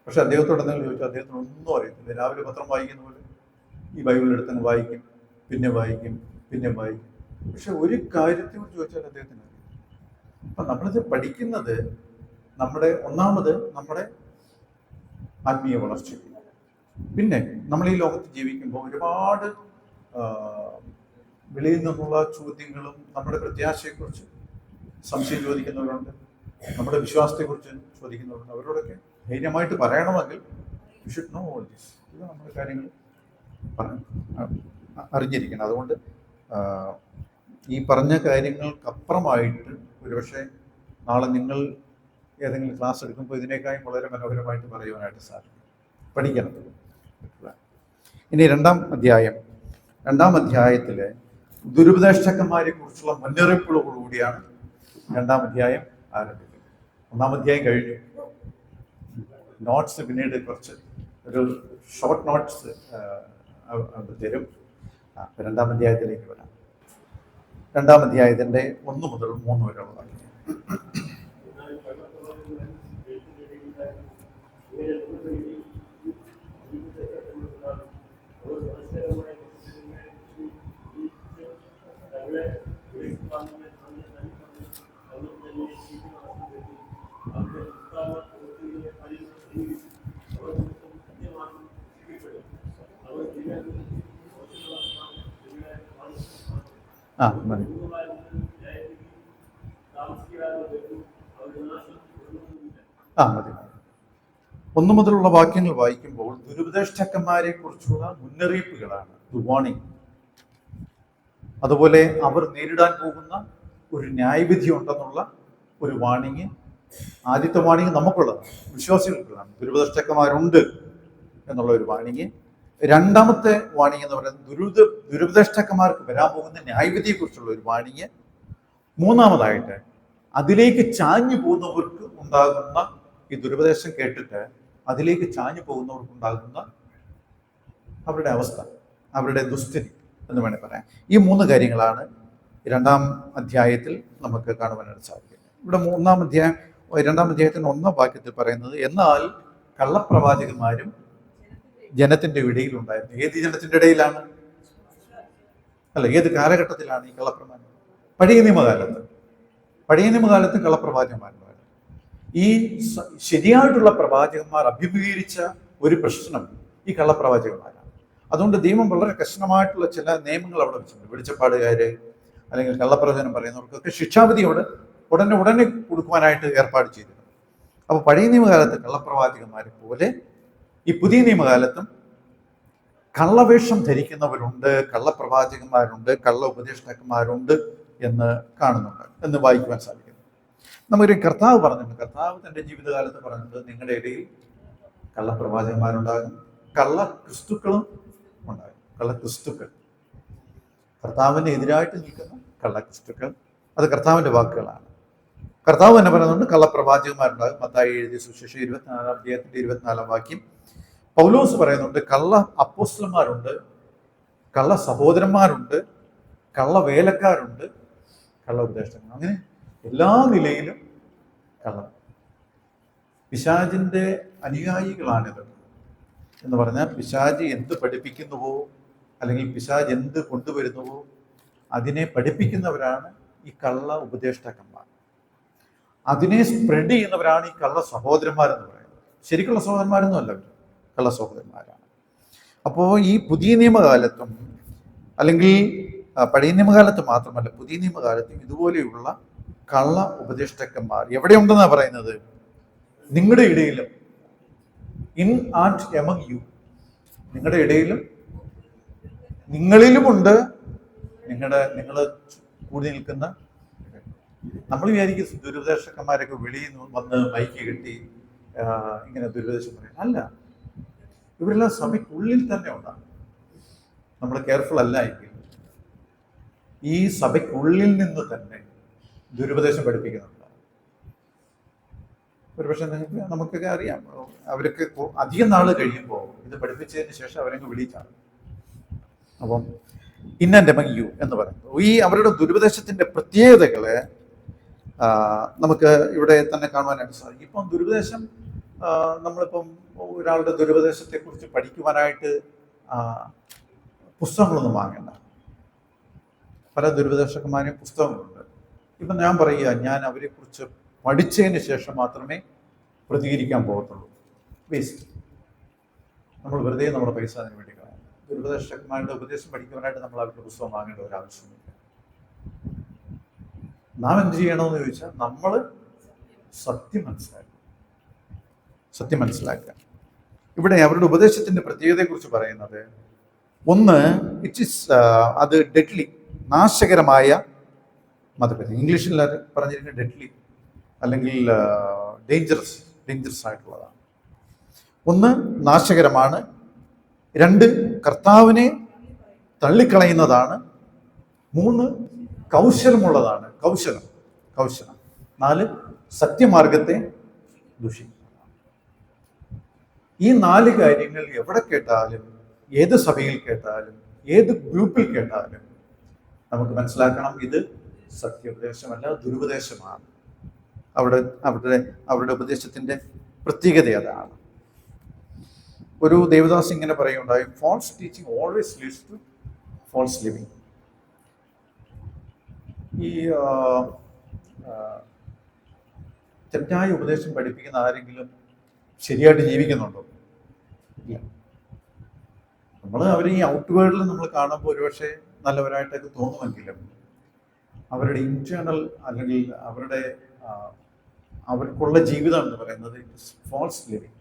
പക്ഷെ അദ്ദേഹത്തോട് എന്തെങ്കിലും ചോദിച്ചാൽ അദ്ദേഹത്തിന് ഒന്നും അറിയത്തില്ല. രാവിലെ പത്രം വായിക്കുന്ന പോലെ ഈ ബൈബിൾ എടുത്തങ്ങ് വായിക്കും, പിന്നെ വായിക്കും, പിന്നെ വായിക്കും. പക്ഷെ ഒരു കാര്യത്തെ കുറിച്ച് ചോദിച്ചാൽ അദ്ദേഹത്തിന് അറിയാം. അപ്പം നമ്മളിത് പഠിക്കുന്നത് ഒന്നാമത് നമ്മുടെ ആത്മീയ വളർച്ച. പിന്നെ നമ്മൾ ഈ ലോകത്ത് ജീവിക്കുമ്പോൾ ഒരുപാട് വെളിയിൽ നിന്നുള്ള ചോദ്യങ്ങളും നമ്മുടെ പ്രത്യാശയെക്കുറിച്ച് സംശയം ചോദിക്കുന്നവരുണ്ട്, നമ്മുടെ വിശ്വാസത്തെക്കുറിച്ച് ചോദിക്കുന്നവരുണ്ട്. അവരോടൊക്കെ ധൈര്യമായിട്ട് പറയണമെങ്കിൽ you should know all this. ഇത് നമ്മുടെ കാര്യങ്ങൾ അറിഞ്ഞിരിക്കണം. അതുകൊണ്ട് ഈ പറഞ്ഞ കാര്യങ്ങൾക്കപ്പുറമായിട്ട് ഒരുപക്ഷെ നാളെ നിങ്ങൾ ഏതെങ്കിലും ക്ലാസ് എടുക്കുമ്പോൾ ഇതിനേക്കാളും വളരെ മനോഹരമായിട്ട് പറയുവാനായിട്ട് സാധിക്കും. പഠിക്കണം. ഇനി രണ്ടാം അധ്യായത്തിലെ ദുരുപദേഷ്ടന്മാരെ കുറിച്ചുള്ള മുന്നറിയിപ്പുകളോടുകൂടിയാണ് രണ്ടാം അധ്യായം ആരംഭിക്കുന്നത്. ഒന്നാം അധ്യായം കഴിഞ്ഞു. നോട്ട്സ് പിന്നീട് കുറച്ച് ഒരു ഷോർട്ട് നോട്ട്സ് തരും. രണ്ടാം അധ്യായത്തിലേക്ക് വരാം. രണ്ടാം അധ്യായത്തിൻ്റെ 1 മുതൽ 3 വരെയുള്ള വാക്യം. മതി. 1 മുതലുള്ള വാക്യങ്ങൾ വായിക്കുമ്പോൾ ദുരുപദേഷ്ടന്മാരെ കുറിച്ചുള്ള മുന്നറിയിപ്പുകളാണ്, വാണിംഗ്. അതുപോലെ അവർ നേരിടാൻ പോകുന്ന ഒരു ന്യായവിധി ഉണ്ടെന്നുള്ള ഒരു വാണിംഗ്. ആദ്യത്തെ വാണിംഗ് നമുക്കുള്ളതാണ്, വിശ്വാസികൾക്കുള്ളതാണ്. ദുരുപദേഷ്ടന്മാരുണ്ട് എന്നുള്ള ഒരു വാണിംഗ്. രണ്ടാമത്തെ വാണിംഗ് എന്ന് പറയുന്നത് ദുരുപദേഷ്ടന്മാർക്ക് വരാൻ പോകുന്ന ന്യായവിധിയെ കുറിച്ചുള്ള ഒരു വാണിംഗ്. മൂന്നാമതായിട്ട് അതിലേക്ക് ചാഞ്ഞു പോകുന്നവർക്ക് ഉണ്ടാകുന്ന, ഈ ദുരുപദേശം കേട്ടിട്ട് അതിലേക്ക് ചാഞ്ഞു പോകുന്നവർക്കുണ്ടാകുന്ന അവരുടെ അവസ്ഥ, അവരുടെ ദുസ്ഥിതി എന്ന് വേണേൽ പറയാം. ഈ 3 കാര്യങ്ങളാണ് രണ്ടാം അധ്യായത്തിൽ നമുക്ക് കാണുവാനായിട്ട് സാധിക്കുന്നത്. ഇവിടെ രണ്ടാം അധ്യായത്തിന് 1-ാം വാക്യത്തിൽ പറയുന്നത്, എന്നാൽ കള്ളപ്രവാചകന്മാരും ജനത്തിന്റെ ഇടയിലുണ്ടായിരുന്നു. ഏത് ജനത്തിന്റെ ഇടയിലാണ്? ഏത് കാലഘട്ടത്തിലാണ് ഈ കള്ളപ്രവാചകന്മാർ? പഴയ നിയമകാലത്ത് കള്ളപ്രവാചകന്മാരുണ്ടായിരുന്നു. ഈ ശരിയായിട്ടുള്ള പ്രവാചകന്മാർ അഭിമുഖീകരിച്ച ഒരു പ്രശ്നം ഈ കള്ളപ്രവാചകന്മാരാണ്. അതുകൊണ്ട് ദൈവം വളരെ കർശനമായിട്ടുള്ള ചില നിയമങ്ങൾ അവിടെ വെച്ചിട്ടുണ്ട്. വെളിച്ചപ്പാടുകാര് അല്ലെങ്കിൽ കള്ളപ്രവചനം പറയുന്നവർക്കൊക്കെ ശിക്ഷാവിധി ഉടനെ കൊടുക്കുവാനായിട്ട് ഏർപ്പാട് ചെയ്തിട്ടുണ്ട്. അപ്പോൾ പഴയ നിയമകാലത്ത് കള്ളപ്രവാചകന്മാരെ പോലെ ഈ പുതിയ നിയമകാലത്തും കള്ളവേഷം ധരിക്കുന്നവരുണ്ട്, കള്ളപ്രവാചകന്മാരുണ്ട്, കള്ള ഉപദേഷ്ടാക്കന്മാരുണ്ട് എന്ന് കാണുന്നുണ്ട്, എന്ന് വായിക്കുവാൻ സാധിക്കുന്നു. നമുക്കൊരു കർത്താവ് പറഞ്ഞിട്ടുണ്ട്, കർത്താവ് തൻ്റെ ജീവിതകാലത്ത് പറഞ്ഞിട്ട്, നിങ്ങളുടെ ഇടയിൽ കള്ളപ്രവാചകന്മാരുണ്ടാകും, കള്ള ക്രിസ്തുക്കളും ഉണ്ടാകും. കള്ളക്രിസ്തുക്കൾ, കർത്താവിന് എതിരായിട്ട് നിൽക്കുന്ന കള്ളക്രിസ്തുക്കൾ, അത് കർത്താവിൻ്റെ വാക്കുകളാണ്. കർത്താവ് തന്നെ പറയുന്നുണ്ട് കള്ളപ്രവാചകന്മാരുണ്ടാകും. മത്തായി എഴുതിയ സുവിശേഷം 24-ാം അധ്യായത്തിന്റെ 24-ാം വാക്യം. പൗലോസ് പറയുന്നുണ്ട് കള്ള അപ്പോസ്തലന്മാരുണ്ട്, കള്ള സഹോദരന്മാരുണ്ട്, കള്ള വേലക്കാരുണ്ട്, കള്ള ഉപദേഷ്ടങ്ങൾ. അങ്ങനെ എല്ലാ നിലയിലും കള്ളം. പിശാചിന്റെ അനുയായികളാണിത് എന്ന് പറഞ്ഞാൽ, പിശാച് എന്ത് പഠിപ്പിക്കുന്നുവോ അല്ലെങ്കിൽ പിശാച് എന്ത് കൊണ്ടുവരുന്നുവോ അതിനെ പഠിപ്പിക്കുന്നവരാണ് ഈ കള്ള ഉപദേഷ്ടാക്കന്മാർ. അതിനെ സ്പ്രെഡ് ചെയ്യുന്നവരാണ് ഈ കള്ള സഹോദരന്മാരെന്ന് പറയുന്നത്. ശരിക്കുള്ള സഹോദരന്മാരൊന്നും അല്ല, കള്ള സഹോദരന്മാരാണ്. അപ്പോൾ ഈ പുതിയ നിയമകാലത്തും അല്ലെങ്കിൽ പഴയ നിയമകാലത്ത് മാത്രമല്ല, പുതിയ നിയമകാലത്തും ഇതുപോലെയുള്ള കള്ള ഉപദേഷ്ടാക്കന്മാർ എവിടെയുണ്ടെന്നാണ് പറയുന്നത്? നിങ്ങളുടെ ഇടയിലും, ഇൻ ആൻഡ് എമംഗ് യു, നിങ്ങളുടെ ഇടയിലും നിങ്ങളിലുമുണ്ട്. നിങ്ങൾ കൂടി നിൽക്കുന്ന, നമ്മൾ വിചാരിക്കും ദുരുപദേഷ്ടന്മാരൊക്കെ വെളിയിൽ നിന്ന് വന്ന് മൈക്ക് കെട്ടി ഇങ്ങനെ ദുരുപദേശം പറയും. അല്ല, ഇവരെല്ലാം സഭയ്ക്കുള്ളിൽ തന്നെ ഉണ്ടാകും. നമ്മൾ കെയർഫുൾ അല്ല എങ്കിൽ ഈ സഭയ്ക്കുള്ളിൽ നിന്ന് തന്നെ ദുരുപദേശം പഠിപ്പിക്കുന്നുണ്ട്. ഒരുപക്ഷെ നമുക്കൊക്കെ അറിയാം, അവരൊക്കെ അധികം നാൾ കഴിയുമ്പോൾ ഇത് പഠിപ്പിച്ചതിന് ശേഷം അവരങ്ങ് വിളിച്ചാണ്. അപ്പം ഇൻ ആൻഡ് എമംഗ് യു എന്ന് പറയുന്നത്. ഈ അവരുടെ ദുരുപദേശത്തിന്റെ പ്രത്യേകതകള് നമുക്ക് ഇവിടെ തന്നെ കാണുവാനായിട്ട് സാധിക്കും. ഇപ്പം ദുരുപദേശം, നമ്മളിപ്പം ഒരാളുടെ ദുരുപദേശത്തെ കുറിച്ച് പഠിക്കുവാനായിട്ട് പുസ്തകങ്ങളൊന്നും വാങ്ങണ്ട. പല ദുരുപദേശകന്മാരെയും പുസ്തകങ്ങളുണ്ട്. ഇപ്പം ഞാൻ പറയുക, ഞാൻ അവരെക്കുറിച്ച് പഠിച്ചതിന് ശേഷം മാത്രമേ പ്രതികരിക്കാൻ പോകത്തുള്ളൂ. വേസ്റ്റ്. നമ്മൾ വെറുതെ നമ്മുടെ പൈസ അതിന് വേണ്ടി കളയാം. ദുരുപദേശകന്മാരുടെ ഉപദേശം പഠിക്കുവാനായിട്ട് നമ്മൾ അവരുടെ പുസ്തകം വാങ്ങേണ്ട ഒരു ആവശ്യമില്ല. നാം എന്ത് ചെയ്യണമെന്ന് ചോദിച്ചാൽ നമ്മൾ സത്യം മനസ്സിലാക്കുക. ഇവിടെ അവരുടെ ഉപദേശത്തിന്റെ പ്രത്യേകതയെക്കുറിച്ച് പറയുന്നത്, ഒന്ന്, അത് ഡെഡ്ലി, നാശകരമായ മതപരി. ഇംഗ്ലീഷിൽ പറഞ്ഞിരിക്കുന്നത് ഡെഡ്ലി അല്ലെങ്കിൽ ഡേഞ്ചറസ് ആയിട്ടുള്ളതാണ്. ഒന്ന്, നാശകരമാണ്. രണ്ട്, കർത്താവിനെ തള്ളിക്കളയുന്നതാണ്. മൂന്ന്, കൗശലമുള്ളതാണ്. കൗശലം. നാല്, സത്യമാർഗത്തെ ദുഷിക്കുന്നതാണ്. ഈ നാല് കാര്യങ്ങൾ എവിടെ കേട്ടാലും, ഏത് സഭയിൽ കേട്ടാലും, ഏത് ഗ്രൂപ്പിൽ കേട്ടാലും നമുക്ക് മനസ്സിലാക്കണം, ഇത് സത്യോപദേശമല്ല, ദുരുപദേശമാണ്. അവരുടെ ഉപദേശത്തിന്റെ പ്രത്യേകത അതാണ്. ഒരു ദേവദാസ് ഇങ്ങനെ പറയുകയുണ്ടായി, false teaching always leads to false living. ഈ തെറ്റായ ഉപദേശം പഠിപ്പിക്കുന്ന ആരെങ്കിലും ശരിയായിട്ട് ജീവിക്കുന്നുണ്ടോ? ഇല്ല. അവർ ഈ ഔട്ട്വേർഡിൽ നമ്മൾ കാണുമ്പോൾ ഒരുപക്ഷെ നല്ലവരായിട്ടൊക്കെ തോന്നുമെങ്കിലും അവരുടെ ഇന്റേണൽ അല്ലെങ്കിൽ അവർക്കുള്ള ജീവിതം എന്ന് പറയുന്നത് ഫോൾസ് ലിവിങ്.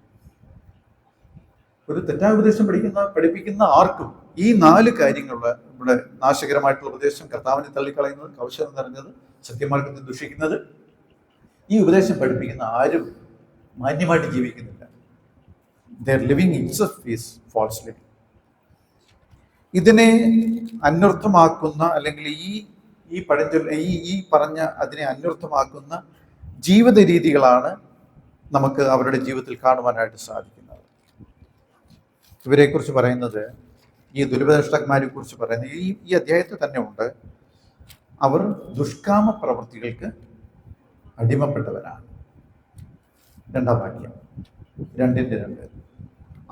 ഒരു തെറ്റായ ഉപദേശം പഠിപ്പിക്കുന്ന ആർക്കും ഈ നാല് കാര്യങ്ങളുള്ള, ഇവിടെ നാശകരമായിട്ടുള്ള ഉപദേശം, കർത്താവിനെ തള്ളിക്കളയുന്നത്, കൗശലം നിറഞ്ഞത്, സത്യമാർഗത്തെ ദുഷിക്കുന്നത്, ഈ ഉപദേശം പഠിപ്പിക്കുന്ന ആരും മാന്യമായിട്ട് ജീവിക്കുന്നില്ല. Their living itself is false living. ഇതിനെ അന്വർത്ഥമാക്കുന്ന അല്ലെങ്കിൽ ഈ പറഞ്ഞ അതിനെ അന്വർത്ഥമാക്കുന്ന ജീവിത രീതികളാണ് നമുക്ക് അവരുടെ ജീവിതത്തിൽ കാണുവാനായിട്ട് സാധിക്കുന്നത്. ഇവരെക്കുറിച്ച് പറയുന്നത്, ഈ ദുരുപദേഷ്ടാക്കന്മാരെ കുറിച്ച് പറയുന്നത് ഈ അധ്യായത്തിൽ തന്നെ ഉണ്ട്. അവർ ദുഷ്കാമ പ്രവൃത്തികൾക്ക് അടിമപ്പെട്ടവരാണ്. 2-ാം വാക്യം, 2:2.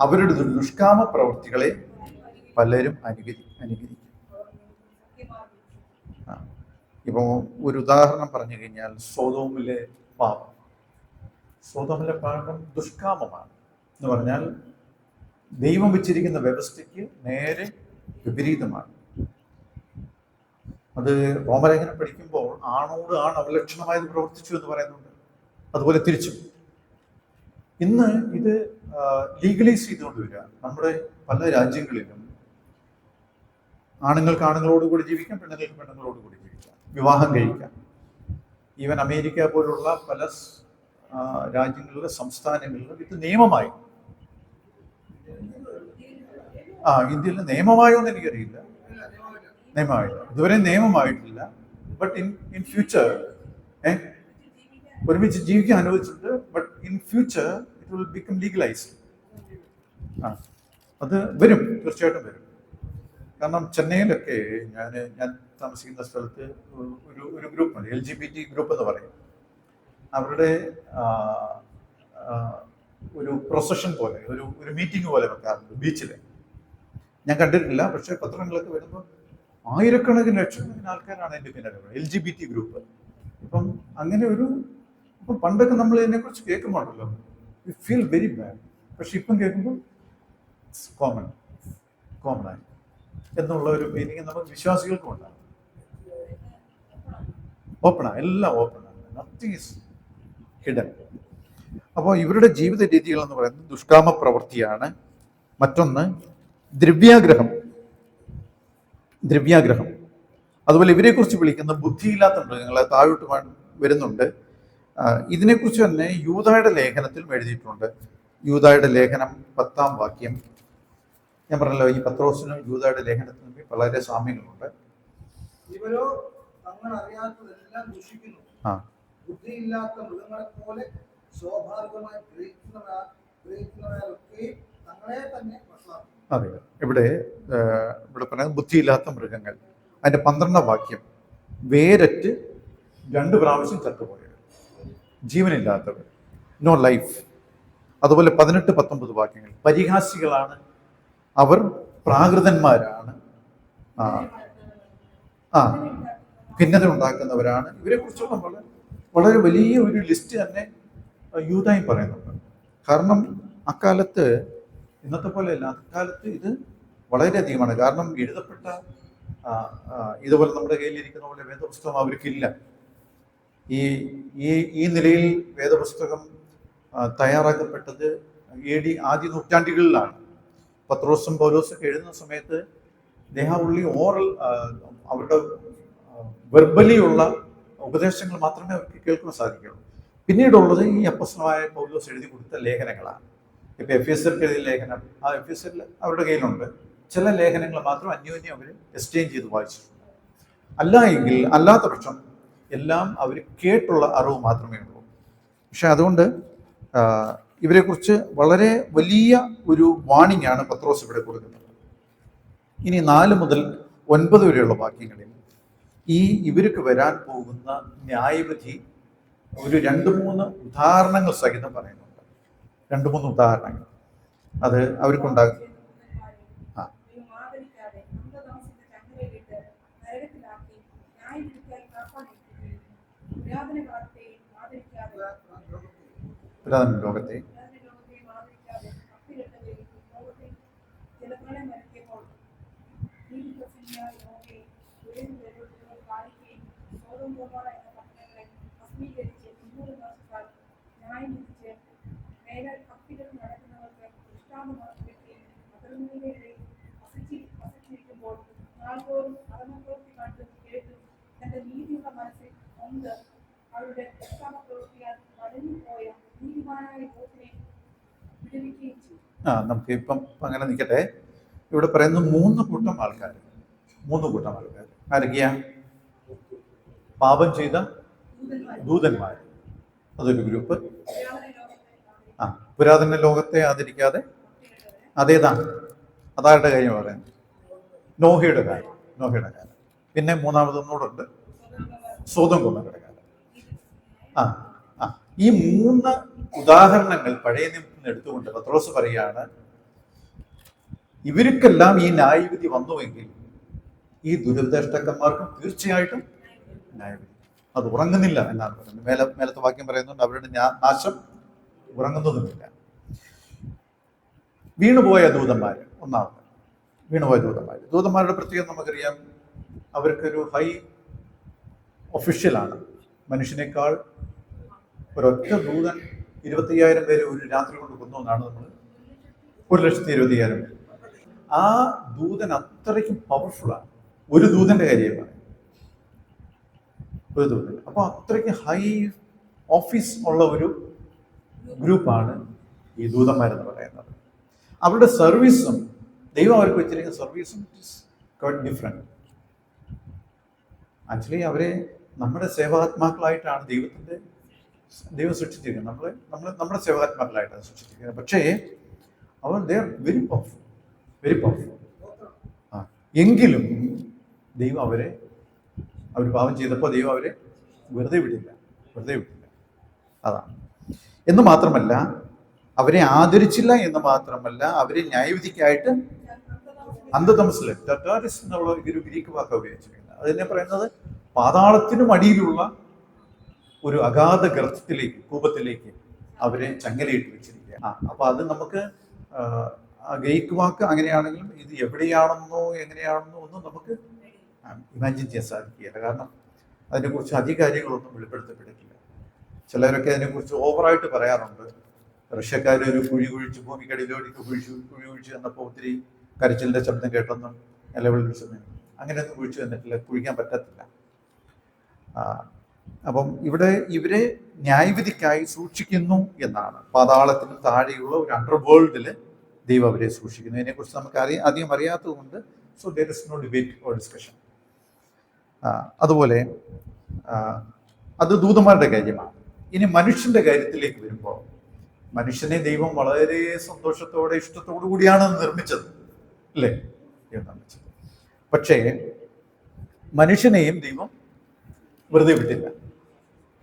അവരുടെ ദുഷ്കാമ പ്രവൃത്തികളെ പലരും അനുകരിക്കും. ഇപ്പൊ ഒരു ഉദാഹരണം പറഞ്ഞു കഴിഞ്ഞാൽ, സോതോമിലെ പാപം ദുഷ്കാമമാണ് എന്ന് പറഞ്ഞാൽ ദൈവം വെച്ചിരിക്കുന്ന വ്യവസ്ഥയ്ക്ക് നേരെ വിപരീതമാണ്. അത് റോമലേഖനം പഠിക്കുമ്പോൾ ആണോട് ആണ് അവലക്ഷണമായത് പ്രവർത്തിച്ചു എന്ന് പറയുന്നുണ്ട്. അതുപോലെ തിരിച്ചും ഇന്ന് ഇത് ലീഗലൈസ് ചെയ്തുകൊണ്ട് വരിക. നമ്മുടെ പല രാജ്യങ്ങളിലും ആണുങ്ങൾക്ക് ആണുങ്ങളോടുകൂടി ജീവിക്കാം, പെണ്ണുങ്ങൾക്ക് പെണ്ണുങ്ങളോടുകൂടി ജീവിക്കാം, വിവാഹം കഴിക്കാം. ഈവൻ അമേരിക്ക പോലുള്ള പല രാജ്യങ്ങളിലെ സംസ്ഥാനങ്ങളിലും ഇത് നിയമമായി. ഇന്ത്യയിൽ നിയമമായോ എന്ന് എനിക്കറിയില്ല. നിയമമായില്ല, ഇതുവരെ നിയമമായിട്ടില്ല. ബട്ട് ഇൻ ഫ്യൂച്ചർ ഒരുമിച്ച് ജീവിക്കാൻ അനുവദിച്ചിട്ടുണ്ട്. But in future it will become legalised. അത് വരും, തീർച്ചയായിട്ടും വരും. കാരണം ചെന്നൈയിലൊക്കെ ഞാൻ താമസിക്കുന്ന സ്ഥലത്ത് ഒരു ഗ്രൂപ്പുണ്ട്, LGBT ഗ്രൂപ്പ് എന്ന് പറയും. അവരുടെ ഒരു പ്രൊസഷൻ പോലെ ഒരു മീറ്റിംഗ് പോലെ വെക്കാറുണ്ട് ബീച്ചിൽ. ഞാൻ കണ്ടിട്ടില്ല, പക്ഷെ പത്രങ്ങളൊക്കെ വരുമ്പോൾ ആയിരക്കണക്കിന് ലക്ഷക്കണക്കിന് ആൾക്കാരാണ് എൻ്റെ പിന്നാലെ LGBT ഗ്രൂപ്പ്. ഇപ്പം അങ്ങനെ ഇപ്പം പണ്ടൊക്കെ നമ്മൾ ഇതിനെക്കുറിച്ച് കേൾക്കുമ്പോണ്ടല്ലോ, യു ഫീൽ വെരി ബാഡ്. പക്ഷെ ഇപ്പം കേൾക്കുമ്പോൾ കോമണായി എന്നുള്ള ഒരു ഫീലിംഗ് നമുക്ക് വിശ്വാസികൾക്കും ഉണ്ടാകും. ഓപ്പണാണ്, എല്ലാം ഓപ്പണാണ്, നത്തിങ് ഈസ് ഹിഡൻ. അപ്പോൾ ഇവരുടെ ജീവിത രീതികൾ എന്ന് പറയുന്നത് ദുഷ്കാമ പ്രവൃത്തിയാണ്. മറ്റൊന്ന് ദ്രവ്യാഗ്രഹം. അതുപോലെ ഇവരെക്കുറിച്ച് വിളിക്കുന്ന ബുദ്ധിയില്ലാത്ത മൃഗങ്ങളെ താഴോട്ട് വരുന്നുണ്ട്. ഇതിനെക്കുറിച്ച് തന്നെ യൂദായുടെ ലേഖനത്തിൽ എഴുതിയിട്ടുണ്ട്. യൂദായുടെ ലേഖനം 10-ാം വാക്യം. ഞാൻ പറഞ്ഞല്ലോ, ഈ പത്രോസിനും യൂദായുടെ ലേഖനത്തിനും വളരെ സാമ്യങ്ങളുണ്ട്. ഇവരോ തങ്ങൾ അറിയാത്തതെല്ലാം ദുഷിക്കുന്നു, ബുദ്ധിയില്ലാത്ത മൃഗങ്ങളെ പോലെ സ്വാഭാവികമായി ഗ്രഹിക്കുന്നവരൊക്കെ തങ്ങളെ തന്നെ. അതെ, ഇവിടെ പറയുന്നത് ബുദ്ധിയില്ലാത്ത മൃഗങ്ങൾ. അതിൻ്റെ 12ാം വാക്യം, വേരറ്റ് 2 പ്രാവശ്യം ചത്തുപോയവർ, ജീവനില്ലാത്തവർ, നോ ലൈഫ്. അതുപോലെ 18-19 വാക്യങ്ങൾ, പരിഹാസികളാണ് അവർ, പ്രാകൃതന്മാരാണ്, ഭിന്നത ഉണ്ടാക്കുന്നവരാണ്. ഇവരെ കുറിച്ചുള്ള വളരെ വളരെ വലിയ ഒരു ലിസ്റ്റ് തന്നെ യൂദായും പറയുന്നുണ്ട്. കാരണം അക്കാലത്ത് ഇന്നത്തെ പോലെയല്ല, അക്കാലത്ത് ഇത് വളരെയധികമാണ്. കാരണം എഴുതപ്പെട്ട ഇതുപോലെ നമ്മുടെ കയ്യിലിരിക്കുന്ന പോലെ വേദപുസ്തകം അവർക്കില്ല. ഈ ഈ ഈ നിലയിൽ വേദപുസ്തകം തയ്യാറാക്കപ്പെട്ടത് AD ആദ്യ നൂറ്റാണ്ടുകളിലാണ്. പത്രോസും പൗലോസൊക്കെ എഴുതുന്ന സമയത്ത് ദേഹാവുള്ളി ഓറൽ, അവരുടെ വെർബലിയുള്ള ഉപദേശങ്ങൾ മാത്രമേ അവർക്ക് കേൾക്കാൻ സാധിക്കുള്ളൂ. പിന്നീടുള്ളത് ഈ അപ്പോസ്തലനായ പൗലോസ് എഴുതി കൊടുത്ത ലേഖനങ്ങളാണ്. ഇപ്പം എഫേസ്യർക്ക് എഴുതിയ ലേഖനം, ആ എഫേസ്യരിൽ അവരുടെ കയ്യിലുണ്ട്. ചില ലേഖനങ്ങൾ മാത്രം അന്യോന്യം അവർ എക്സ്ചേഞ്ച് ചെയ്ത് വായിച്ചിട്ടുണ്ട്. അല്ലാത്ത പക്ഷം എല്ലാം അവർ കേട്ടുള്ള അറിവ് മാത്രമേ ഉള്ളൂ. പക്ഷെ അതുകൊണ്ട് ഇവരെക്കുറിച്ച് വളരെ വലിയ ഒരു വാണിംഗ് ആണ് പത്രോസ് ഇവിടെ കൊടുക്കുന്നത്. ഇനി 4 മുതൽ 9 വരെയുള്ള വാക്യങ്ങളിൽ ഇവർക്ക് വരാൻ പോകുന്ന ന്യായവിധി ഒരു 2-3 ഉദാഹരണങ്ങൾ സഹിതം പറയുന്നുണ്ട്. 2-3 ഉദാഹരണങ്ങൾ അത് അവർക്കുണ്ടാകും. പുരാതന ലോകത്തെ നമുക്ക് ഇപ്പം അങ്ങനെ നിൽക്കട്ടെ. ഇവിടെ പറയുന്ന 3 കൂട്ടം ആൾക്കാർ. ആരൊക്കെയാ? പാപം ചെയ്ത ദൂതന്മാർ, അതൊരു ഗ്രൂപ്പ്. പുരാതന ലോകത്തെ ആദരിക്കാതെ, അതാരുടെ കാര്യം പറയുന്നത്? നോഹയുടെ കാലം. പിന്നെ 3ാമതൊന്നുകൂടെ, സോദോം ഗൊമോറയുടെ കാലം. ഈ 3 ഉദാഹരണങ്ങൾ പഴയ നിയമത്തിൽ എടുത്തുകൊണ്ട് പത്രോസ് പറയാണ്, ഇവർക്കെല്ലാം ഈ ന്യായവിധി വന്നുവെങ്കിൽ ഈ ദുരുപദേഷ്ടക്കന്മാർക്കും തീർച്ചയായിട്ടും ന്യായവിധി. അത് ഉറങ്ങുന്നില്ല എന്നാണ് പറയുന്നത്. മേലത്തെ വാക്യം പറയുന്നുണ്ട്, അവരുടെ നാശം ഉറങ്ങുന്നതുമില്ല. വീണുപോയ ദൂതന്മാർ, ദൂതന്മാരുടെ പ്രത്യേകം നമുക്കറിയാം. അവർക്കൊരു ഹൈ ഒഫീഷ്യലാണ്. മനുഷ്യനേക്കാൾ ഒരൊറ്റ ദൂതൻ 25,000 പേര് ഒരു രാത്രി കൊണ്ട് കൊന്നു എന്നാണ് നമ്മൾ 1,20,000 പേര്. ആ ദൂതൻ അത്രയ്ക്കും പവർഫുള്ളാണ്. ഒരു ദൂതന്റെ കാര്യമാണ്, ഒരു ദൂതൻ. അപ്പൊ അത്രയ്ക്ക് ഹൈ ഓഫീസ് ഉള്ള ഒരു ഗ്രൂപ്പാണ് ഈ ദൂതന്മാരെന്ന് പറയുന്നത്. അവരുടെ സർവീസും ദൈവം അവർക്ക് വെച്ചിരിക്കുന്ന സർവീസും ക്വൈറ്റ് ഡിഫറെന്റ്. ആക്ച്വലി അവരെ നമ്മുടെ സേവാത്മാക്കളായിട്ടാണ് ദൈവം സൃഷ്ടിച്ചിരിക്കുന്നത്. നമ്മുടെ സേവാത്മാക്കളായിട്ടാണ് സൃഷ്ടിച്ചിരിക്കുന്നത്. പക്ഷേ അവർ ദേ ആർ വെരി പവർഫുൾ. എങ്കിലും ദൈവം അവർ പാപം ചെയ്തപ്പോൾ ദൈവം അവരെ വെറുതെ വിടില്ല. അതാണ്. എന്ന് മാത്രമല്ല, അവരെ ആദരിച്ചില്ല എന്ന് മാത്രമല്ല, അവരെ ന്യായവിധിക്കായിട്ട് അന്ധതമസിലെ ടെറ്റാരിസ് എന്നുള്ള ഒരു ഗ്രീക്ക് വാക്ക് ഉപയോഗിച്ചിരിക്കുന്നത്. അതിനെ പറയുന്നത് പാതാളത്തിനും അടിയിലുള്ള ഒരു അഗാധ ഗർത്തത്തിലേക്ക്, കൂപത്തിലേക്ക് അവരെ ചങ്ങലയിട്ട് വെച്ചിരിക്കുക. അപ്പൊ അത് നമുക്ക് ഗ്രീക്ക് വാക്ക് അങ്ങനെയാണെങ്കിലും ഇത് എവിടെയാണെന്നോ എങ്ങനെയാണെന്നോ ഒന്നും നമുക്ക് ഇമാജിൻ ചെയ്യാൻ സാധിക്കുകയില്ല. കാരണം അതിനെക്കുറിച്ച് അധിക കാര്യങ്ങളൊന്നും വെളിപ്പെടുത്തപ്പെട്ടിട്ടില്ല. ചിലരൊക്കെ അതിനെക്കുറിച്ച് ഓവറായിട്ട് പറയാറുണ്ട്. റഷ്യക്കാർ ഒരു കുഴി കുഴിച്ച് ഭൂമിക്കടിയിലോട്ട് കുഴി കുഴിച്ച് വന്നപ്പോൾ ഒത്തിരി കരച്ചിലിന്റെ ശബ്ദം കേട്ടെന്നും നിലവിളി ശബ്ദം, അങ്ങനെയൊന്നും കുഴിച്ചു വന്നിട്ടില്ല, കുഴിക്കാൻ പറ്റത്തില്ല. അപ്പം ഇവരെ ന്യായവിധിക്കായി സൂക്ഷിക്കുന്നു എന്നാണ്. പാതാളത്തിന് താഴെയുള്ള ഒരു അണ്ടർവേൾഡിൽ ദൈവം അവരെ സൂക്ഷിക്കുന്നു. ഇതിനെക്കുറിച്ച് നമുക്ക് അധികം അറിയാത്തത് കൊണ്ട് so there is no debate or discussion. അതുപോലെ അത് ദൂതന്മാരുടെ കാര്യമാണ്. ഇനി മനുഷ്യന്റെ കാര്യത്തിലേക്ക് വരുമ്പോൾ, മനുഷ്യനെ ദൈവം വളരെ സന്തോഷത്തോടെ ഇഷ്ടത്തോടു കൂടിയാണ് നിർമ്മിച്ചത്, അല്ലേ? ദൈവം നിർമ്മിച്ചത്. പക്ഷേ മനുഷ്യനെയും ദൈവം വെറുതെ വിട്ടില്ല.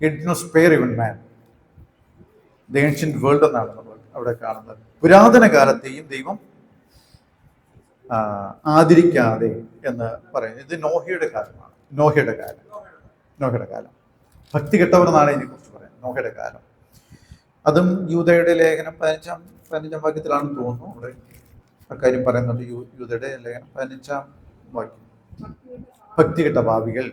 He did not spare even man. The ancient world എന്നാണ് നമ്മൾ അവിടെ കാണുന്നത്. പുരാതന കാലത്തെയും ദൈവം ആദരിക്കാതെ എന്ന് പറയുന്നത്. ഇത് നോഹയുടെ കാലമാണ്. നോഹയുടെ കാലം ഭക്തി കെട്ടവർ എന്നാണ് ഇതിനെക്കുറിച്ച് പറയുന്നത്. നോഹയുടെ കാലം. അതും യൂദയുടെ ലേഖനം 15-ാം വാക്യത്തിലാണെന്ന് തോന്നുന്നു. അവിടെ അക്കാര്യം പറയുന്നുണ്ട്. യൂദയുടെ ലേഖനം 15-ാം വാക്യം. ഭക്തി കെട്ട ഭാവികൾ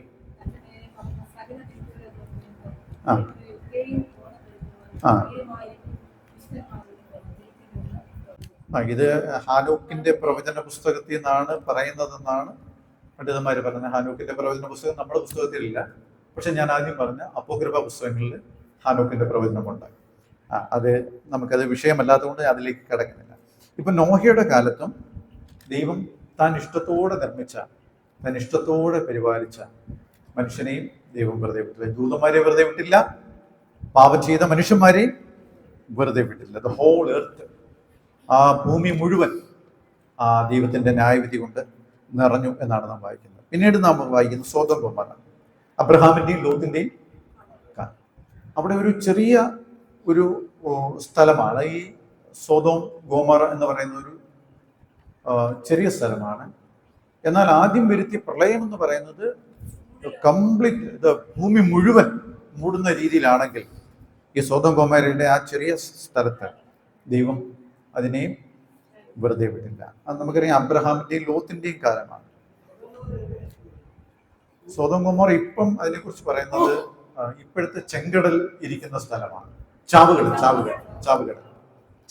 ഇത് ഹാനോക്കിന്റെ പ്രവചന പുസ്തകത്തിൽ നിന്നാണ് പറയുന്നതെന്നാണ് പണ്ഡിതന്മാർ പറഞ്ഞത്. ഹാനോക്കിന്റെ പ്രവചന പുസ്തകം നമ്മുടെ പുസ്തകത്തിലില്ല. പക്ഷെ ഞാൻ ആദ്യം പറഞ്ഞ അപ്പോക്രിഫ പുസ്തകങ്ങളിൽ ഹാനോക്കിന്റെ പ്രവചനമുണ്ട്. അത് നമുക്കത് വിഷയമല്ലാത്തതുകൊണ്ട് അതിലേക്ക് കിടക്കുന്നില്ല. ഇപ്പൊ നോഹയുടെ കാലത്തും ദൈവം താൻ ഇഷ്ടത്തോടെ നിർമ്മിച്ച, താൻ ഇഷ്ടത്തോടെ പരിപാലിച്ച മനുഷ്യനെയും ദൈവം വെറുതെ വിട്ടില്ല. ദൂതന്മാരെ വെറുതെ വിട്ടില്ല, പാപം ചെയ്ത മനുഷ്യന്മാരെയും വെറുതെ വിട്ടില്ല. ദ ഹോൾ എർത്ത്, ആ ഭൂമി മുഴുവൻ ആ ദൈവത്തിന്റെ ന്യായവിധി കൊണ്ട് നിറഞ്ഞു എന്നാണ് നാം വായിക്കുന്നത്. പിന്നീട് നാം വായിക്കുന്നത് സോദോം ഗൊമോറ, അബ്രഹാമിന്റെയും ലോത്തിന്റെയും കാലം. അവിടെ ഒരു ചെറിയ ഒരു സ്ഥലമാണ് ഈ സോദോം ഗോമോറ എന്ന് പറയുന്ന ഒരു ചെറിയ സ്ഥലമാണ്. എന്നാൽ ആദ്യം വരുത്തിയ പ്രളയം എന്ന് പറയുന്നത് കംപ്ലീറ്റ് ഇത് ഭൂമി മുഴുവൻ മൂടുന്ന രീതിയിലാണെങ്കിൽ ഈ സോദോം ഗോമോറയുടെ ആ ചെറിയ സ്ഥലത്ത് ദൈവം അതിനെയും വെറുതെ വിട്ടില്ല. അത് നമുക്കറിയാം അബ്രഹാമിന്റെയും ലോത്തിന്റെയും കാലമാണ്. സോദോം ഗോമോറ ഇപ്പം അതിനെക്കുറിച്ച് പറയുന്നത് ഇപ്പോഴത്തെ ചെങ്കടൽ ഇരിക്കുന്ന സ്ഥലമാണ്.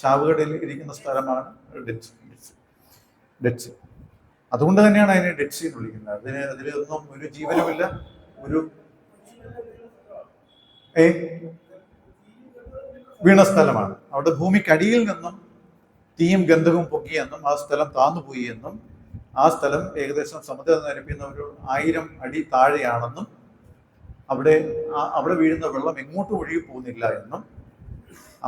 ചാവുകടലിൽ ഇരിക്കുന്ന സ്ഥലമാണ് ഡെഡ് സീ. അതുകൊണ്ട് തന്നെയാണ് അതിനെ ഡെഡ് സീ എന്ന് വിളിക്കുന്നത്. അതിലൊന്നും ഒരു ജീവനുമില്ല, ഒരു വീണ സ്ഥലമാണ്. അവിടെ ഭൂമിക്കടിയിൽ നിന്നും തീയും ഗന്ധകവും പൊക്കിയെന്നും ആ സ്ഥലം താന്നുപോയി എന്നും ആ സ്ഥലം ഏകദേശം സമുദ്രനിരപ്പിൽ നിന്ന് ഒരു 1000 അടി താഴെയാണെന്നും അവിടെ വീഴുന്ന വെള്ളം എങ്ങോട്ടും ഒഴുകി പോകുന്നില്ല എന്നും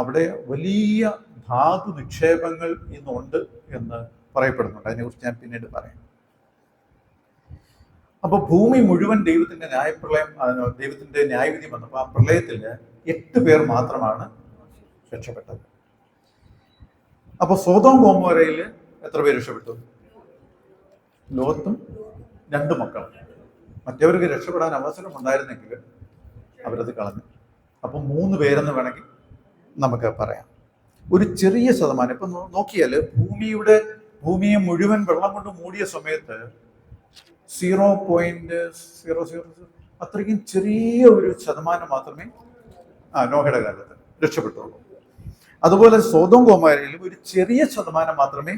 അവിടെ വലിയ ധാതു നിക്ഷേപങ്ങൾ ഇന്നുണ്ട് എന്ന് പറയപ്പെടുന്നുണ്ട്. അതിനെക്കുറിച്ച് ഞാൻ പിന്നീട് പറയാം. അപ്പൊ ഭൂമി മുഴുവൻ ദൈവത്തിന്റെ ന്യായവിധി വന്നപ്പോൾ ആ പ്രളയത്തിൽ 8 പേർ മാത്രമാണ് രക്ഷപ്പെട്ടത്. അപ്പൊ സോദോം ഗോമോരയിൽ എത്ര പേര് രക്ഷപ്പെട്ടു? ലോത്തും 2 മക്കളും. മറ്റവർക്ക് രക്ഷപ്പെടാൻ അവസരം ഉണ്ടായിരുന്നെങ്കിൽ അവരത് കളഞ്ഞു. അപ്പം 3 പേരെന്ന് വേണമെങ്കിൽ നമുക്ക് പറയാം. ഒരു ചെറിയ ശതമാനം. ഇപ്പൊ നോക്കിയാൽ ഭൂമിയെ മുഴുവൻ വെള്ളം കൊണ്ട് മൂടിയ സമയത്ത് 0.00 അത്രയ്ക്കും ചെറിയ ഒരു ശതമാനം മാത്രമേ നോഹയുടെ കാലത്ത് രക്ഷപ്പെട്ടുള്ളൂ. അതുപോലെ സോദോം ഗോമോരയിലും ഒരു ചെറിയ ശതമാനം മാത്രമേ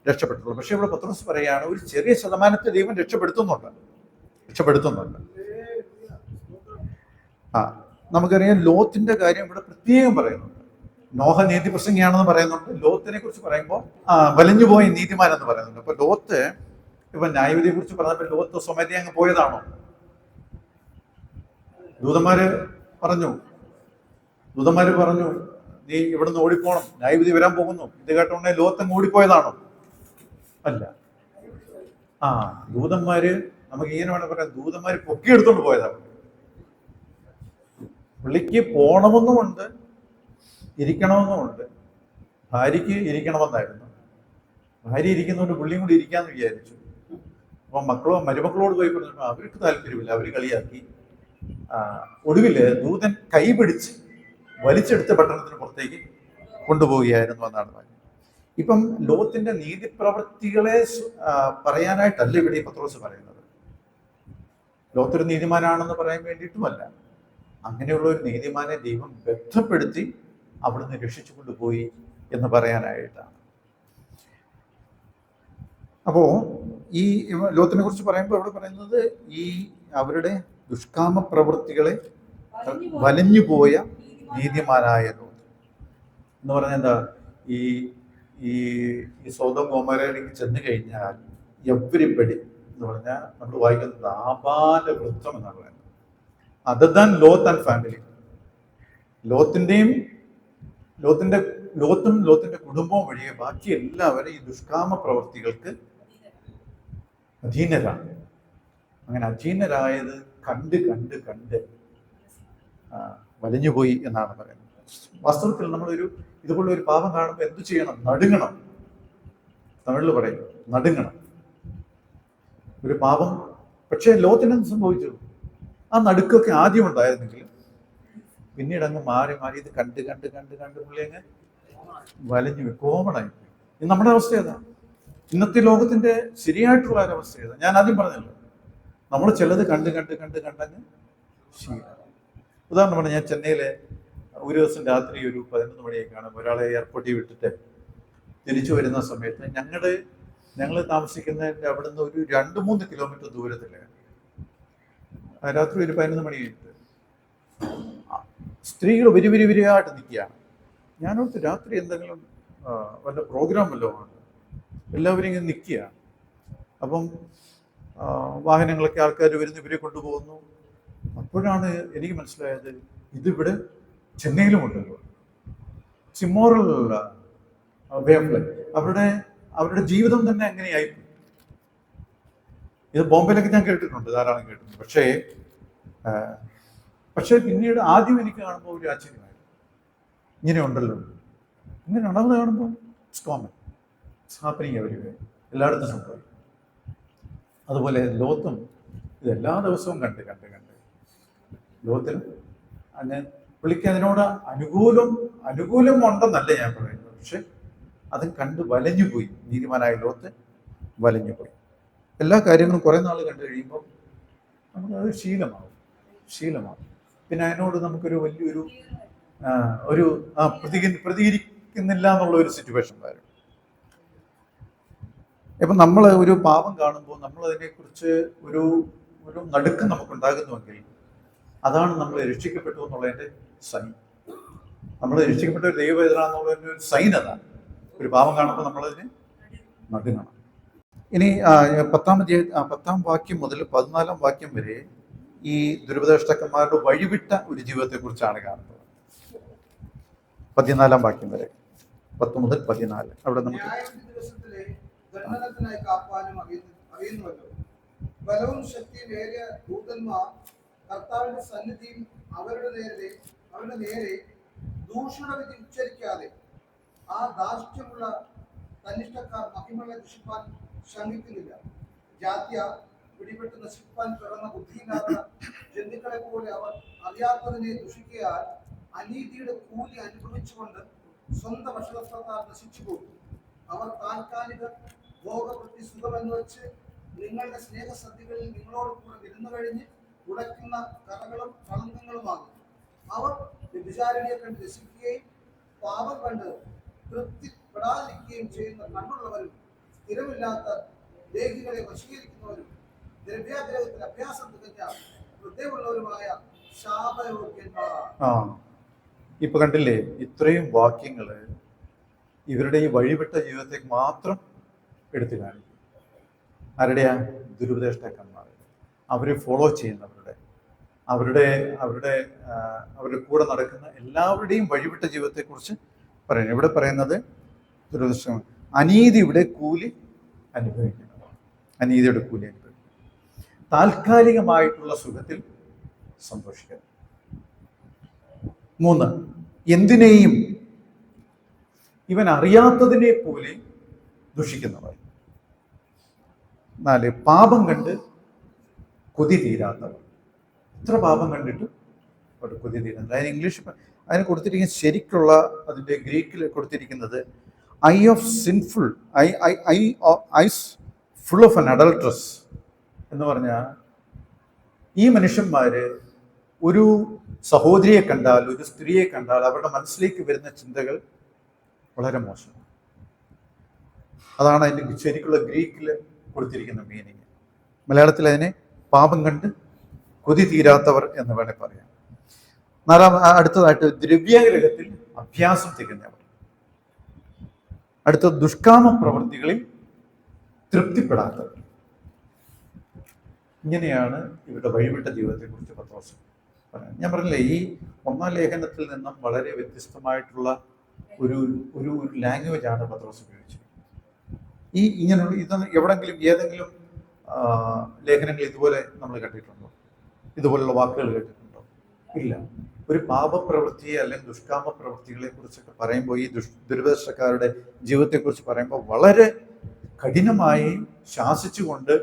രക്ഷപ്പെട്ടുള്ളൂ. പക്ഷെ ഇവിടെ പത്രോസ് പറയുകയാണ് ഒരു ചെറിയ ശതമാനത്തെ ദൈവം രക്ഷപ്പെടുത്തുന്നുണ്ട്. നമുക്കറിയാം ലോത്തിന്റെ കാര്യം ഇവിടെ പ്രത്യേകം പറയുന്നുണ്ട്. നോഹ നീതിപ്രസംഗിയാണെന്ന് പറയുന്നുണ്ട്. ലോത്തിനെ കുറിച്ച് പറയുമ്പോൾ വലിഞ്ഞുപോയ നീതിമാൻ എന്ന് പറയുന്നുണ്ട്. അപ്പൊ ലോത്ത് ഇപ്പൊ ന്യായവിധിയെ കുറിച്ച് പറഞ്ഞപ്പോൾ ലോത്ത് സ്വമേധ അങ്ങ് പോയതാണോ? ദൂതന്മാര് പറഞ്ഞു നീ ഇവിടുന്ന് ഓടിപ്പോണം, ന്യായവിധി വരാൻ പോകുന്നു. ഇത് കേട്ടോണ്ടേ ലോത്ത് അങ്ങ് ഓടിപ്പോയതാണോ? അല്ല. ദൂതന്മാര് നമുക്ക് ഇങ്ങനെ വേണം പറയാം, ദൂതന്മാര് പൊക്കിയെടുത്തോണ്ട് പോയതാണ്. പുള്ളിക്ക് പോണമെന്നുമുണ്ട്, ഇരിക്കണമെന്നുമുണ്ട്. ഭാര്യയ്ക്ക് ഇരിക്കണമെന്നായിരുന്നു. ഭാര്യ ഇരിക്കുന്നതുകൊണ്ട് പുള്ളിയും കൂടി ഇരിക്കാന്ന് വിചാരിച്ചു. അപ്പൊ മരുമക്കളോട് പോയി പറഞ്ഞപ്പോൾ അവർക്ക് താല്പര്യമില്ല, അവര് കളിയാക്കി. ഒടുവില് ദൂതൻ കൈ പിടിച്ച് വലിച്ചെടുത്ത് പട്ടണത്തിന് പുറത്തേക്ക് കൊണ്ടുപോവുകയായിരുന്നു എന്നാണ് പറയുന്നത്. ഇപ്പം ലോകത്തിന്റെ നീതിപ്രവൃത്തികളെ പറയാനായിട്ടല്ല ഇവിടെ പത്രോസ് പറയുന്നത്. ലോകത്തൊരു നീതിമാനാണെന്ന് പറയാൻ വേണ്ടിയിട്ടുമല്ല. അങ്ങനെയുള്ള ഒരു നീതിമാനെ ദൈവം ബന്ധപ്പെടുത്തി അവിടുന്ന് രക്ഷിച്ചു കൊണ്ടുപോയി എന്ന് പറയാനായിട്ടാണ്. അപ്പോ ഈ ലോകത്തിനെ കുറിച്ച് പറയുമ്പോൾ അവിടെ പറയുന്നത് ഈ അവരുടെ ദുഷ്കാമ പ്രവൃത്തികളെ വലഞ്ഞുപോയ നീതിമാനായ ലോത്ത് എന്ന് പറഞ്ഞാൽ എന്താ? ഈ സോദോം ഗോമോരയിലേക്ക് ചെന്ന് കഴിഞ്ഞാൽ എവരിബഡി എന്ന് പറഞ്ഞാൽ നമ്മൾ വായിക്കുന്നത് ആപാല വൃത്തം എന്നാണ് പറയുന്നത്. Other than Lot and family, ലോത്തും ലോത്തിന്റെ കുടുംബവും വഴിയെ ബാക്കി എല്ലാവരും ഈ ദുഷ്കാമ പ്രവൃത്തികൾക്ക് അധീനരാണ്. അങ്ങനെ അധീനരായത് കണ്ട് കണ്ട് കണ്ട് വലിഞ്ഞുപോയി എന്നാണ് പറയുന്നത്. വാസ്തവത്തിൽ നമ്മളൊരു ഇതുപോലുള്ള ഒരു പാപം കാണുമ്പോൾ എന്തു ചെയ്യണം? നടുങ്ങണം. തമിഴിൽ പറയും നടുങ്ങണം. ഒരു പാപം. പക്ഷേ ലോകത്തിന് എന്ത് സംഭവിച്ചു? ആ നടുക്കൊക്കെ ആദ്യം ഉണ്ടായിരുന്നെങ്കിൽ പിന്നീട് അങ്ങ് മാറി മാറി ഇത് കണ്ട് കണ്ട് കണ്ട് കണ്ട് പുള്ളി അങ്ങ് വലഞ്ഞു കോമണായി. ഇത് നമ്മുടെ അവസ്ഥ ഏതാ? ഇന്നത്തെ ലോകത്തിന്റെ ശരിയായിട്ടുള്ള ഒരവസ്ഥ ഏതാ? ഞാൻ ആദ്യം പറഞ്ഞല്ലോ, നമ്മൾ ചിലത് കണ്ട് കണ്ട് കണ്ട് കണ്ടങ്ങ് ശീലം. ഉദാഹരണം പറഞ്ഞാൽ, ഞാൻ ചെന്നൈയിലെ ഒരു ദിവസം രാത്രി ഒരു 11 മണിയൊക്കെയാണ് ഒരാളെ എയർപോർട്ടിൽ വിട്ടിട്ട് തിരിച്ചു വരുന്ന സമയത്ത് ഞങ്ങൾ താമസിക്കുന്നതിൻ്റെ അവിടെ നിന്ന് ഒരു 2-3 കിലോമീറ്റർ ദൂരത്തില് രാത്രി ഒരു 11 മണി കഴിഞ്ഞിട്ട് സ്ത്രീകൾ വരിയായിട്ട് നിൽക്കുകയാണ്. ഞാനോർത്ത് രാത്രി എന്തെങ്കിലും വല്ല പ്രോഗ്രാം വല്ലതും ആണ്. എല്ലാവരും ഇങ്ങനെ നിൽക്കുകയാണ്. അപ്പം വാഹനങ്ങളൊക്കെ ആൾക്കാർ വരുന്നു, ഇവരെ കൊണ്ടുപോകുന്നു. അപ്പോഴാണ് എനിക്ക് മനസ്സിലായത്, ഇതിവിടെ ചെന്നൈയിലും ഉണ്ടല്ലോ. ചിമ്മോറൽ വേ ഓഫ് ലൈഫ്. അവരുടെ ജീവിതം തന്നെ അങ്ങനെയായി. ഇത് ബോംബെയിലൊക്കെ ഞാൻ കേട്ടിട്ടുണ്ട്, ധാരാളം കേട്ടിട്ടുണ്ട്. പക്ഷേ പിന്നീട് ആദ്യം എനിക്ക് കാണുമ്പോൾ ഒരു ആശ്ചര്യമായിരുന്നു, ഇങ്ങനെ ഉണ്ടല്ലോ. ഇങ്ങനെ നടന്ന് കാണുമ്പോൾ it's common, it's happening everywhere, എല്ലായിടത്തും സംഭവിക്കും. അതുപോലെ ലോകത്തും ഇത് എല്ലാ ദിവസവും കണ്ട് കണ്ട് കണ്ട് ലോകത്തിൽ അങ്ങ് പുള്ളിക്ക് അതിനോട് അനുകൂലം ഉണ്ടെന്നല്ല ഞാൻ പറയുന്നത്. പക്ഷെ അതും കണ്ട് വലഞ്ഞുപോയി. നീതിമാനായ ലോകത്ത് വലഞ്ഞുപോയി. എല്ലാ കാര്യങ്ങളും കുറേ നാൾ കണ്ടു കഴിയുമ്പോൾ നമുക്കത് ശീലമാകും. പിന്നെ അതിനോട് നമുക്കൊരു വലിയൊരു പ്രതികരിക്കുന്നില്ല എന്നുള്ള ഒരു സിറ്റുവേഷൻ വരും. ഇപ്പം നമ്മൾ ഒരു പാപം കാണുമ്പോൾ നമ്മൾ അതിനെക്കുറിച്ച് ഒരു നടുക്കം നമുക്കുണ്ടാകുന്നുവെങ്കിൽ അതാണ് നമ്മൾ രക്ഷിക്കപ്പെട്ടു എന്നുള്ളതിൻ്റെ സൈൻ. നമ്മൾ രക്ഷിക്കപ്പെട്ട ഒരു ദൈവവേദനാന്നുള്ളതിൻ്റെ ഒരു സൈൻ അതാണ്. ഒരു പാപം കാണുമ്പോൾ നമ്മളതിന് നടുങ്ങണം. ഇനി 10-ാം വാക്യം മുതൽ 14-ാം വാക്യം വരെ ഈ ദുരുപദേഷ്ടാക്കന്മാരുടെ വഴിവിട്ട ഒരു ജീവിതത്തെക്കുറിച്ചാണ് കാണുന്നത്. 14-ാം വാക്യം വരെ, 10 മുതൽ 14. അവിടെ നമുക്ക് ബലവും ശക്തിയും ഏറിയ ദൂതന്മാർ കർത്താവിന്റെ സന്നിധിയിൽ അവരുടെ നേരെ ദൂഷണവിധി ഉച്ചരിക്കാതെ ആ ധാർഷ്ട്യമുള്ള തന്നിഷ്ടക്കാർ മഹിമകളെ ദുഷിപ്പാൻ ശങ്കിക്കുന്നില്ല. ജാത്യ പിടിപെട്ട് നശിപ്പാൻ പിറന്ന ബുദ്ധിയില്ലാത്ത ജന്തുക്കളെ പോലെ അവർ അറിയാത്തതിനെ ദുഷിക്കയാൽ അനീതിയുടെ കൂലി അനുഭവിച്ചുകൊണ്ട് സ്വന്തം വശവസ്ത്രത്താൽ നശിച്ചു പോകും. അവർ താൽക്കാലിക ഭോഗവൃത്തി സുഖമെന്ന് വെച്ച് നിങ്ങളുടെ സ്നേഹസദ്യകളിൽ നിങ്ങളോട് കൂടെ വിരുന്നു കഴിഞ്ഞ് ഉടയ്ക്കുന്ന കറകളും കളങ്കങ്ങളുമാകും. അവർ വ്യഭിചാരിണിയെ കണ്ട് രസിക്കുകയും പാപം കണ്ട് തൃപ്തിപ്പെടാതിരിക്കുകയും ചെയ്യുന്ന കണ്ണുള്ളവരും സ്ഥിരമില്ലാത്ത ലേഖികളെ വശീകരിക്കുന്നവരും ദ്രവ്യാഗ്രഹത്തിൽ അഭ്യാസം തികഞ്ഞ ഹൃദയമുള്ളവരുമായ ശാപയോഗ്യന്മാർ. ഇപ്പൊ കണ്ടില്ലേ, ഇത്രയും വാക്യങ്ങള് ഇവരുടെ ഈ വഴിവിട്ട ജീവിതത്തേക്ക് മാത്രം എടുത്തു കാണിക്കും. ആരുടെയാ? ദുരുപദേഷ്ടാക്കന്മാർ. അവരെ ഫോളോ ചെയ്യുന്നവരുടെ അവരുടെ കൂടെ നടക്കുന്ന എല്ലാവരുടെയും വഴിവിട്ട ജീവിതത്തെക്കുറിച്ച് പറയുന്നത്. ഇവിടെ പറയുന്നത് ദുരുപദേഷ്ടം, അനീതിയുടെ കൂലി അനുഭവിക്കുന്നതാണ്. അനീതിയുടെ കൂലി അനുഭവിക്കുന്നത്. താൽക്കാലികമായിട്ടുള്ള സുഖത്തിൽ സന്തോഷിക്കുന്നത്. 3, എന്തിനേയും ഇവൻ അറിയാത്തതിനെ പോലെ ദുഷിക്കുന്നവർ. 4, പാപം കണ്ട് കൊതി തീരാത്തവർ. ഇത്ര പാപം കണ്ടിട്ട് അവർ കൊതി തീരുന്നത്. അതിന് ഇംഗ്ലീഷ് അതിന് കൊടുത്തിരിക്കുന്ന ശരിക്കുള്ള അതിൻ്റെ ഗ്രീക്കിൽ കൊടുത്തിരിക്കുന്നത് eyes full of an adulteress എന്ന് പറഞ്ഞാൽ ഈ മനുഷ്യന്മാര് ഒരു സഹോദരിയെ കണ്ടാൽ, ഒരു സ്ത്രീയെ കണ്ടാൽ അവരുടെ മനസ്സിലേക്ക് വരുന്ന ചിന്തകൾ വളരെ മോശമാണ്. അതാണ് അതിൻ്റെ ശരിക്കുള്ള ഗ്രീക്കിൽ കൊടുത്തിരിക്കുന്ന മീനിങ്. മലയാളത്തിൽ അതിനെ പാപം കണ്ട് കൊതി തീരാത്തവർ എന്ന് വേണേൽ പറയാം. അടുത്തതായിട്ട് ദ്രവ്യാഗ്രഹത്തിൽ അഭ്യാസം തികഞ്ഞവർ. അടുത്ത ദുഷ്കാമ പ്രവൃത്തികളിൽ തൃപ്തിപ്പെടാത്തവർ. ഇങ്ങനെയാണ് ഇവരുടെ വഴിവിട്ട ജീവിതത്തെക്കുറിച്ച് പത്രോസ് പറയാം. ഞാൻ പറഞ്ഞില്ലേ, ഈ 1-ാം ലേഖനത്തിൽ നിന്നും വളരെ വ്യത്യസ്തമായിട്ടുള്ള ഒരു ലാംഗ്വേജാണ് പത്രോസ് ഉപയോഗിച്ചത്. ഇങ്ങനെയുള്ള ഇതൊന്നും ഏതെങ്കിലും ലേഖനങ്ങൾ ഇതുപോലെ നമ്മൾ കേട്ടിട്ടുണ്ടോ? ഇതുപോലുള്ള വാക്കുകൾ കേട്ടിട്ടുണ്ടോ? ഇല്ല. ഒരു പാപപ്രവൃത്തിയെ അല്ലെങ്കിൽ ദുഷ്കാമ പ്രവൃത്തികളെ കുറിച്ചൊക്കെ പറയുമ്പോൾ, ഈ ദുരുപദേഷ്ടക്കാരുടെ ജീവിതത്തെക്കുറിച്ച് പറയുമ്പോൾ വളരെ കഠിനമായി ശാസിച്ചുകൊണ്ട്,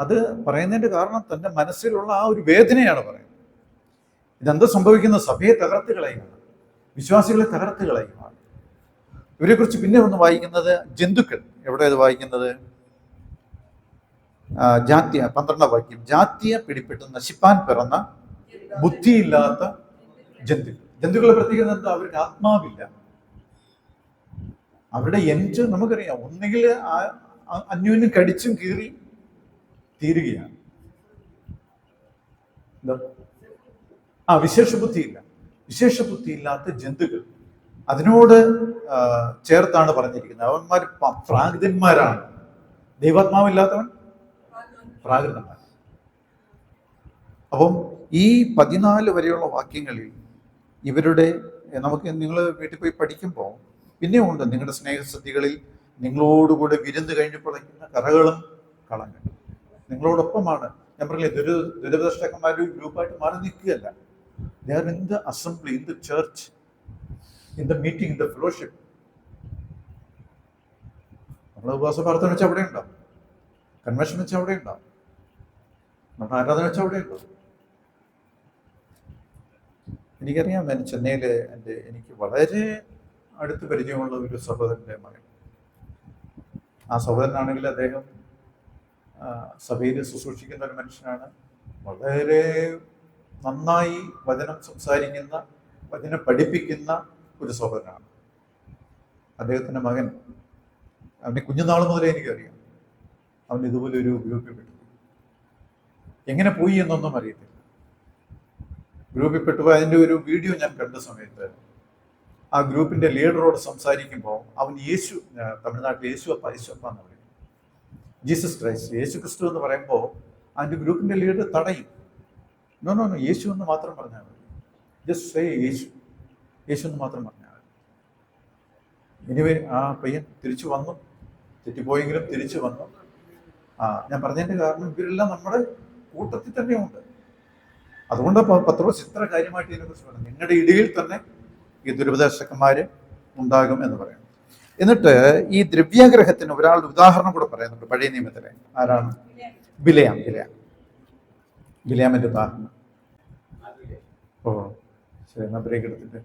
അത് പറയുന്നതിന്റെ കാരണം തന്റെ മനസ്സിലുള്ള ആ ഒരു വേദനയാണ് പറയുന്നത്. ഇതെന്താ സംഭവിക്കുന്ന? സഭയെ തകർത്ത് കളയുകയാണ്, വിശ്വാസികളെ തകർത്ത് കളയുകയാണ്. ഇവരെക്കുറിച്ച് പിന്നെ ഒന്ന് വായിക്കുന്നത് ജന്തുക്കൾ. എവിടെ ഇത് വായിക്കുന്നത്? ജാത്യ 12 വാക്യം. ജാത്യ പിടിപെട്ട് നശിപ്പാൻ പിറന്ന ബുദ്ധിയില്ലാത്ത ജന്തുക്കൾ. ജന്തുക്കളുടെ പ്രത്യേകത എന്താ? അവർക്ക് ആത്മാവില്ല. അവരുടെ എൻജ് നമുക്കറിയാം, ഒന്നുകിൽ അന്യോന്യം കടിച്ചും കീറി തീരുകയാണ്. വിശേഷ ബുദ്ധിയില്ല. വിശേഷ ബുദ്ധിയില്ലാത്ത ജന്തുക്കൾ, അതിനോട് ചേർത്താണ് പറഞ്ഞിരിക്കുന്നത്. അവന്മാർ പ്രാകൃതന്മാരാണ്. ദൈവാത്മാവില്ലാത്തവൻ പ്രാകൃതന്മാർ. അപ്പം ഈ 14 വരെയുള്ള വാക്യങ്ങളിൽ ഇവരുടെ, നമുക്ക് നിങ്ങൾ വീട്ടിൽ പോയി പഠിക്കുമ്പോൾ പിന്നെ ഉണ്ട്, നിങ്ങളുടെ സ്നേഹസദ്യകളിൽ നിങ്ങളോടുകൂടെ വിരുന്ന് കഴിഞ്ഞ് പിളയ്ക്കുന്ന കറകളും കളങ്ങളും നിങ്ങളോടൊപ്പമാണ്. ഞാൻ പറഞ്ഞില്ലേ, ദുരിതഷ്ടക്കന്മാർ ഒരു ഗ്രൂപ്പായിട്ട് മാറി നിൽക്കുകയല്ല. They are in the assembly, in the church, in the meeting, in the fellowship. നമ്മൾ ഉപവാസ പ്രാർത്ഥന വെച്ചാൽ അവിടെ ഉണ്ടാവും, കൺവെൻഷൻ വെച്ചാൽ അവിടെ ഉണ്ടാവും, നമ്മുടെ ആരാധന വെച്ചാൽ അവിടെ ഉണ്ടാവും. എനിക്കറിയാം, ചെന്നൈയിലെ എനിക്ക് വളരെ അടുത്ത് പരിചയമുള്ള ഒരു സഹോദരൻ്റെ മകൻ. ആ സഹോദരനാണെങ്കിൽ അദ്ദേഹം സഭയിൽ ശുശ്രൂഷിക്കുന്ന ഒരു മനുഷ്യനാണ്. വളരെ നന്നായി വചനം സംസാരിക്കുന്ന, വചനം പഠിപ്പിക്കുന്ന ഒരു സഹോദരനാണ്. അദ്ദേഹത്തിൻ്റെ മകൻ, അവനെ കുഞ്ഞുനാൾ മുതലേ എനിക്കറിയാം. അവൻ ഇതുപോലെ ഒരു ഗ്രൂപ്പിൽ പെട്ടു. എങ്ങനെ പോയി എന്നൊന്നും അറിയത്തില്ല. ഗ്രൂപ്പിൽ പെട്ടു. അതിൻ്റെ ഒരു വീഡിയോ ഞാൻ കണ്ട സമയത്ത് ആ ഗ്രൂപ്പിൻ്റെ ലീഡറോട് സംസാരിക്കുമ്പോൾ അവൻ യേശു, തമിഴ്നാട്ടിൽ യേശുവപ്പ എന്ന് പറയും, ജീസസ് ക്രൈസ്റ്റ്, യേശു ക്രിസ്തു എന്ന് പറയുമ്പോൾ അതിൻ്റെ ഗ്രൂപ്പിൻ്റെ ലീഡർ തടയും. നോ യേശു എന്ന് മാത്രം പറഞ്ഞാൽ മതി. ജസ്റ്റ് സേ യേശു, യേശു എന്ന് മാത്രം പറഞ്ഞാൽ മതി. എനിവേ ആ പയ്യൻ തിരിച്ചു വന്നു, തെറ്റിപ്പോയെങ്കിലും തിരിച്ചു വന്നു. ഞാൻ പറഞ്ഞതിൻ്റെ കാരണം ഇവരെല്ലാം നമ്മുടെ കൂട്ടത്തിൽ തന്നെ ഉണ്ട്. അതുകൊണ്ടാണ് പത്രോസ് ഇത്ര കാര്യമായിട്ട് ഇതിനെക്കുറിച്ച് പറയുന്നത്. നിങ്ങളുടെ ഇടയിൽ തന്നെ ഈ ദുരുപദേഷ്ടക്കന്മാർ ഉണ്ടാകും എന്ന് പറയുന്നു. എന്നിട്ട് ഈ ദ്രവ്യാഗ്രഹത്തിന് ഒരാളുടെ ഉദാഹരണം കൂടെ പറയുന്നുണ്ട് പഴയ നിയമത്തിലെ. ആരാണ്? ബിലയാമിന്റെ ഉദാഹരണം. ശരി, എന്നാ ബ്രേക്ക് എടുത്തിട്ട്